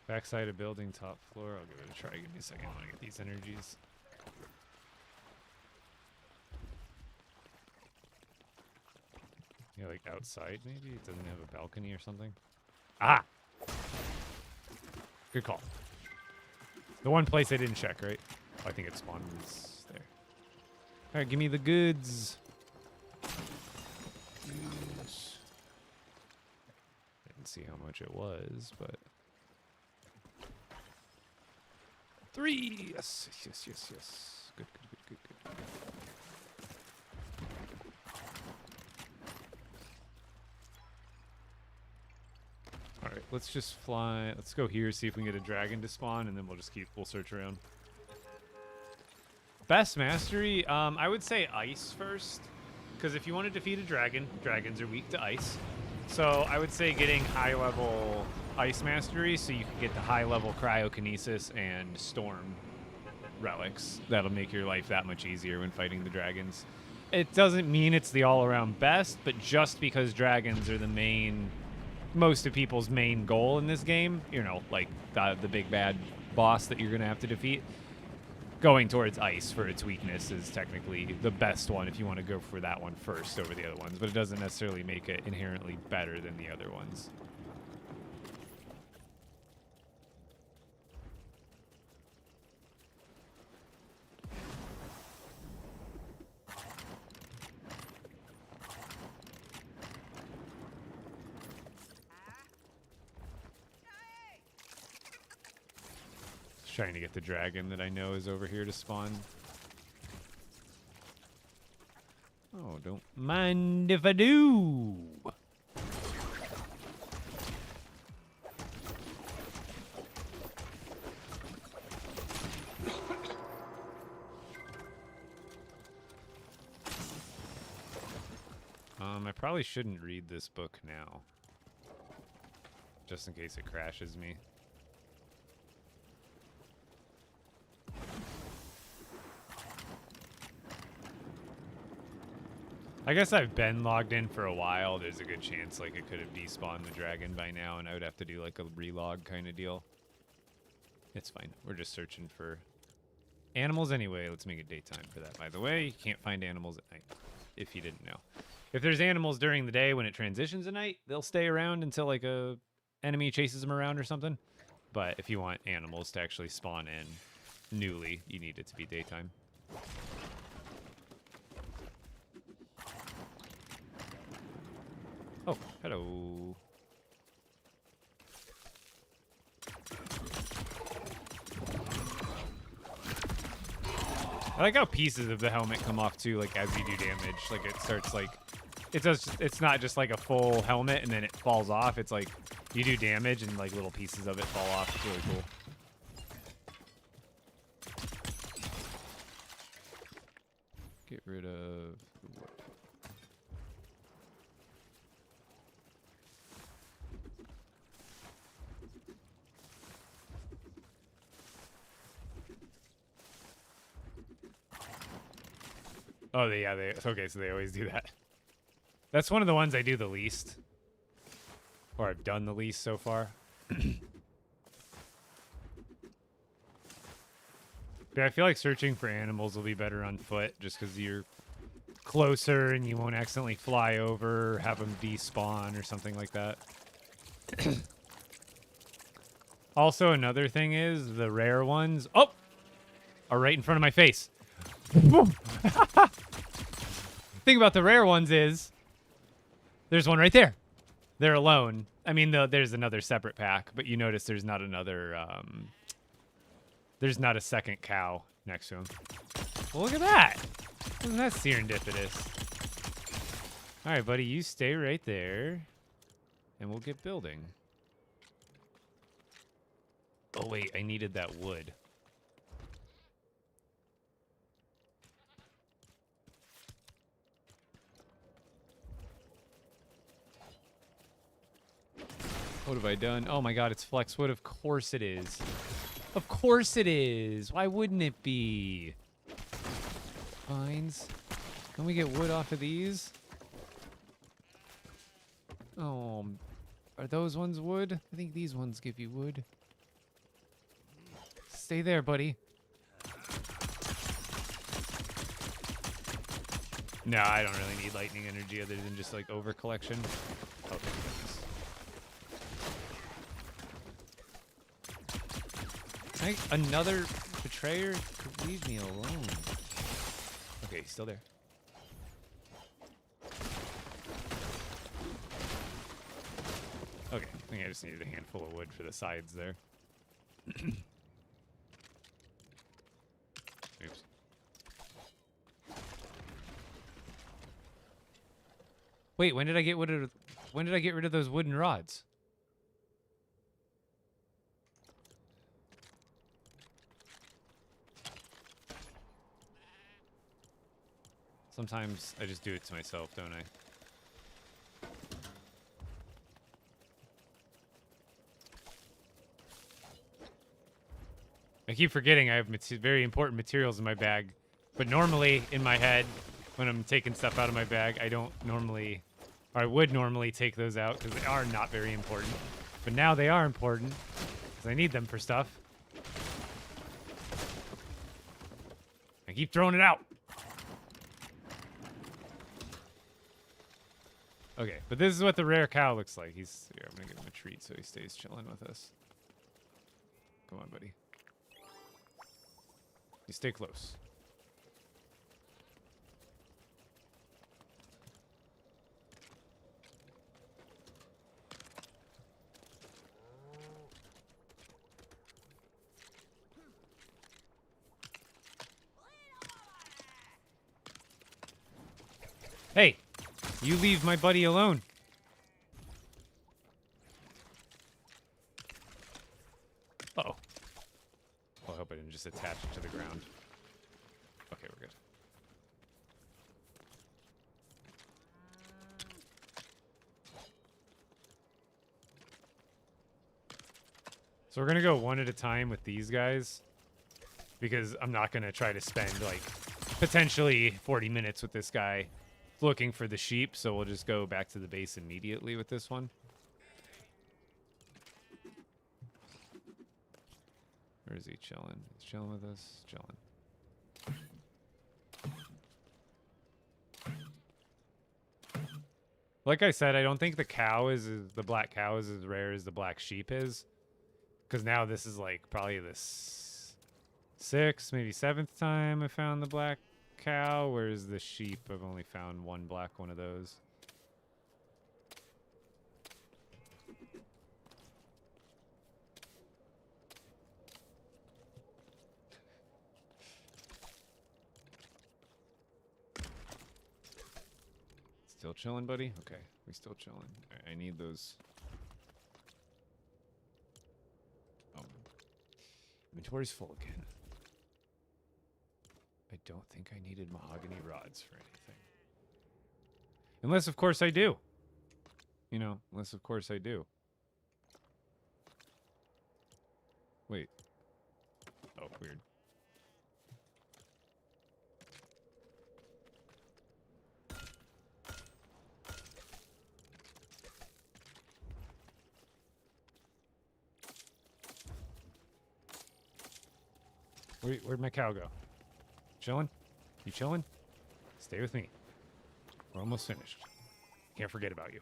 Backside of building, top floor. I'll give it a try. Give me a second. I want to get these energies. Yeah, like outside maybe? It doesn't have a balcony or something? Ah! Good call. The one place I didn't check, right? Oh, I think it spawns there. Alright, give me the goods. Goods. Didn't see how much it was, but... 3! Yes, yes, yes, yes. Good, good, good, good, good. Alright. let's just fly. Let's go here, see if we can get a dragon to spawn, and then we'll search around. Best mastery, I would say ice first, because if you want to defeat a dragon, dragons are weak to ice. So I would say getting high level ice mastery so you can get the high level cryokinesis and storm relics. That'll make your life that much easier when fighting the dragons. It doesn't mean it's the all around best, but just because dragons are most of people's main goal in this game, you know, like the big bad boss that you're going to have to defeat, going towards ice for its weakness is technically the best one if you want to go for that one first over the other ones, but it doesn't necessarily make it inherently better than the other ones. Trying to get the dragon that I know is over here to spawn. Oh, don't mind if I do. I probably shouldn't read this book now, just in case it crashes me. I guess I've been logged in for a while. There's a good chance like it could have despawned the dragon by now, and I would have to do like a relog kind of deal. It's fine. We're just searching for animals anyway. Let's make it daytime for that, by the way. You can't find animals at night, if you didn't know. If there's animals during the day when it transitions at night, they'll stay around until like a enemy chases them around or something. But if you want animals to actually spawn in newly, you need it to be daytime. Oh, hello. I like how pieces of the helmet come off too, like as you do damage. Like it starts like it's not just like a full helmet and then it falls off. It's like you do damage and like little pieces of it fall off. It's really cool. Get rid of oh, okay, so they always do that. That's one of the ones I do the least. Or I've done the least so far. But I feel like searching for animals will be better on foot just because you're closer and you won't accidentally fly over or have them despawn or something like that. Also, another thing is the rare ones are right in front of my face. Thing about the rare ones is there's one right there. They're alone. I mean, there's another separate pack, but you notice there's not another there's not a second cow next to him. Well, look at that. Isn't that serendipitous? All right, buddy, you stay right there and we'll get building. Oh wait, I needed that wood. What have I done? Oh my god, it's flex wood. Of course it is. Of course it is. Why wouldn't it be? Vines. Can we get wood off of these? Oh, are those ones wood? I think these ones give you wood. Stay there, buddy. No, I don't really need lightning energy other than just like over collection. Oh, thank goodness. Another betrayer? Leave me alone. Okay, he's still there. Okay, I think I just needed a handful of wood for the sides there. Oops. Wait, when did I get rid of those wooden rods? Sometimes I just do it to myself, don't I? I keep forgetting I have very important materials in my bag. But normally, in my head, when I'm taking stuff out of my bag, I don't normally... Or I would normally take those out because they are not very important. But now they are important because I need them for stuff. I keep throwing it out. Okay, but this is what the rare cow looks like. He's here. I'm gonna give him a treat so he stays chilling with us. Come on, buddy. You stay close. Hey, you leave my buddy alone. Uh-oh. Oh, I hope I didn't just attach it to the ground. Okay, we're good. So we're going to go one at a time with these guys. Because I'm not going to try to spend, like, potentially 40 minutes with this guy looking for the sheep, so we'll just go back to the base immediately with this one. Where is he chilling? He's chilling with us. Chilling. Like I said, I don't think the cow the black cow is as rare as the black sheep is. Because now this is like probably the sixth, maybe seventh time I found the black cow, whereas the sheep, I've only found one black one of those. Still chilling, buddy? Okay, we still chilling. All right, I need those. Oh, inventory's full again. I don't think I needed mahogany rods for anything. Unless, of course, I do. You know, unless, of course, I do. Wait. Oh, weird. Where'd my cow go? Chilling? You chilling? Stay with me. We're almost finished. Can't forget about you.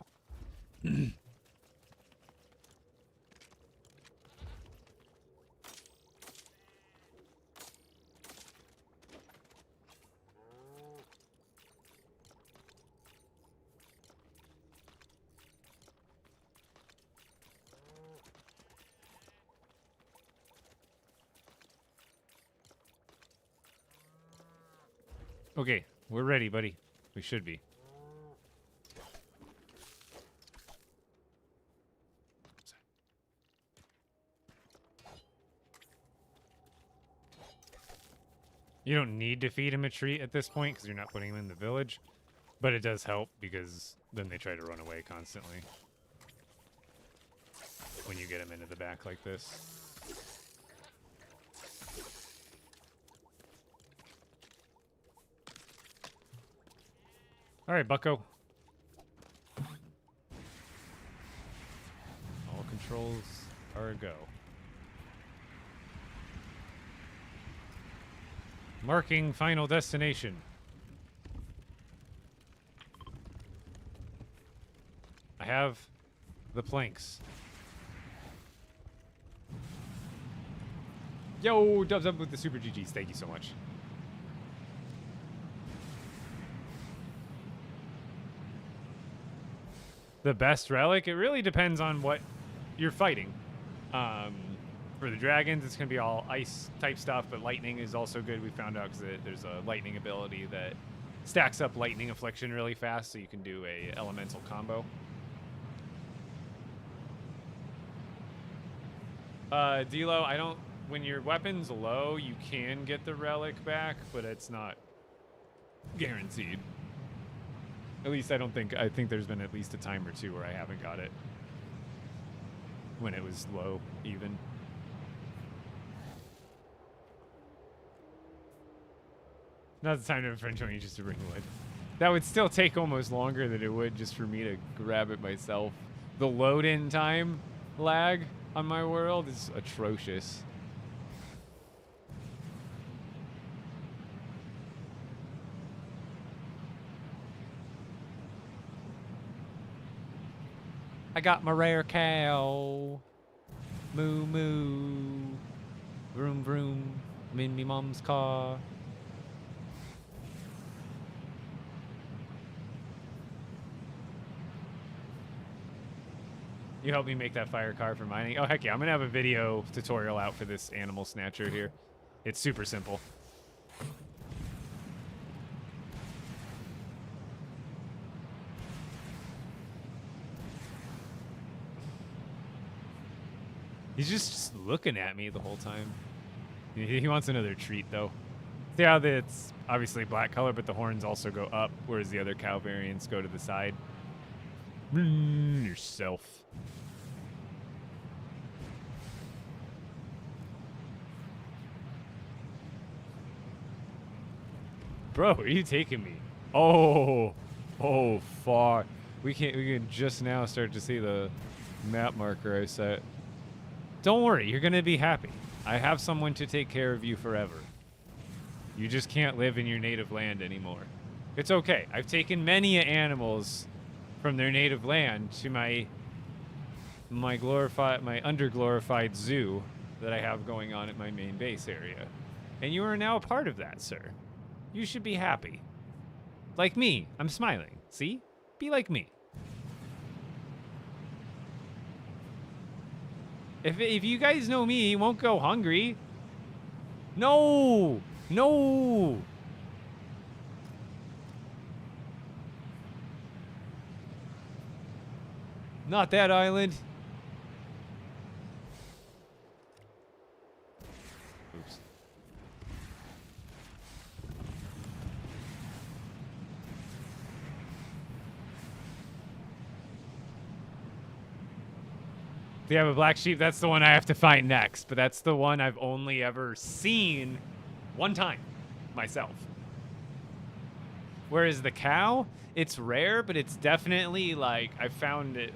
Okay, we're ready, buddy. We should be. You don't need to feed him a treat at this point because you're not putting him in the village, but it does help because then they try to run away constantly when you get him into the back like this. All right, bucko. All controls are a go. Marking final destination. I have the planks. Yo, dubs up with the super GGs. Thank you so much. The best relic? It really depends on what you're fighting. For the dragons, it's going to be all ice type stuff, but lightning is also good. We found out because there's a lightning ability that stacks up lightning affliction really fast, so you can do a elemental combo. D-Lo, I don't... When your weapon's low, you can get the relic back, but it's not Guaranteed. At least I think there's been at least a time or two where I haven't got it. When it was low, even. Now's the time to infringe on you just to bring wood. That would still take almost longer than it would just for me to grab it myself. The load-in time lag on my world is atrocious. I got my rare cow. Moo moo. Vroom vroom. I'm in me mom's car. You helped me make that fire car for mining. Oh, heck yeah. I'm going to have a video tutorial out for this animal snatcher here. It's super simple. He's just looking at me the whole time. He wants another treat, though. See how it's obviously black color, but the horns also go up, whereas the other cow variants go to the side. Yourself. Bro, where are you taking me? Oh, far. We can just now start to see the map marker I set. Don't worry, you're gonna be happy. I have someone to take care of you forever. You just can't live in your native land anymore. It's okay. I've taken many animals from their native land to my underglorified zoo that I have going on at my main base area. And you are now a part of that, sir. You should be happy. Like me. I'm smiling. See? Be like me. If you guys know me, you won't go hungry. No! No! Not that island. Oops. Do you have a black sheep? That's the one I have to find next, but that's the one I've only ever seen one time myself. Whereas the cow, it's rare, but it's definitely like I've found at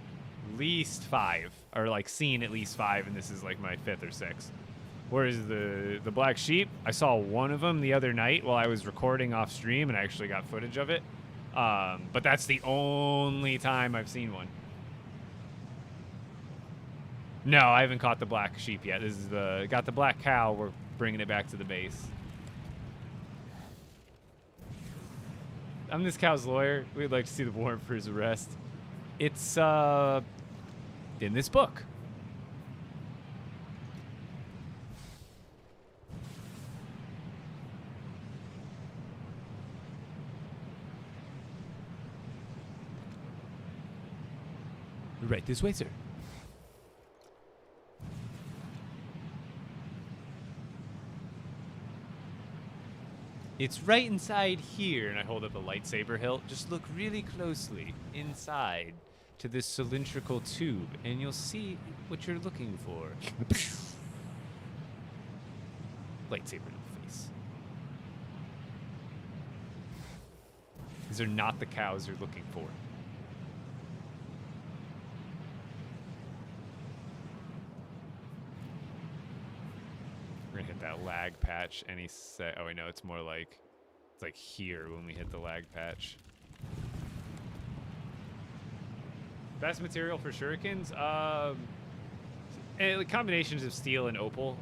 least 5, or like seen at least 5, and this is like my 5th or 6th. Whereas the black sheep, I saw one of them the other night while I was recording off stream, and I actually got footage of it. But that's the only time I've seen one. No, I haven't caught the black sheep yet. This is got the black cow. We're bringing it back to the base. I'm this cow's lawyer. We'd like to see the warrant for his arrest. It's in this book. Right this way, sir. It's right inside here, and I hold up a lightsaber hilt. Just look really closely inside to this cylindrical tube, and you'll see what you're looking for. Lightsaber in the face. These are not the cows you're looking for. We're gonna hit that lag patch any set. Oh, I know it's more like it's like here when we hit the lag patch. Best material for shurikens, combinations of steel and opal.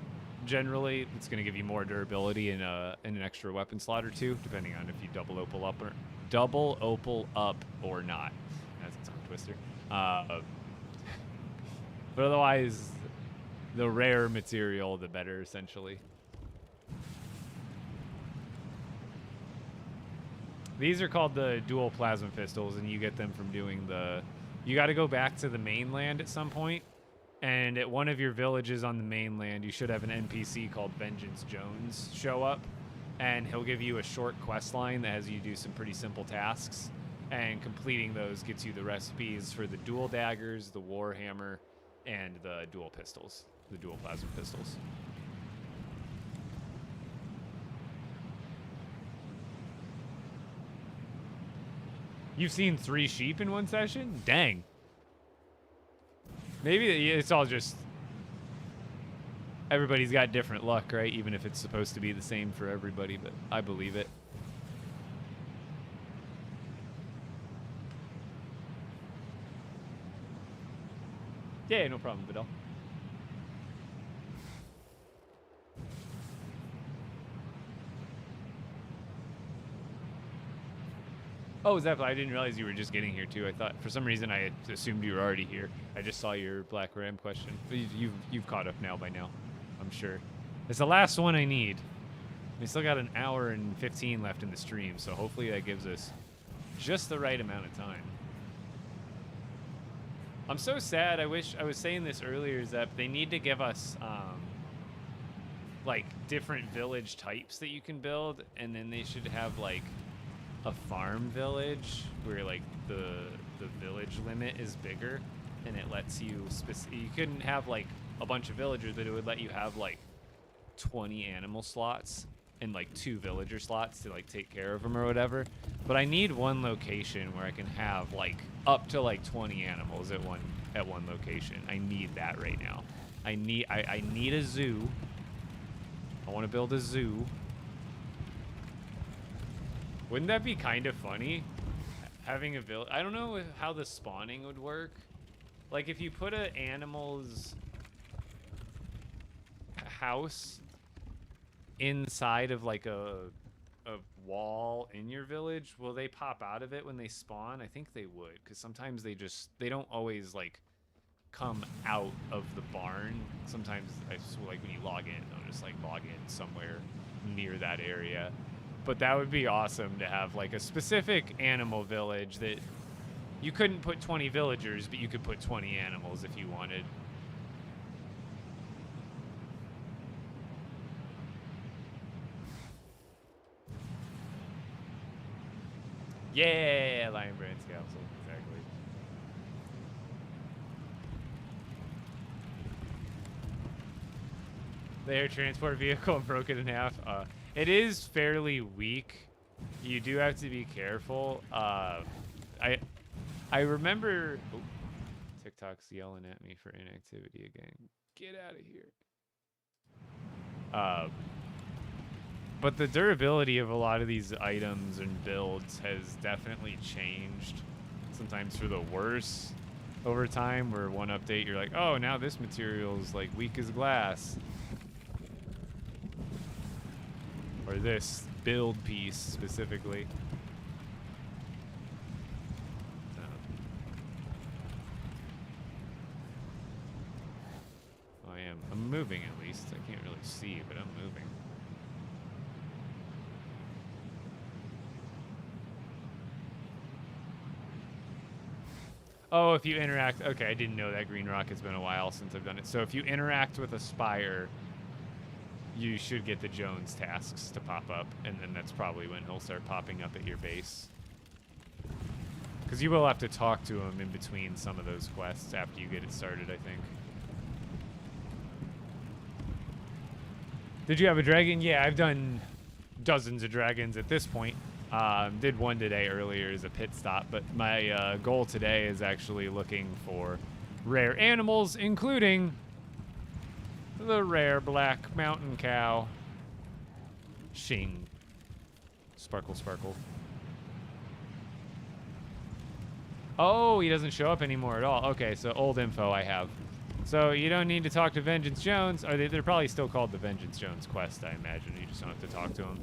Generally, it's gonna give you more durability and an extra weapon slot or two, depending on if you double opal up or not. That's a tongue twister. But otherwise, the rare material, the better, essentially. These are called the dual plasma pistols, and you get them from doing the... You got to go back to the mainland at some point, and at one of your villages on the mainland, you should have an NPC called Vengeance Jones show up, and he'll give you a short quest line that has you do some pretty simple tasks, and completing those gets you the recipes for the dual daggers, the war hammer, and the dual pistols, the dual plasma pistols. You've seen 3 sheep in one session? Dang. Maybe it's all just... Everybody's got different luck, right? Even if it's supposed to be the same for everybody, but I believe it. Yeah, no problem, Vidal. Oh, is that? I didn't realize you were just getting here too. I thought for some reason I had assumed you were already here. I just saw your Black Ram question. But you've caught up now by now, I'm sure. It's the last one I need. We still got an hour and 15 left in the stream, so hopefully that gives us just the right amount of time. I'm so sad. I wish I was saying this earlier. Is that they need to give us like different village types that you can build, and then they should have like a farm village where like the village limit is bigger, and it lets you you couldn't have like a bunch of villagers, but it would let you have like 20 animal slots and like 2 villager slots to like take care of them or whatever. But I need one location where I can have like up to like 20 animals at one location. I need that right now. I need a zoo. I want to build a zoo. Wouldn't that be kind of funny? Having a village. I don't know how the spawning would work. Like if you put an animal's house inside of like a wall in your village, will they pop out of it when they spawn? I think they would, because sometimes they don't always like come out of the barn. Sometimes like when you log in, they'll just like log in somewhere near that area. But that would be awesome to have like a specific animal village that you couldn't put 20 villagers, but you could put 20 animals if you wanted. Yeah, Lion Brand's Council, exactly. The air transport vehicle broke it in half. It is fairly weak. You do have to be careful. I remember... Oh, TikTok's yelling at me for inactivity again. Get out of here. But the durability of a lot of these items and builds has definitely changed. Sometimes for the worse over time, where one update you're like, oh, now this material's like weak as glass. Or this build piece specifically. I'm moving at least. I can't really see, but I'm moving. Oh, if you interact... Okay, I didn't know that green rock. It's been a while since I've done it. So if you interact with a spire, you should get the Jones tasks to pop up, and then that's probably when he'll start popping up at your base. Because you will have to talk to him in between some of those quests after you get it started, I think. Did you have a dragon? Yeah, I've done dozens of dragons at this point. Did one today earlier as a pit stop, but my goal today is actually looking for rare animals, including the rare black mountain cow. Shing. Sparkle, sparkle. Oh, he doesn't show up anymore at all. Okay, so old info I have. So you don't need to talk to Vengeance Jones. Or they're probably still called the Vengeance Jones quest, I imagine. You just don't have to talk to him.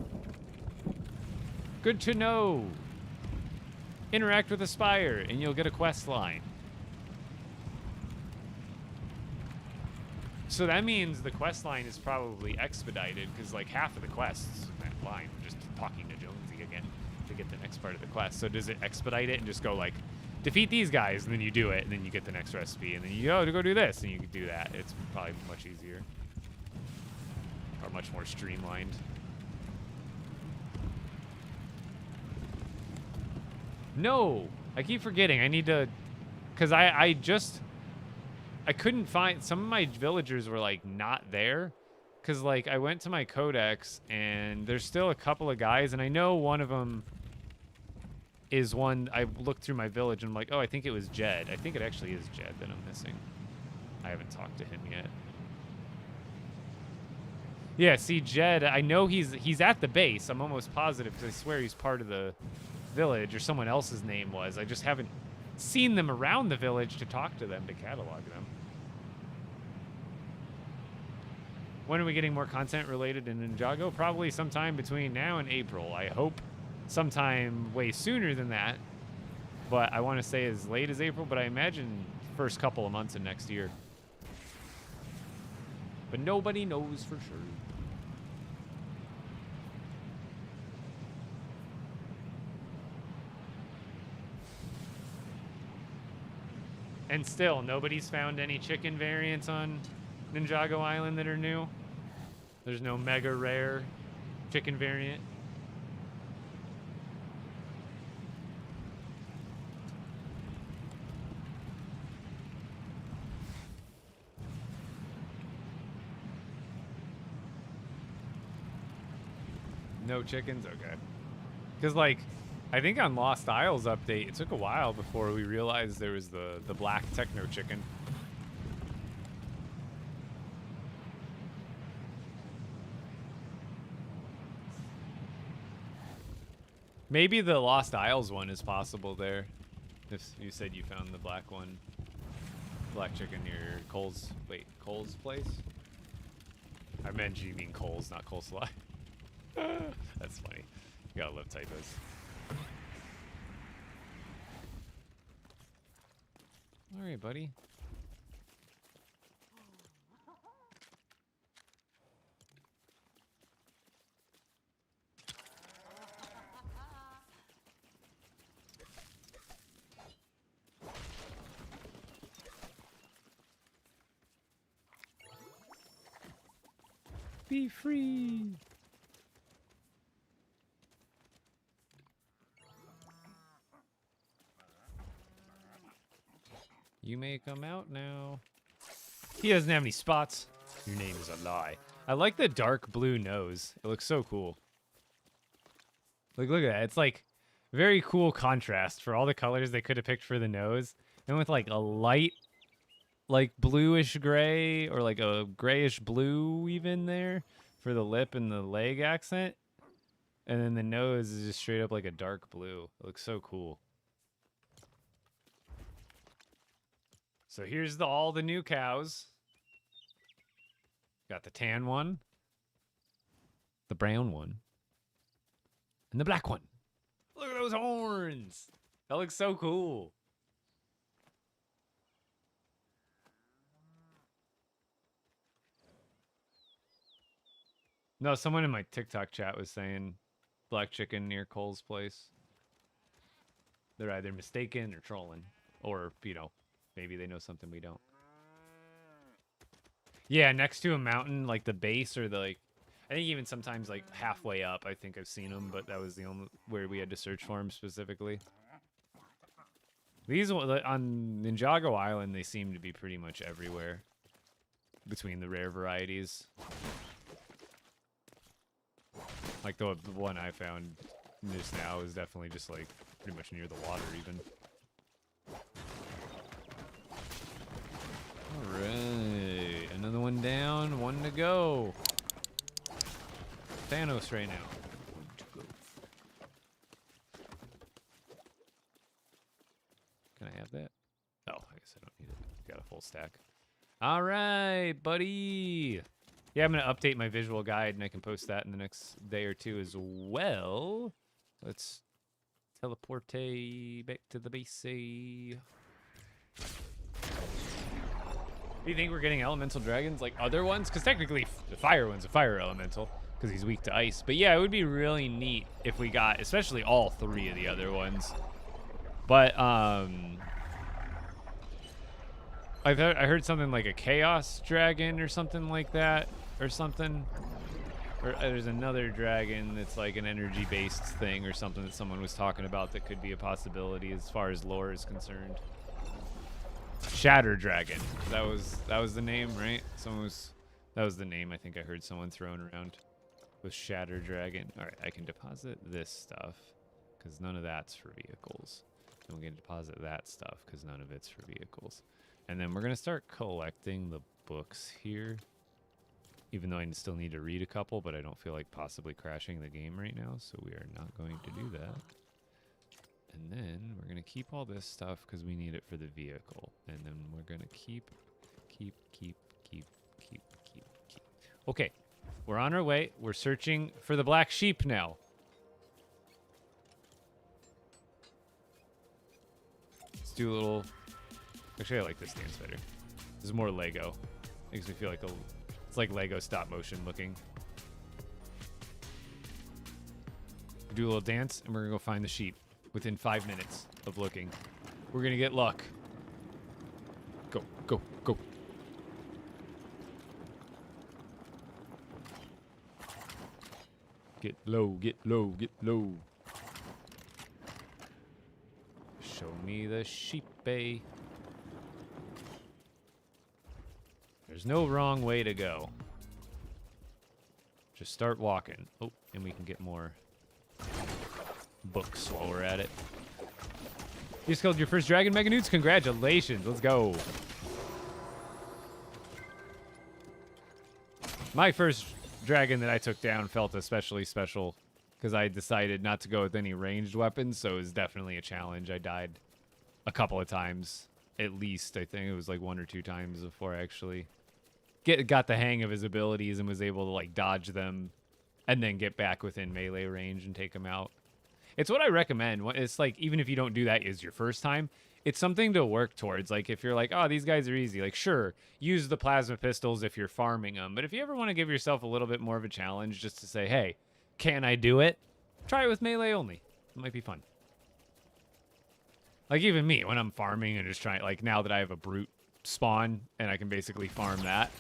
Good to know. Interact with Aspire, and you'll get a quest line. So that means the quest line is probably expedited, because like half of the quests in that line are just talking to Jonesy again to get the next part of the quest. So does it expedite it and just go like, defeat these guys, and then you do it, and then you get the next recipe, and then you go to go do this, and you can do that. It's probably much easier. Or much more streamlined. No, I keep forgetting. I need to, because I couldn't find, some of my villagers were like not there. Because like I went to my codex and there's still a couple of guys. And I know one of them is one, I looked through my village and I'm like, oh, I think it was Jed. I think it actually is Jed that I'm missing. I haven't talked to him yet. Yeah, see, Jed, I know he's at the base. I'm almost positive because I swear he's part of the village, or someone else's name was. I just haven't seen them around the village to talk to them, to catalog them. When are we getting more content related to Ninjago? Probably sometime between now and April. I hope sometime way sooner than that. But I want to say as late as April, but I imagine first couple of months of next year. But nobody knows for sure. And still, nobody's found any chicken variants on Ninjago Island that are new. There's no mega rare chicken variant. No chickens? Okay. Because, like, I think on Lost Isles update, it took a while before we realized there was the black techno chicken. Maybe the Lost Isles one is possible there. If you said you found the black one. Black chicken near Cole's... Wait, Cole's place? I meant you mean Cole's, not coleslaw. That's funny. You gotta love typos. Alright, buddy. Be free. You may come out now. He doesn't have any spots. Your name is a lie. I like the dark blue nose. It looks so cool. Like, look at that. It's like very cool contrast for all the colors they could have picked for the nose. And with like a light, like bluish gray or like a grayish blue even there for the lip and the leg accent. And then the nose is just straight up like a dark blue. It looks so cool. So here's all the new cows. Got the tan one, the brown one, and the black one. Look at those horns. That looks so cool. No, someone in my TikTok chat was saying black chicken near Cole's place. They're either mistaken or trolling, or, you know, maybe they know something we don't. Yeah, next to a mountain, like the base or the, like, I think even sometimes like halfway up, I think I've seen them, but that was the only where we had to search for them specifically. These on Ninjago Island, they seem to be pretty much everywhere between the rare varieties. Like the one I found just now is definitely just like pretty much near the water even. Alright, another one down, one to go. Thanos right now. One to go. Can I have that? Oh, I guess I don't need it. Got a full stack. Alright, buddy. Yeah, I'm going to update my visual guide, and I can post that in the next day or two as well. Let's teleport back to the base. Do you think we're getting elemental dragons like other ones? Because technically, the fire one's a fire elemental, because he's weak to ice. But yeah, it would be really neat if we got, especially all three of the other ones. But, I heard something like a chaos dragon or something like that, or something. Or there's another dragon that's like an energy-based thing or something that someone was talking about that could be a possibility as far as lore is concerned. Shatter Dragon. That was the name, right? That was the name I think I heard someone throwing around. Was Shatter Dragon. All right, I can deposit this stuff because none of that's for vehicles. And we're going to deposit that stuff because none of it's for vehicles. And then we're going to start collecting the books here. Even though I still need to read a couple, but I don't feel like possibly crashing the game right now, so we are not going to do that. And then we're going to keep all this stuff because we need it for the vehicle. And then we're going to keep. Okay, we're on our way. We're searching for the black sheep now. Let's do a little... Actually, I like this dance better. This is more Lego. Makes me feel like it's like Lego stop motion looking. Do a little dance, and we're going to go find the sheep within 5 minutes of looking. We're going to get luck. Go, go, go. Get low, get low, get low. Show me the sheep, eh? There's no wrong way to go. Just start walking. Oh, and we can get more books while we're at it. You just killed your first dragon, Mega Newts. Congratulations. Let's go. My first dragon that I took down felt especially special because I decided not to go with any ranged weapons, so it was definitely a challenge. I died a couple of times, at least. I think it was like 1 or 2 times before I actually got the hang of his abilities and was able to like dodge them and then get back within melee range and take them out. It's what I recommend. It's like, even if you don't do that as your first time, it's something to work towards. Like, if you're like, oh, these guys are easy, like, sure, use the plasma pistols if you're farming them. But if you ever want to give yourself a little bit more of a challenge just to say, hey, can I do it? Try it with melee only. It might be fun. Like, even me, when I'm farming and just trying, like, now that I have a brute spawn and I can basically farm that,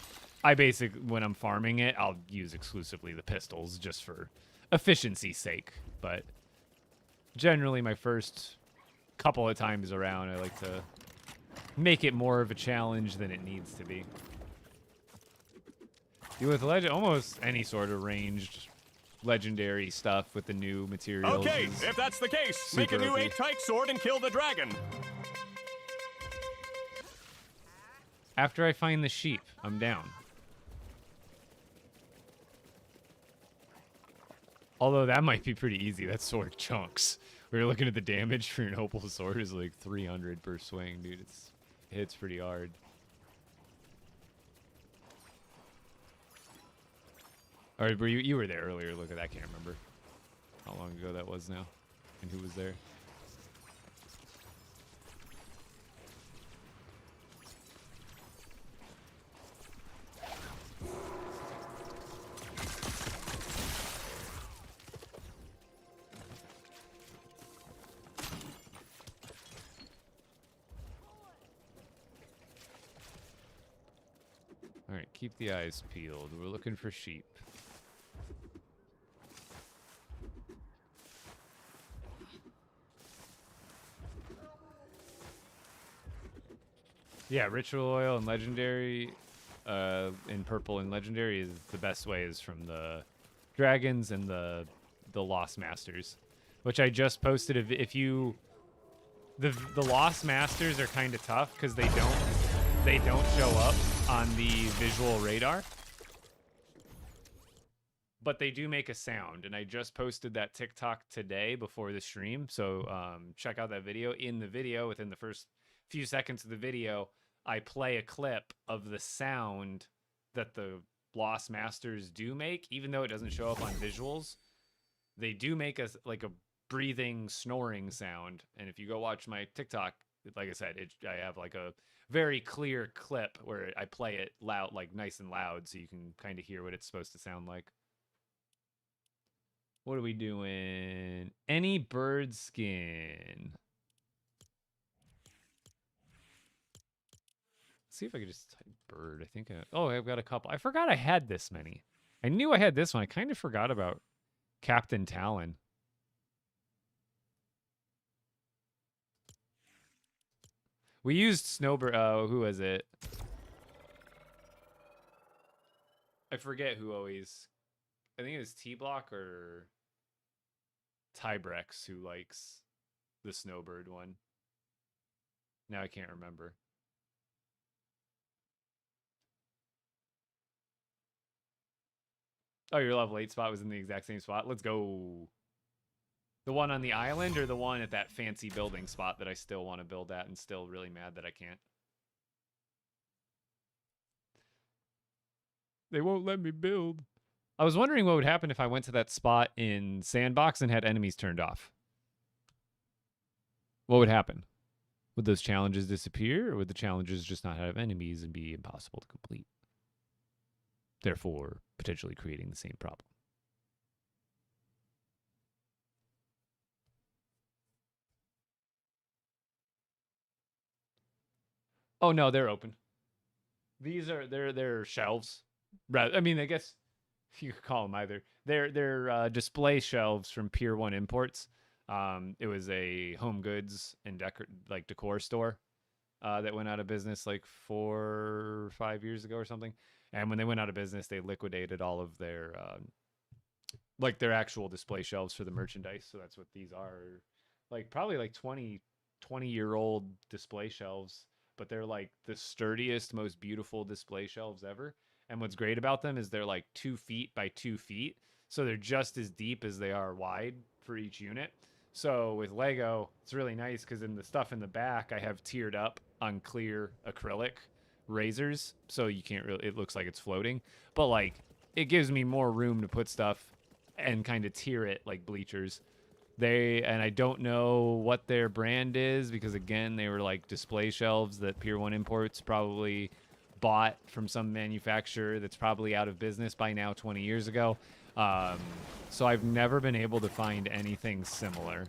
when I'm farming it, I'll use exclusively the pistols just for efficiency's sake. But generally, my first couple of times around, I like to make it more of a challenge than it needs to be. With almost any sort of ranged legendary stuff with the new materials. Okay, if that's the case, make a new 8-type sword and kill the dragon. After I find the sheep, I'm down. Although that might be pretty easy. That sword chunks. We were looking at the damage for an opal sword is like 300 per swing, dude. It hits pretty hard. All right, you were there earlier. Look at that. I can't remember how long ago that was now and who was there. All right, keep the eyes peeled. We're looking for sheep. Yeah, ritual oil and legendary, in purple and legendary is the best way is from the dragons and the Lost Masters, which I just posted. If you, the Lost Masters are kind of tough because they don't show up on the visual radar, but they do make a sound. And I just posted that TikTok today before the stream, so check out that video. In the video, within the first few seconds of the video, I play a clip of the sound that the Lost Masters do make, even though it doesn't show up on visuals. They do make a breathing, snoring sound. And if you go watch my TikTok, like I said, I have like a very clear clip where I play it loud, like nice and loud, so you can kind of hear what it's supposed to sound like. What are we doing? Any bird skin. See if I could just type bird. I think oh, I've got a couple. I forgot I had this many. I knew I had this one. I kind of forgot about Captain Talon. We used Snowbird. Who was it? I forget who always. I think it was T-Block or Tybrex who likes the Snowbird one. Now I can't remember. Oh, your level 8 spot was in the exact same spot. Let's go. The one on the island or the one at that fancy building spot that I still want to build at and still really mad that I can't? They won't let me build. I was wondering what would happen if I went to that spot in Sandbox and had enemies turned off. What would happen? Would those challenges disappear, or would the challenges just not have enemies and be impossible to complete? Therefore, potentially creating the same problem. Oh no, they're open. These are they're shelves. I mean, I guess you could call them either. They're display shelves from Pier 1 Imports. It was a home goods and decor store that went out of business like 4 or 5 years ago or something. And when they went out of business, they liquidated all of their their actual display shelves for the merchandise. So that's what these are. Like probably like 20-year-old display shelves, but they're like the sturdiest, most beautiful display shelves ever. And what's great about them is they're like 2 feet by 2 feet. So they're just as deep as they are wide for each unit. So with Lego, it's really nice because in the stuff in the back, I have tiered up on clear acrylic razors. So you can't really, it looks like it's floating. But like, it gives me more room to put stuff and kind of tier it like bleachers. And I don't know what their brand is because again, they were like display shelves that Pier 1 Imports probably bought from some manufacturer that's probably out of business by now 20 years ago. So I've never been able to find anything similar.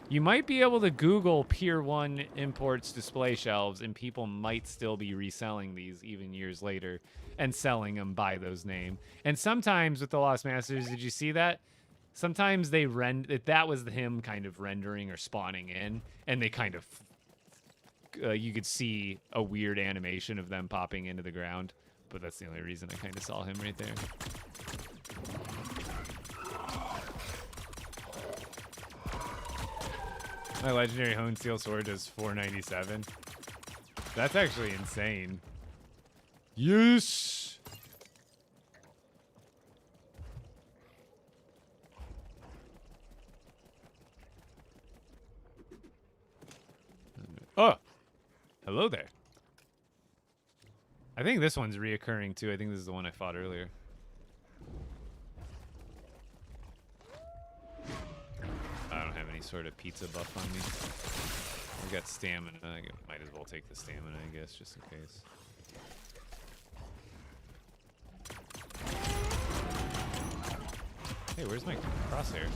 You might be able to Google Pier 1 Imports display shelves and people might still be reselling these even years later and selling them by those names. And sometimes with the Lost Masters, did you see that? Sometimes they that was him kind of rendering or spawning in, and they kind of you could see a weird animation of them popping into the ground, but that's the only reason I kind of saw him right there. My legendary Hone Steel Sword does 497. That's actually insane. Yes! Oh! Hello there. I think this one's reoccurring too. I think this is the one I fought earlier. I don't have any sort of pizza buff on me. I've got stamina. I might as well take the stamina, I guess, just in case. Hey, where's my crosshair?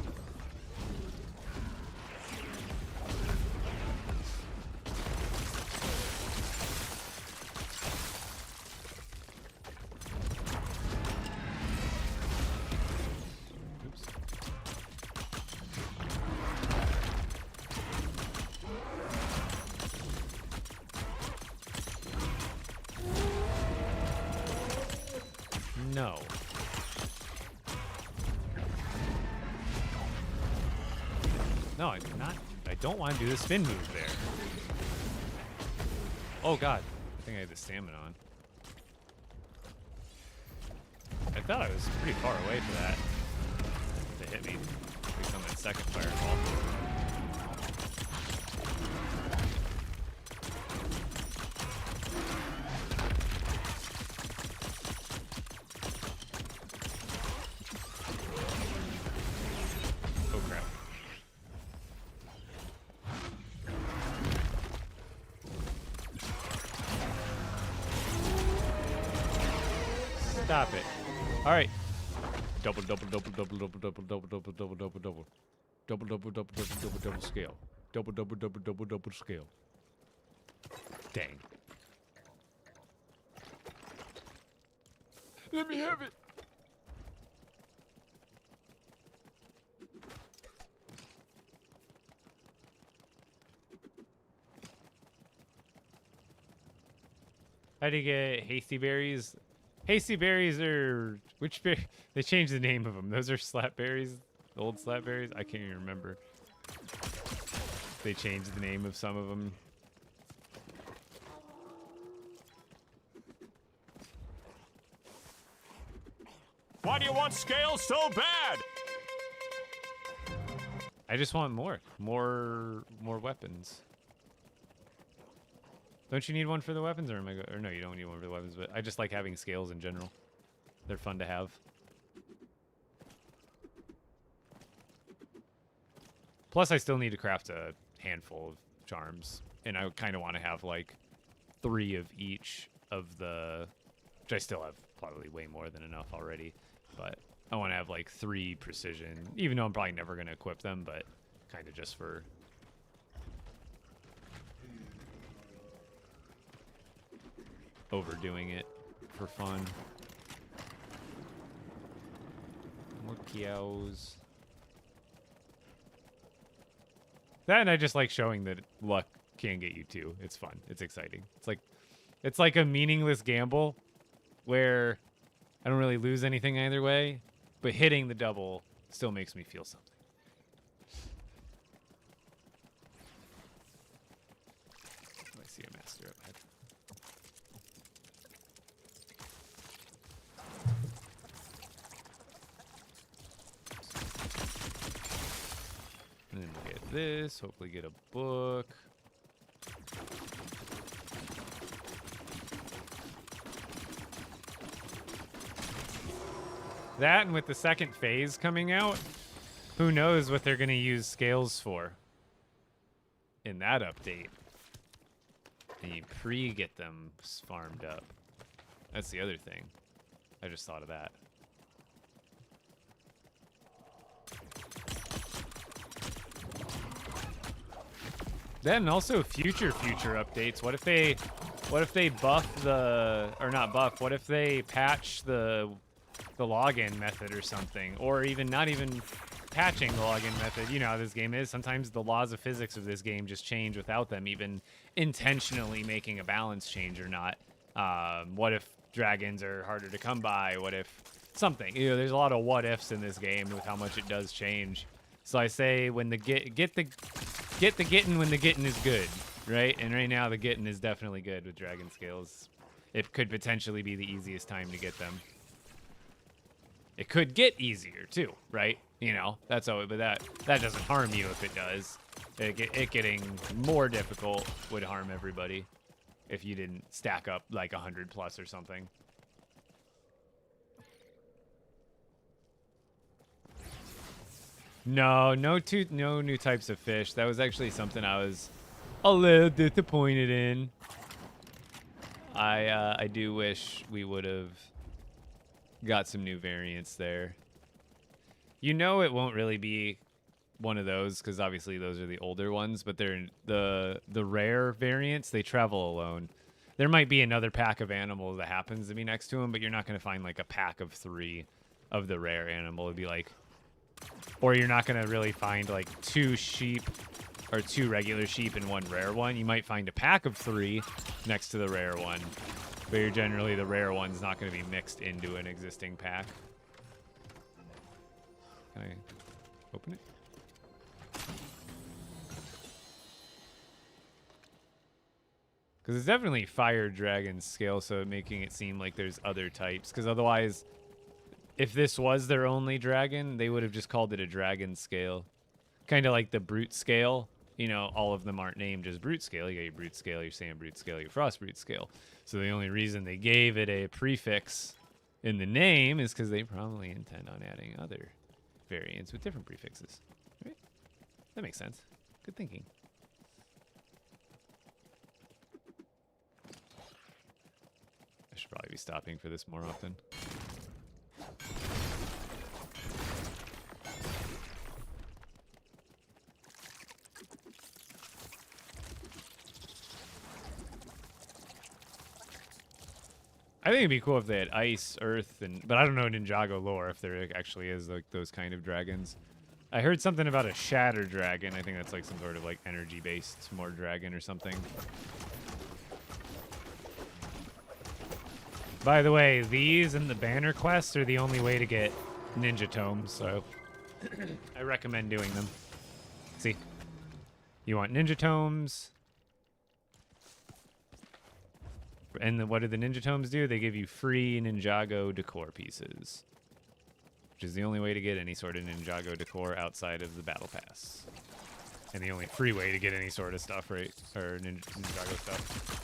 No. No, I'm not. I don't want to do the spin move there. Oh god. I think I had the stamina on. I thought I was pretty far away for that to hit me. At least on that second fireball. Stop it. All right. Double scale. Double scale. Dang. Let me have it. How do you get hasty berries? Hasty berries are which berry? They changed the name of them. Those are slap berries, the old slap berries. I can't even remember. They changed the name of some of them. Why do you want scales so bad? I just want more weapons. Don't you need one for the weapons, or am I? Or no, you don't need one for the weapons. But I just like having scales in general. They're fun to have. Plus, I still need to craft a handful of charms, and I kind of want to have like 3 of each of the. Which I still have probably way more than enough already, but I want to have like 3 precision, even though I'm probably never going to equip them, but kind of just for overdoing it for fun. More cows. That, and I just like showing that luck can get you too. It's fun. It's exciting. It's like a meaningless gamble where I don't really lose anything either way, but hitting the double still makes me feel something. I see a master up ahead. And then we'll get this, hopefully get a book. That, and with the second phase coming out, who knows what they're going to use scales for in that update. And you pre-get them farmed up. That's the other thing. I just thought of that. Then also future updates. What if they buff the, or not buff, what if they patch the login method or something, or even not even patching the login method? You know how this game is. Sometimes the laws of physics of this game just change without them even intentionally making a balance change or not. What if dragons are harder to come by? What if something? You know, there's a lot of what ifs in this game with how much it does change. So I say when the get the getting when the getting is good, right? And right now the getting is definitely good with dragon scales. It could potentially be the easiest time to get them. It could get easier too, right? You know, that's how. But that doesn't harm you if it does. It getting more difficult would harm everybody if you didn't stack up like 100 plus or something. No new types of fish. That was actually something I was a little disappointed in. I do wish we would have got some new variants there. You know, it won't really be one of those because obviously those are the older ones, but they're the rare variants. They travel alone. There might be another pack of animals that happens to be next to them, but you're not going to find like a pack of 3 of the rare animal. It'd be like, or you're not going to really find like 2 sheep or 2 regular sheep and 1 rare one. You might find a pack of 3 next to the rare one, but you're generally the rare one's not going to be mixed into an existing pack. Can I open it? Because it's definitely fire dragon scale, so making it seem like there's other types. Because otherwise, if this was their only dragon, they would have just called it a dragon scale. Kind of like the brute scale. You know, all of them aren't named as brute scale. You got your brute scale, your sand brute scale, your frost brute scale. So the only reason they gave it a prefix in the name is because they probably intend on adding other variants with different prefixes. Right? That makes sense. Good thinking. I should probably be stopping for this more often. I think it'd be cool if they had ice, earth, and but I don't know Ninjago lore if there actually is like those kind of dragons. I heard something about a shatter dragon. I think that's like some sort of like energy-based more dragon or something. By the way, these and the banner quests are the only way to get ninja tomes, so I recommend doing them. See, you want ninja tomes, and then what do the ninja tomes do? They give you free Ninjago decor pieces, which is the only way to get any sort of Ninjago decor outside of the battle pass, and the only free way to get any sort of stuff, right? Or Ninjago stuff.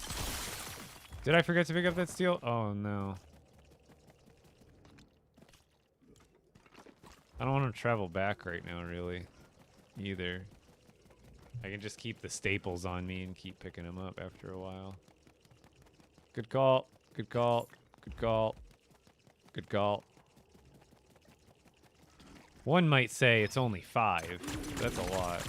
Did I forget to pick up that steel? Oh no. I don't want to travel back right now, really, either. I can just keep the staples on me and keep picking them up after a while. Good call. Good call. Good call. Good call. One might say it's only 5. That's a lot.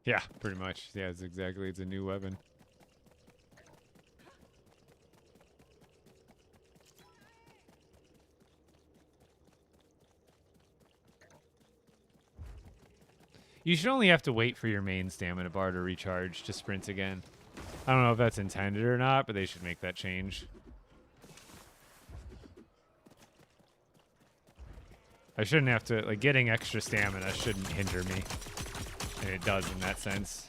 Yeah, pretty much. Yeah, it's exactly. It's a new weapon. You should only have to wait for your main stamina bar to recharge to sprint again. I don't know if that's intended or not, but they should make that change. I shouldn't have to, like, getting extra stamina shouldn't hinder me. And it does in that sense.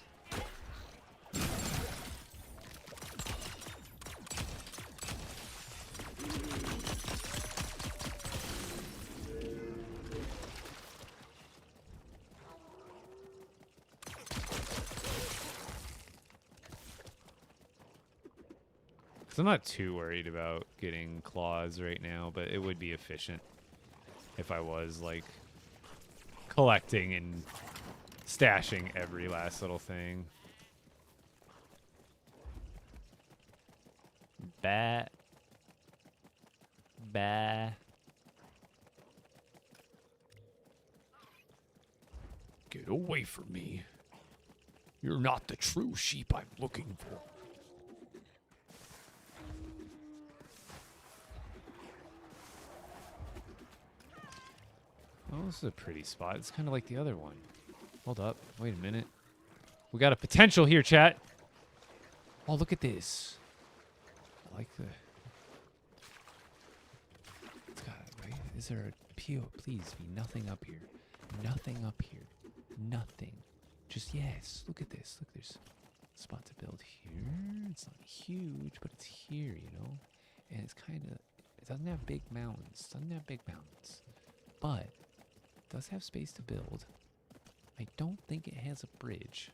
I'm not too worried about getting claws right now, but it would be efficient if I was, like, collecting and stashing every last little thing. Bat. Bah. Get away from me. You're not the true sheep I'm looking for. Oh, this is a pretty spot. It's kind of like the other one. Hold up. Wait a minute. We got a potential here, chat. Oh, look at this. I like the... It's got, right? Is there a PO? Please be nothing up here. Nothing up here. Nothing. Just, yes. Look at this. Look, there's a spot to build here. It's not huge, but it's here, you know? And it's kind of... It doesn't have big mountains. It doesn't have big mountains. But... does have space to build. I don't think it has a bridge.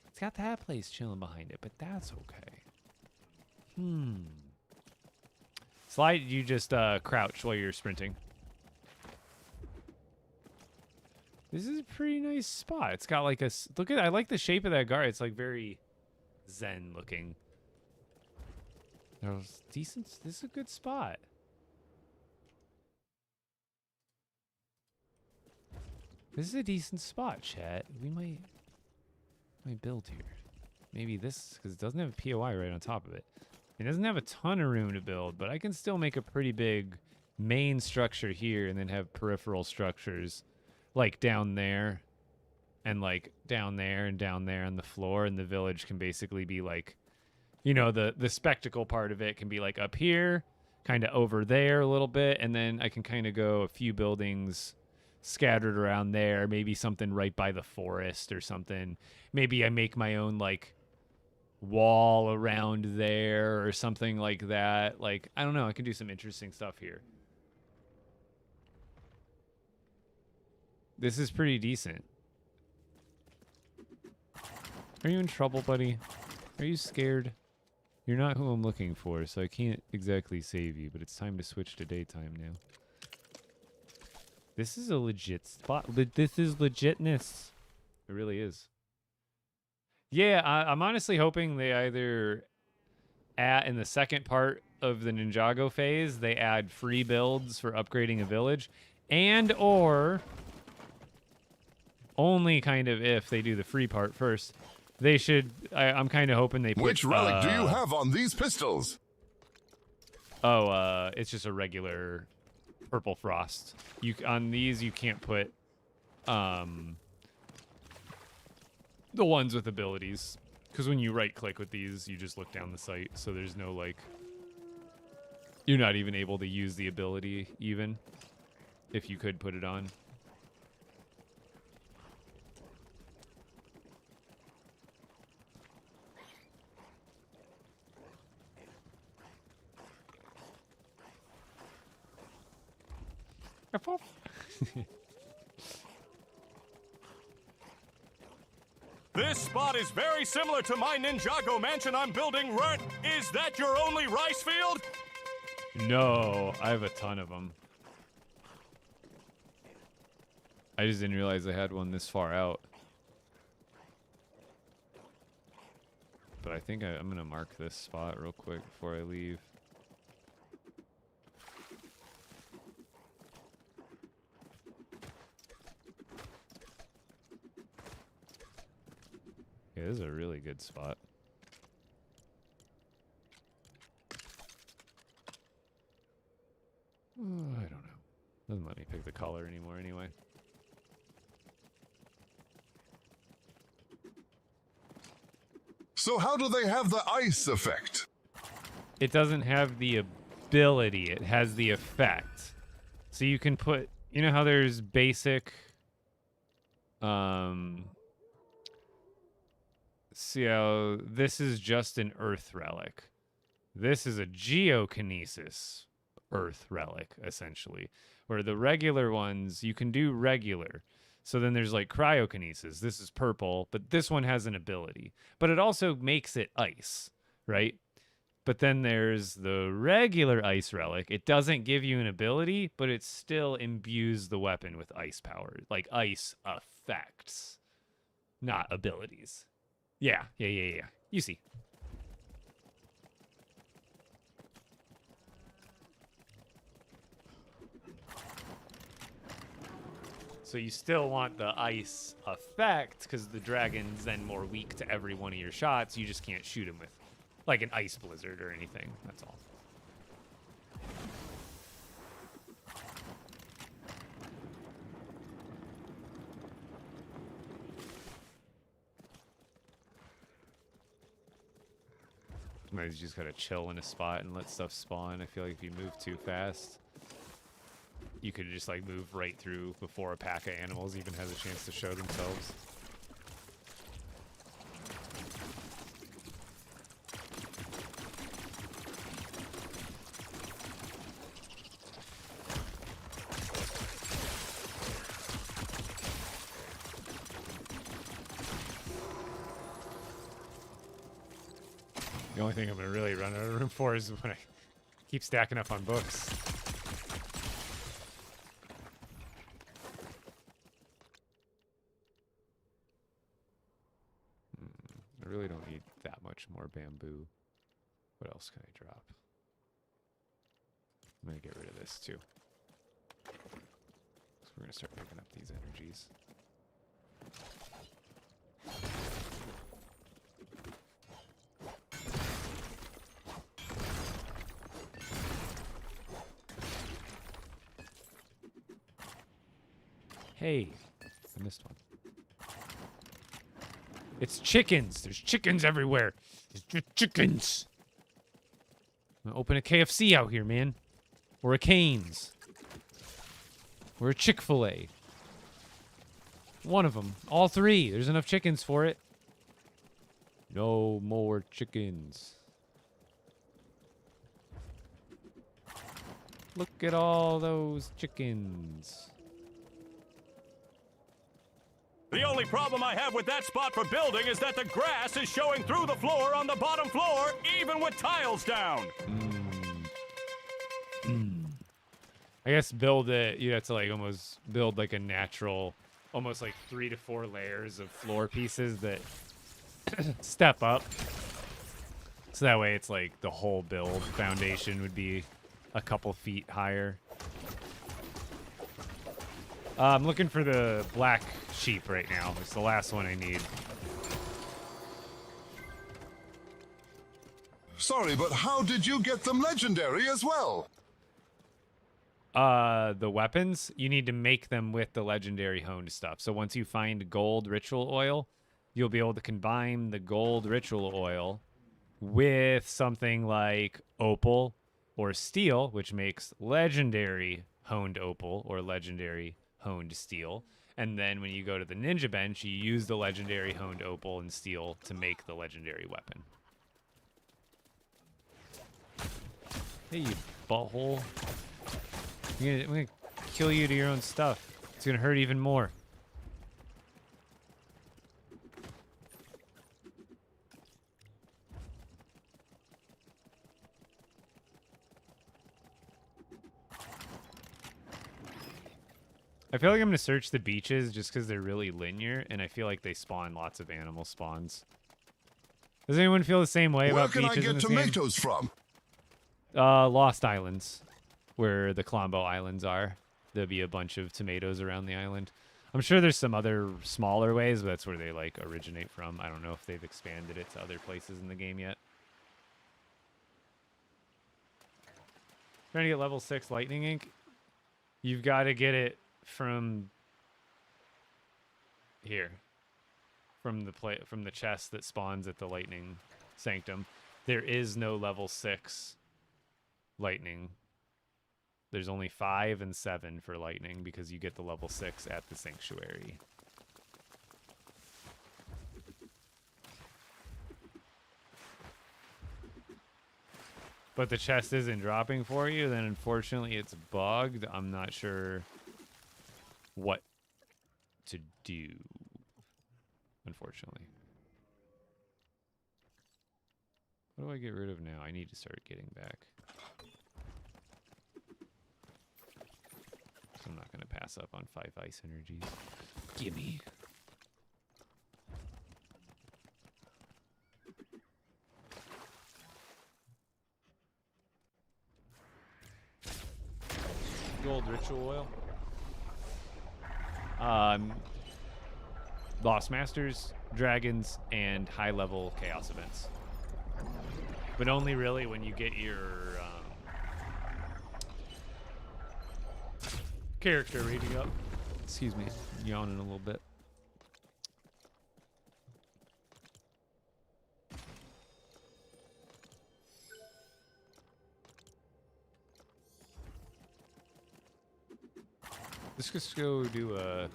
It's got that place chilling behind it, but that's okay. Slide, you just crouch while you're sprinting. This is a pretty nice spot. It's got like a... look at... I like the shape of that guard. It's like very zen looking. There's decent... This is a good spot. This is a decent spot, chat. We might build here. Maybe this, because it doesn't have a POI right on top of it. It doesn't have a ton of room to build, but I can still make a pretty big main structure here and then have peripheral structures like down there and like down there and down there on the floor, and the village can basically be like, you know, the spectacle part of it can be like up here, kind of over there a little bit, and then I can kind of go a few buildings scattered around there, maybe something right by the forest or something. Maybe I make my own like wall around there or something like that. Like, I don't know, I can do some interesting stuff here. This is pretty decent. Are you in trouble, buddy? Are you scared? You're not who I'm looking for, so I can't exactly save you, but it's time to switch to daytime now. This is a legit spot. This is legitness. It really is. Yeah, I'm honestly hoping they either add, in the second part of the Ninjago phase, they add free builds for upgrading a village, and or only kind of if they do the free part first. They should. I'm kind of hoping they put. Which relic do you have on these pistols? Oh, it's just a regular purple frost. On these you can't put the ones with abilities, because when you right click with these, you just look down the sight, so there's no like. You're not even able to use the ability even if you could put it on. This spot is very similar to my Ninjago mansion I'm building. Is that your only rice field? No, I have a ton of them. I just didn't realize I had one this far out. But I think I'm going to mark this spot real quick before I leave. Yeah, this is a really good spot. I don't know. Doesn't let me pick the color anymore anyway. So how do they have the ice effect? It doesn't have the ability, it has the effect. So you can put, you know how there's basic see how this is just an earth relic. This is a geokinesis earth relic, essentially. Where the regular ones, you can do regular. So then there's like cryokinesis. This is purple, but this one has an ability. But it also makes it ice, right? But then there's the regular ice relic. It doesn't give you an ability, but it still imbues the weapon with ice power. Like ice effects, not abilities. Yeah. You see. So you still want the ice effect, because the dragon's then more weak to every one of your shots. You just can't shoot him with, like, an ice blizzard or anything. That's all. Sometimes you just gotta chill in a spot and let stuff spawn. I feel like if you move too fast, you could just like move right through before a pack of animals even has a chance to show themselves. The only thing I'm gonna really run out of room for is when I keep stacking up on books. I really don't need that much more bamboo. What else can I drop? I'm gonna get rid of this too. So we're gonna start picking up these energies. Hey, I missed one. It's chickens. There's chickens everywhere. There's just chickens. I'm gonna open a KFC out here, man. Or a Cane's. Or a Chick-fil-A. One of them. All three. There's enough chickens for it. No more chickens. Look at all those chickens. The only problem I have with that spot for building is that the grass is showing through the floor on the bottom floor, even with tiles down. I guess build it, you have to like almost build like a natural, almost like 3 to 4 layers of floor pieces that step up. So that way it's like the whole build foundation would be a couple feet higher. I'm looking for the black sheep right now. It's the last one I need. Sorry, but how did you get them legendary as well? The weapons, you need to make them with the legendary honed stuff. So once you find gold ritual oil, you'll be able to combine the gold ritual oil with something like opal or steel, which makes legendary honed opal or legendary honed steel. And then when you go to the ninja bench, you use the legendary honed opal and steel to make the legendary weapon. Hey, you butthole. I'm gonna kill you to your own stuff. It's gonna hurt even more. I feel like I'm gonna search the beaches just because they're really linear, and I feel like they spawn lots of animal spawns. Does anyone feel the same way Where about can I beaches in get this game? tomatoes from? Lost Islands, where the Colombo Islands are. There'll be a bunch of tomatoes around the island. I'm sure there's some other smaller ways, but that's where they like originate from. I don't know if they've expanded it to other places in the game yet. Trying to get level 6 lightning ink. You've got to get it from here, from the chest that spawns at the lightning sanctum. There is no level 6 lightning. There's only 5 and 7 for lightning because you get the level 6 at the sanctuary. But the chest isn't dropping for you, then unfortunately it's bugged. I'm not sure what to do, unfortunately. What do I get rid of now? I need to start getting back. So I'm not going to pass up on 5 ice energies. Gimme. Gold ritual oil. Lost Masters, Dragons, and high-level Chaos events. But only really when you get your character rating up. Excuse me, yawning a little bit. Let's just go do a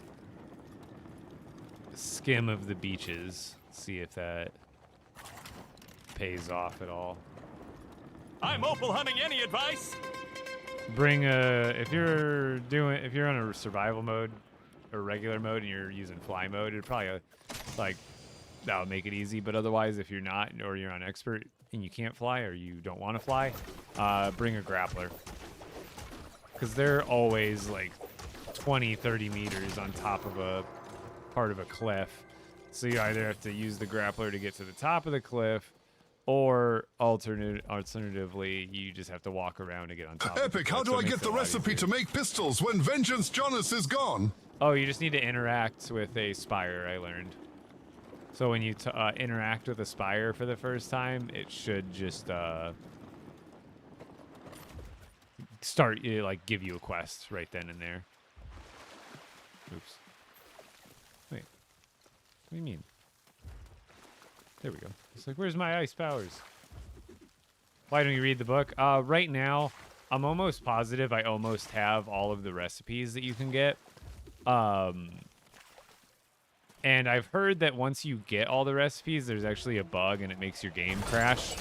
skim of the beaches, see if that pays off at all. I'm opal hunting. Any advice? Bring a if you're on a survival mode or regular mode and you're using fly mode, it'd probably that would make it easy. But otherwise, if you're not or you're on expert and you can't fly or you don't want to fly, bring a grappler because they're always like 20-30 meters on top of a part of a cliff. So you either have to use the grappler to get to the top of the cliff, or alternatively, you just have to walk around to get on top. Epic, how do I get the recipe to make pistols when Vengeance Jonas is gone? Oh, you just need to interact with a spire, I learned. So when you interact with a spire for the first time, it should just start, like, give you a quest right then and there. Oops. Wait. What do you mean? There we go. It's like, where's my ice powers? Why don't you read the book? Right now, I'm almost positive I almost have all of the recipes that you can get. And I've heard that once you get all the recipes, there's actually a bug and it makes your game crash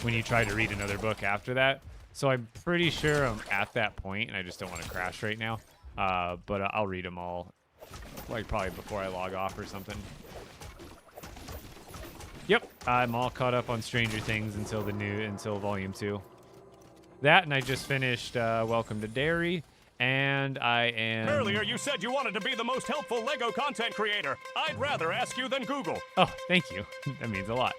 when you try to read another book after that. So I'm pretty sure I'm at that point and I just don't want to crash right now. But I'll read them all, like probably before I log off or something. Yep, I'm all caught up on Stranger Things until Volume 2. That, and I just finished Welcome to Derry, and I am... Earlier you said you wanted to be the most helpful LEGO content creator. I'd rather ask you than Google. Oh, thank you. That means a lot.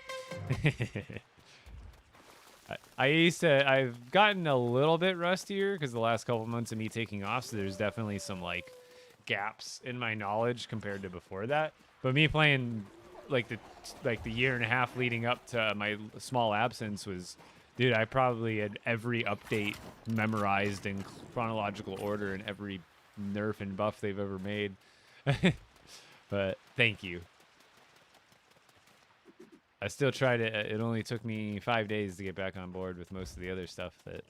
I've gotten a little bit rustier because the last couple months of me taking off, so there's definitely some, like, gaps in my knowledge compared to before that. But me playing like the year and a half leading up to my small absence was, dude, I probably had every update memorized in chronological order and every nerf and buff they've ever made. But thank you. I still tried it. It only took me 5 days to get back on board with most of the other stuff that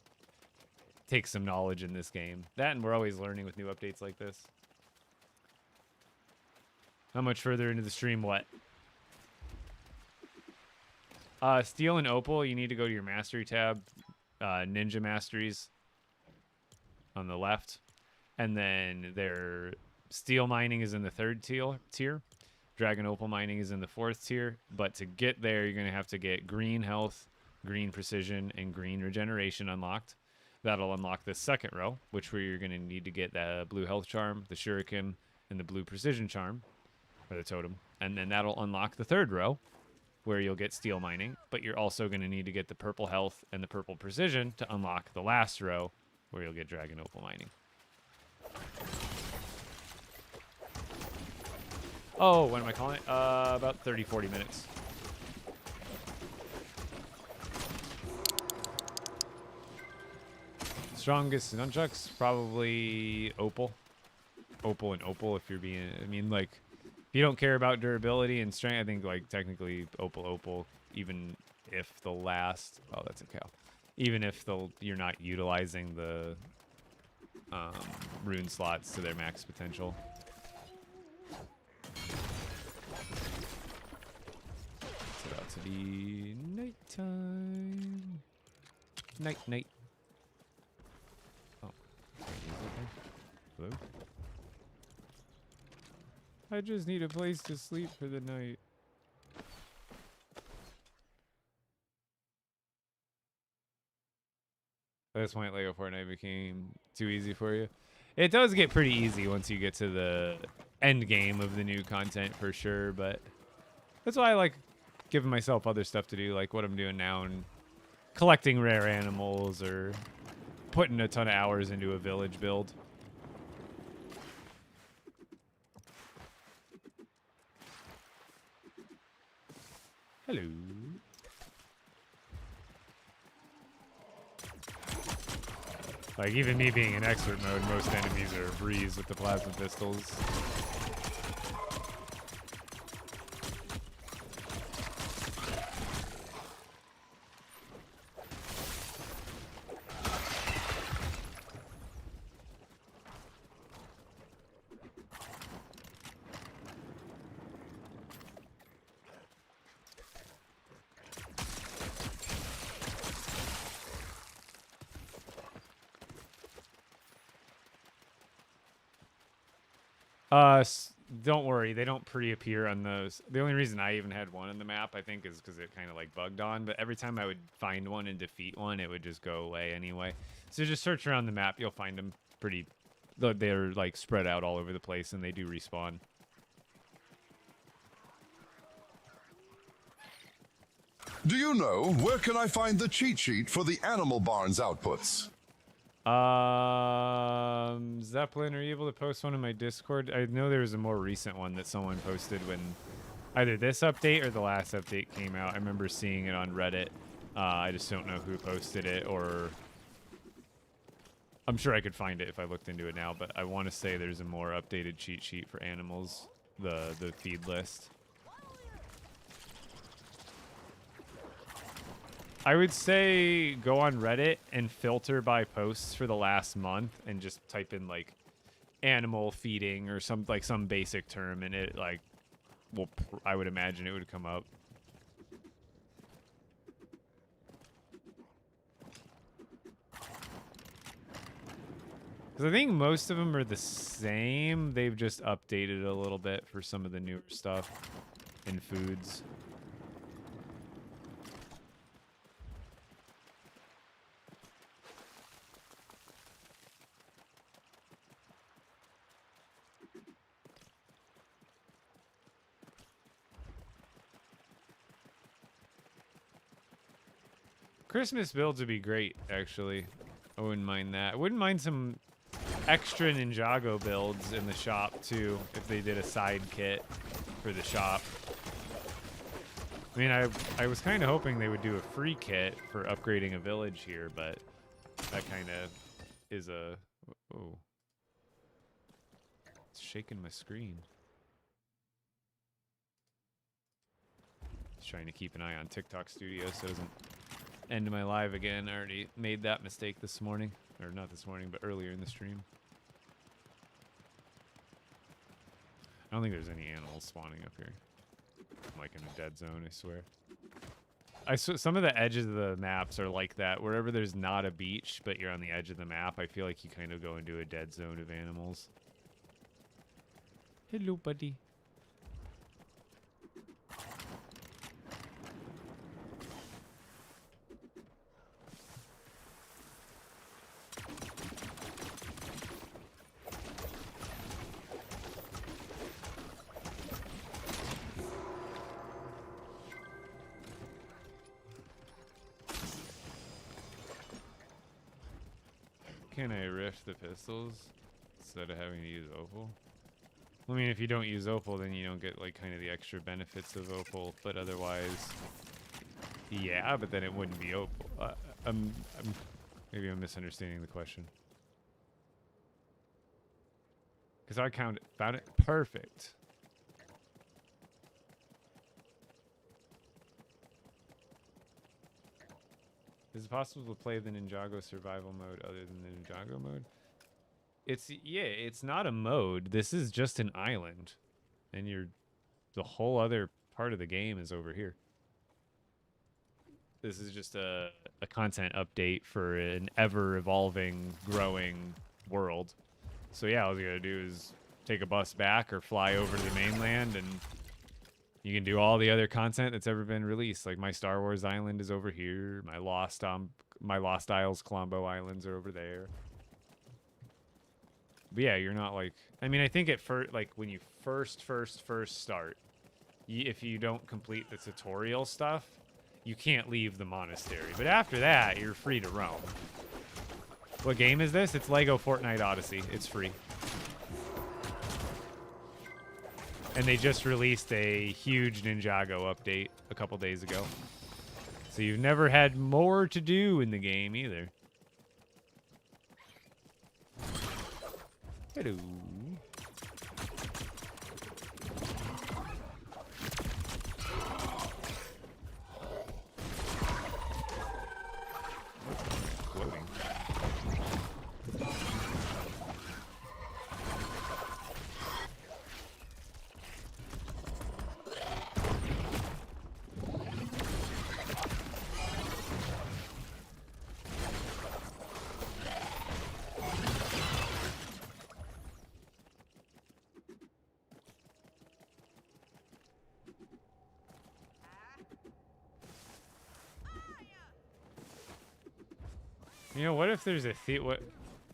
takes some knowledge in this game. That, and we're always learning with new updates like this. How much further into the stream? What? Steel and Opal, you need to go to your Mastery tab. Ninja Masteries on the left. And then their Steel Mining is in the 3rd tier. Dragon Opal Mining is in the 4th tier. But to get there, you're going to have to get Green Health, Green Precision, and Green Regeneration unlocked. That'll unlock the 2nd row, which where you're going to need to get the Blue Health Charm, the Shuriken, and the Blue Precision Charm, or the Totem. And then that'll unlock the 3rd row, where you'll get Steel Mining. But you're also going to need to get the Purple Health and the Purple Precision to unlock the last row, where you'll get Dragon Opal Mining. Oh, what am I calling it? About 30, 40 minutes. Strongest nunchucks, probably Opal. Opal and Opal, if you're being, I mean, like, if you don't care about durability and strength, I think, like, technically Opal, even if the last, oh, that's a cow. Even if you're not utilizing the rune slots to their max potential. It's about to be nighttime. Night. Oh, wait, is it there? Hello? I just need a place to sleep for the night. At this point, LEGO Fortnite became too easy for you. It does get pretty easy once you get to the end game of the new content for sure, but that's why I like giving myself other stuff to do, like what I'm doing now and collecting rare animals or putting a ton of hours into a village build. Hello. Like, even me being in expert mode, most enemies are a breeze with the plasma pistols. Don't worry, they don't pre-appear on those. The only reason I even had one on the map, I think, is because it kind of like bugged on. But every time I would find one and defeat one, it would just go away anyway. So just search around the map, you'll find them pretty. They're like spread out all over the place, and they do respawn. Do you know where can I find the cheat sheet for the Animal Barns outputs? Zeppelin, are you able to post one in my Discord? I know there was a more recent one that someone posted when either this update or the last update came out. I remember seeing it on Reddit. I just don't know who posted it, or I'm sure I could find it if I looked into it now, but I want to say there's a more updated cheat sheet for animals, the feed list. I would say go on Reddit and filter by posts for the last month and just type in like animal feeding or some basic term, and it like will, I would imagine it would come up. Because I think most of them are the same. They've just updated a little bit for some of the newer stuff in foods. Christmas builds would be great, actually. I wouldn't mind that. I wouldn't mind some extra Ninjago builds in the shop too if they did a side kit for the shop. I mean, I was kind of hoping they would do a free kit for upgrading a village here, but that kind of is a... Oh. It's shaking my screen. Just trying to keep an eye on TikTok Studio so it doesn't end my live again. I already made that mistake this morning. Or not this morning, but earlier in the stream. I don't think there's any animals spawning up here. I'm like in a dead zone, I swear. Some of the edges of the maps are like that. Wherever there's not a beach, but you're on the edge of the map, I feel like you kind of go into a dead zone of animals. Hello, buddy. Can I riff the pistols instead of having to use opal? I mean, if you don't use opal, then you don't get like kind of the extra benefits of opal. But otherwise, yeah. But then it wouldn't be opal. Maybe I'm misunderstanding the question. Because I found it perfect. Is it possible to play the Ninjago survival mode other than the Ninjago mode? It's not a mode. This is just an island. And the whole other part of the game is over here. This is just a content update for an ever-evolving, growing world. So yeah, all you gotta do is take a bus back or fly over to the mainland and you can do all the other content that's ever been released. Like my Star Wars island is over here. My Lost Isles Colombo Islands are over there. But yeah, you're not like... I mean, I think at first, like when you first start, if you don't complete the tutorial stuff, you can't leave the monastery. But after that, you're free to roam. What game is this? It's LEGO Fortnite Odyssey. It's free. And they just released a huge Ninjago update a couple days ago. So you've never had more to do in the game either. Hello. Floating. You know, what if there's a what?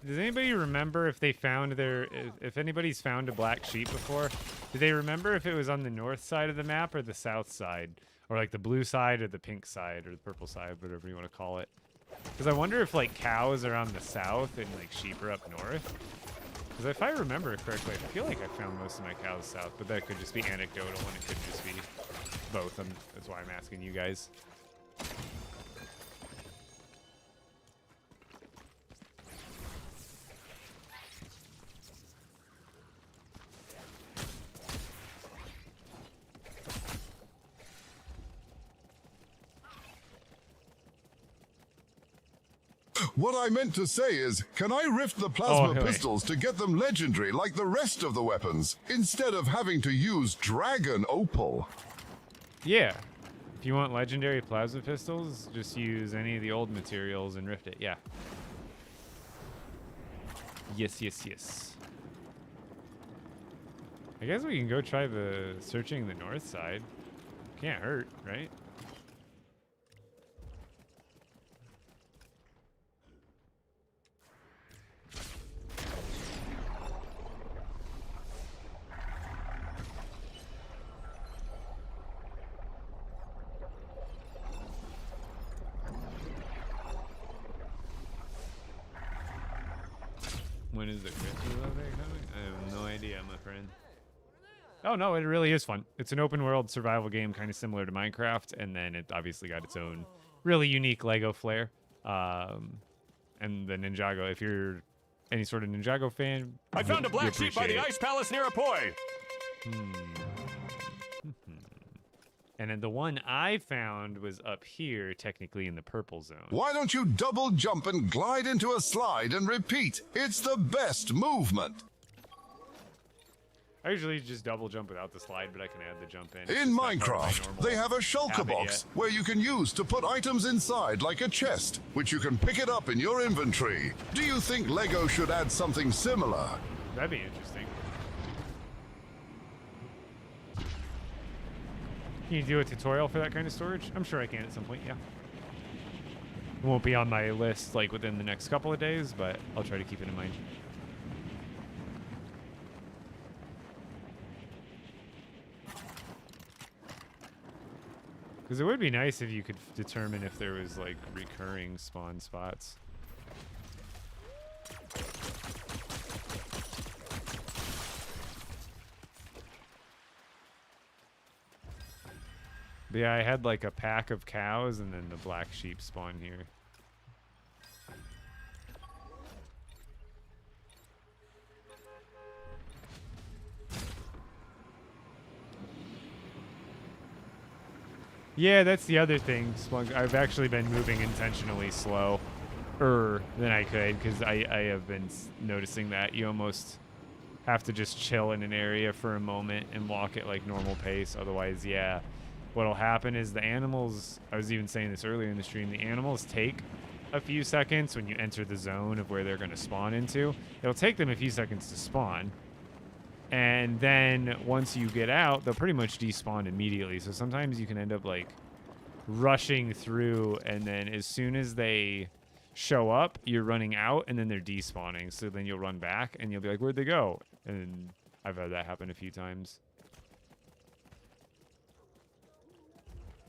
Does anybody remember if they found if anybody's found a black sheep before? Do they remember if it was on the north side of the map or the south side? Or like the blue side or the pink side or the purple side, whatever you want to call it. Because I wonder if like cows are on the south and like sheep are up north. Because if I remember correctly, I feel like I found most of my cows south, but that could just be anecdotal and it could just be both. That's why I'm asking you guys. What I meant to say is, can I rift the plasma pistols to get them legendary like the rest of the weapons, instead of having to use dragon opal? Yeah. If you want legendary plasma pistols, just use any of the old materials and rift it. Yeah. Yes, yes, yes. I guess we can go try searching the north side. Can't hurt, right? When is the Christmas update coming? I have no idea, my friend. Oh no, it really is fun. It's an open world survival game, kind of similar to Minecraft, and then it obviously got its own really unique Lego flair. And the Ninjago, if you're any sort of Ninjago fan, I found a you black sheep by the appreciate it. Ice Palace near Apoy. And then the one I found was up here, technically in the purple zone. Why don't you double jump and glide into a slide and repeat? It's the best movement. I usually just double jump without the slide, but I can add the jump in. It's In just not part of my Minecraft, normal they have a shulker habit box yet. where you can use to put items inside like a chest, which you can pick it up in your inventory. Do you think LEGO should add something similar? That'd be interesting. Can you do a tutorial for that kind of storage? I'm sure I can at some point, yeah. It won't be on my list like within the next couple of days, but I'll try to keep it in mind. Because it would be nice if you could determine if there was like recurring spawn spots. But yeah, I had like a pack of cows and then the black sheep spawn here. Yeah, that's the other thing, Splunk. I've actually been moving intentionally slower than I could because I have been noticing that you almost have to just chill in an area for a moment and walk at like normal pace. Otherwise, yeah, what'll happen is the animals, I was even saying this earlier in the stream, the animals take a few seconds when you enter the zone of where they're going to spawn into. It'll take them a few seconds to spawn. And then once you get out, they'll pretty much despawn immediately. So sometimes you can end up like rushing through, and then as soon as they show up, you're running out, and then they're despawning. So then you'll run back, and you'll be like, where'd they go? And I've had that happen a few times.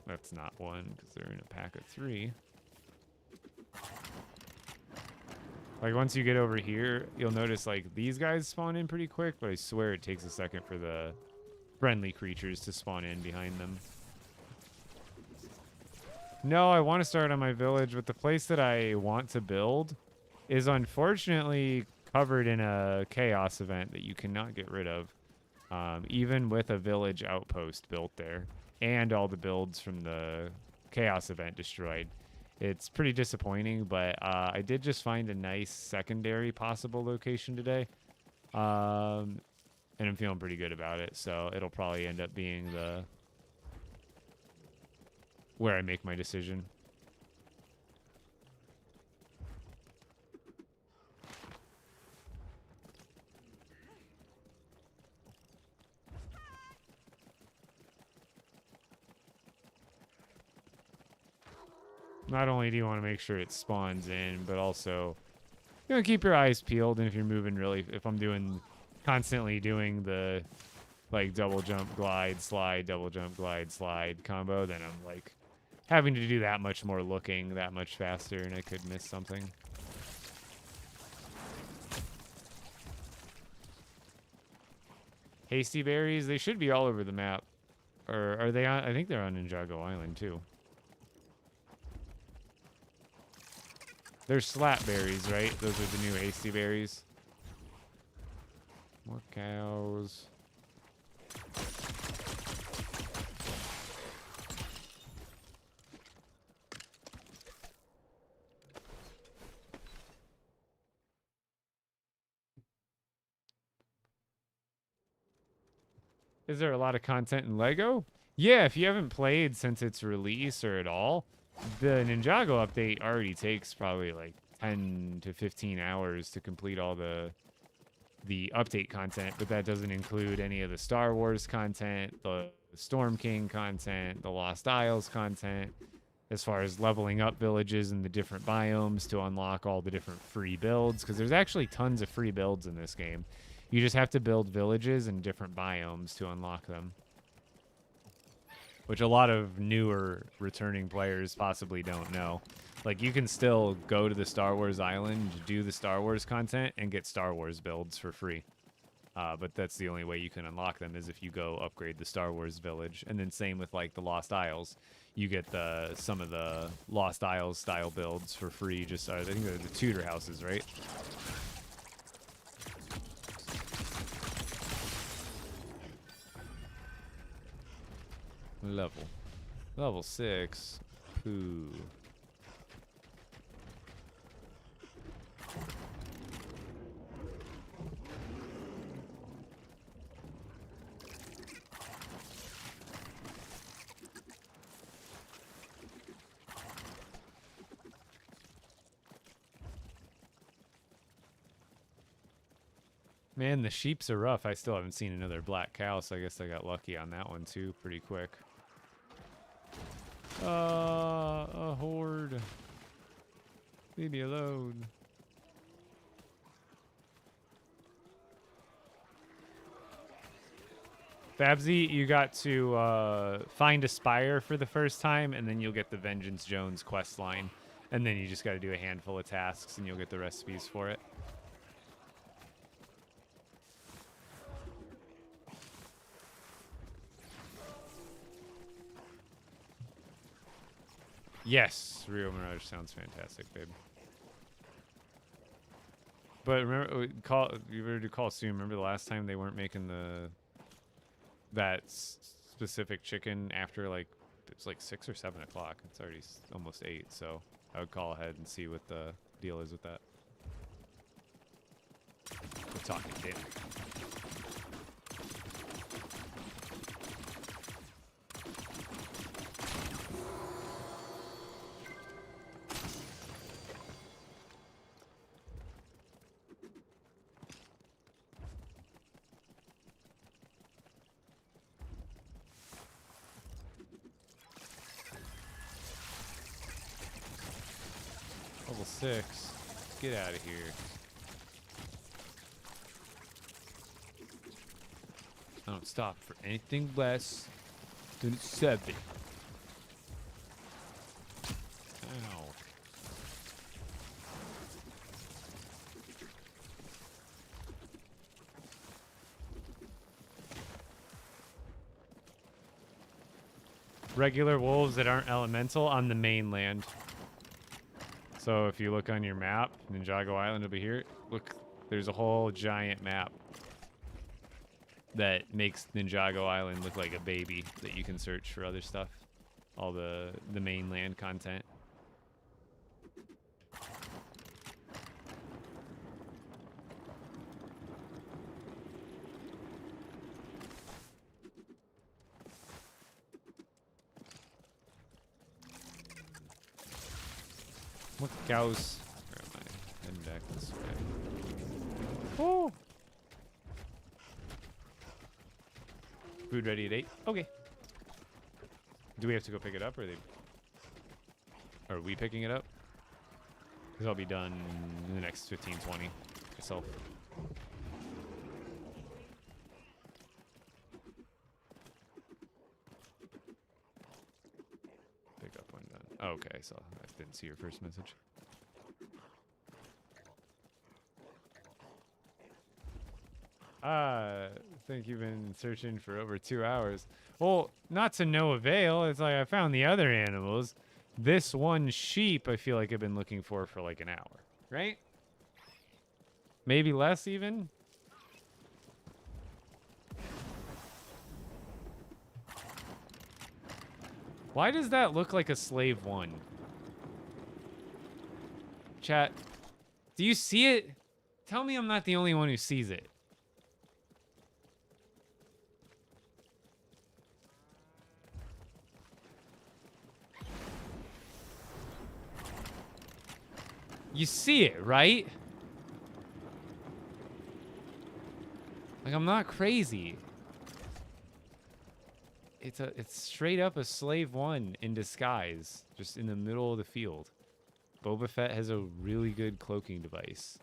That's not one, because they're in a pack of 3. Like, once you get over here, you'll notice, like, these guys spawn in pretty quick, but I swear it takes a second for the friendly creatures to spawn in behind them. No, I want to start on my village, but the place that I want to build is unfortunately covered in a chaos event that you cannot get rid of, even with a village outpost built there and all the builds from the chaos event destroyed. It's pretty disappointing, but I did just find a nice secondary possible location today. And I'm feeling pretty good about it, so it'll probably end up being the where I make my decision. Not only do you want to make sure it spawns in, but also you want to keep your eyes peeled. And if you're moving really, if I'm constantly doing the like double jump, glide, slide, double jump, glide, slide combo, then I'm like having to do that much more looking, that much faster, and I could miss something. Hasty berries, they should be all over the map. Or are they on? I think they're on Ninjago Island too. They're slap berries, right? Those are the new hasty berries. More cows. Is there a lot of content in LEGO? Yeah, if you haven't played since its release or at all, the Ninjago update already takes probably like 10 to 15 hours to complete all the update content, but that doesn't include any of the Star Wars content, the Storm King content, the Lost Isles content, as far as leveling up villages and the different biomes to unlock all the different free builds, because there's actually tons of free builds in this game. You just have to build villages in different biomes to unlock them, which a lot of newer returning players possibly don't know. Like, you can still go to the Star Wars Island, do the Star Wars content, and get Star Wars builds for free. But that's the only way you can unlock them is if you go upgrade the Star Wars village. And then same with, like, the Lost Isles. You get some of the Lost Isles style builds for free. Just, I think they're the Tudor houses, right? Level 6. Ooh. Man, the sheeps are rough. I still haven't seen another black cow, so I guess I got lucky on that one too, pretty quick. A horde. Leave me alone. Babsy, you got to find a spire for the first time, and then you'll get the Vengeance Jones quest line. And then you just got to do a handful of tasks, and you'll get the recipes for it. Yes, Rio Mirage sounds fantastic, babe. But remember, you better do Call soon. Remember the last time they weren't making that specific chicken after like it's like 6 or 7 o'clock. It's already almost 8, so I would call ahead and see what the deal is with that. We're talking dinner. Level 6. Get out of here. I don't stop for anything less than 7. Ow. Regular wolves that aren't elemental on the mainland. So if you look on your map, Ninjago Island will be here. Look, there's a whole giant map that makes Ninjago Island look like a baby that you can search for other stuff. All the mainland content. What cows? Where am I? Heading back this way. Oh! Food ready at 8? Okay. Do we have to go pick it up, or are we picking it up? Because I'll be done in the next 15, 20 myself. Pick up when done. Oh, okay, so I didn't see your first message. I think you've been searching for over 2 hours. Well, not to no avail. It's like I found the other animals. This one sheep I feel like I've been looking for like an hour. Right? Maybe less even? Why does that look like a slave 1? Chat, do you see it? Tell me I'm not the only one who sees it. You see it, right? Like, I'm not crazy. It's straight up a slave 1 in disguise, just in the middle of the field. Boba Fett has a really good cloaking device.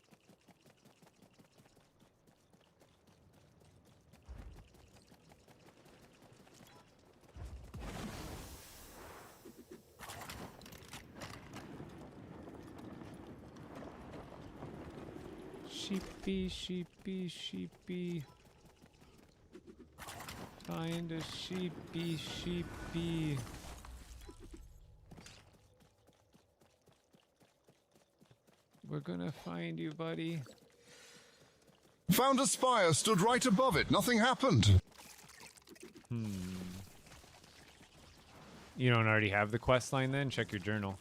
sheepy, sheepy, sheepy. Find a sheepy, sheepy. We're gonna find you, buddy. Found a spire stood right above it. Nothing happened. You don't already have the quest line then? Check your journal.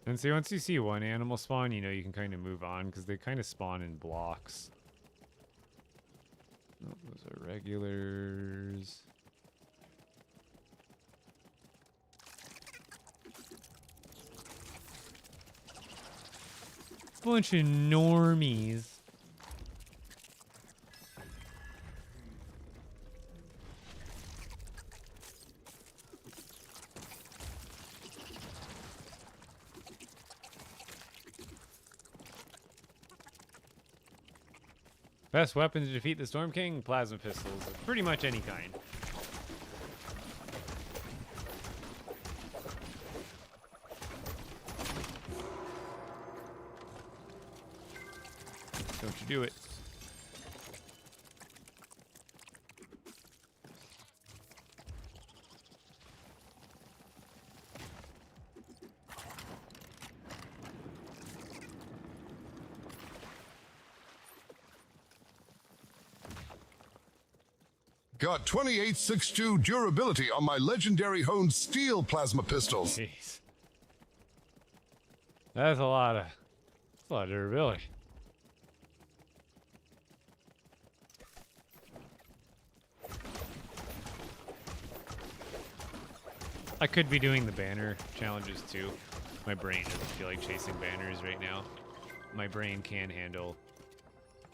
And see, once you see one animal spawn, you know you can kind of move on because they kind of spawn in blocks. Oh, those are regulars. Bunch of normies. Best weapon to defeat the Storm King? Plasma pistols of pretty much any kind. Don't you do it. Got 2862 durability on my legendary honed steel plasma pistols. Jeez. That's a lot of durability. I could be doing the banner challenges too. My brain doesn't feel like chasing banners right now. My brain can handle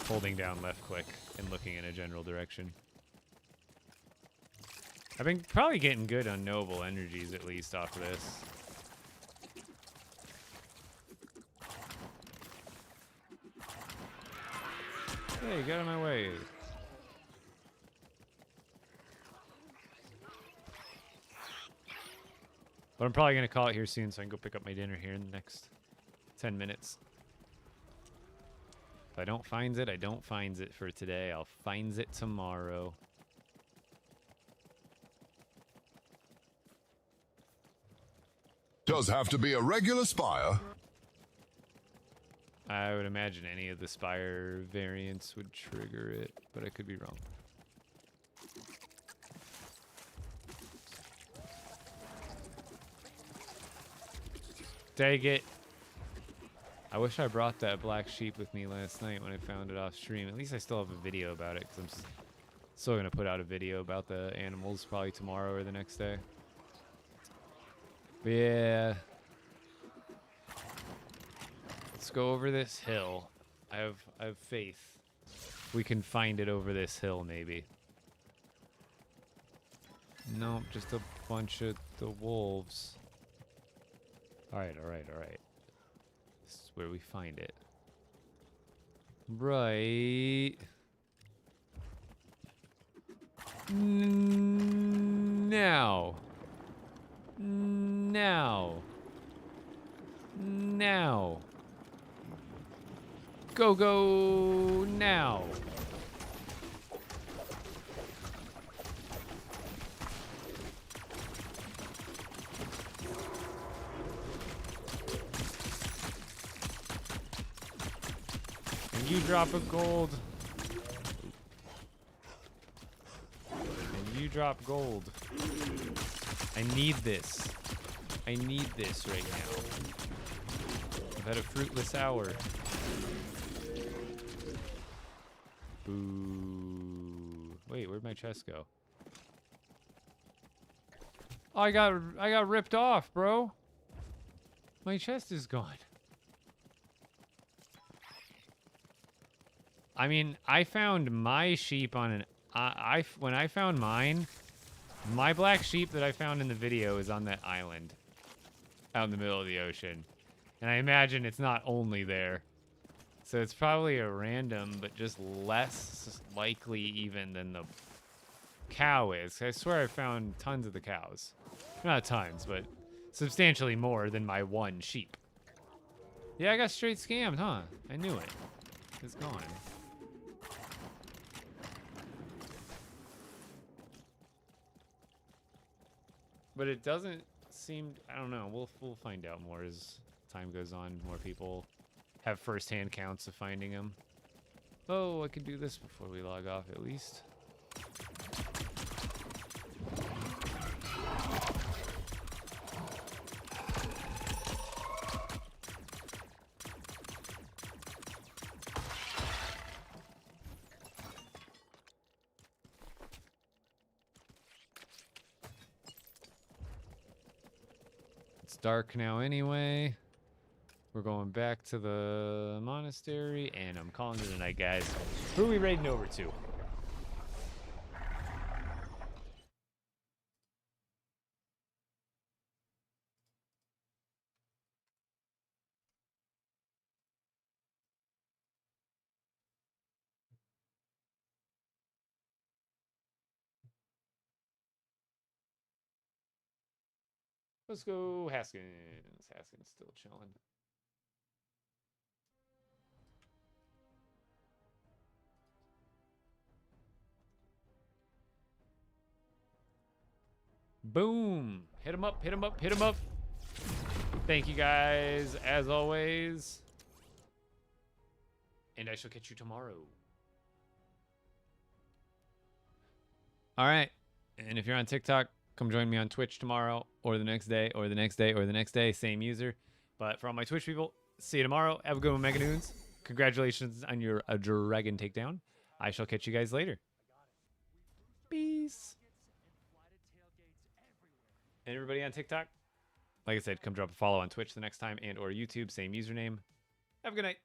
holding down left click and looking in a general direction. I've been probably getting good on noble energies at least off of this. Hey, get out of my way. But I'm probably going to call it here soon so I can go pick up my dinner here in the next 10 minutes. If I don't finds it, I don't finds it for today. I'll finds it tomorrow. Does have to be a regular spire. I would imagine any of the Spire variants would trigger it, but I could be wrong. Dang it. I wish I brought that black sheep with me last night when I found it off stream. At least I still have a video about it, because I'm still going to put out a video about the animals probably tomorrow or the next day. But yeah. Let's go over this hill. I have faith. We can find it over this hill, maybe. Nope, just a bunch of the wolves. Alright, alright, alright. This is where we find it. Right. Now. Now. Now. Go, go, now. And you drop a gold. And you drop gold. I need this. I need this right now. I've had a fruitless hour. Boo. Wait, where'd my chest go? Oh, I got ripped off, bro. My chest is gone. I mean, I found my sheep on an... when I found mine, my black sheep that I found in the video is on that island out in the middle of the ocean. And I imagine it's not only there. So it's probably a random, but just less likely even than the cow is. I swear I found tons of the cows. Not tons, but substantially more than my one sheep. Yeah, I got straight scammed, huh? I knew it. It's gone. But it doesn't seem... I don't know. We'll find out more as time goes on. More people have first-hand counts of finding them. Oh, I could do this before we log off at least. It's dark now anyway. We're going back to the monastery, and I'm calling it a night, guys. Who are we raiding over to? Let's go Haskins. Haskins still chilling. Boom. Hit him up, hit him up, hit him up. Thank you guys, as always. And I shall catch you tomorrow. All right. And if you're on TikTok, come join me on Twitch tomorrow or the next day or the next day or the next day. Same user. But for all my Twitch people, see you tomorrow. Have a good one, Mega Noons. Congratulations on your dragon takedown. I shall catch you guys later. Peace. And everybody on TikTok, like I said, come drop a follow on Twitch the next time and or YouTube. Same username. Have a good night.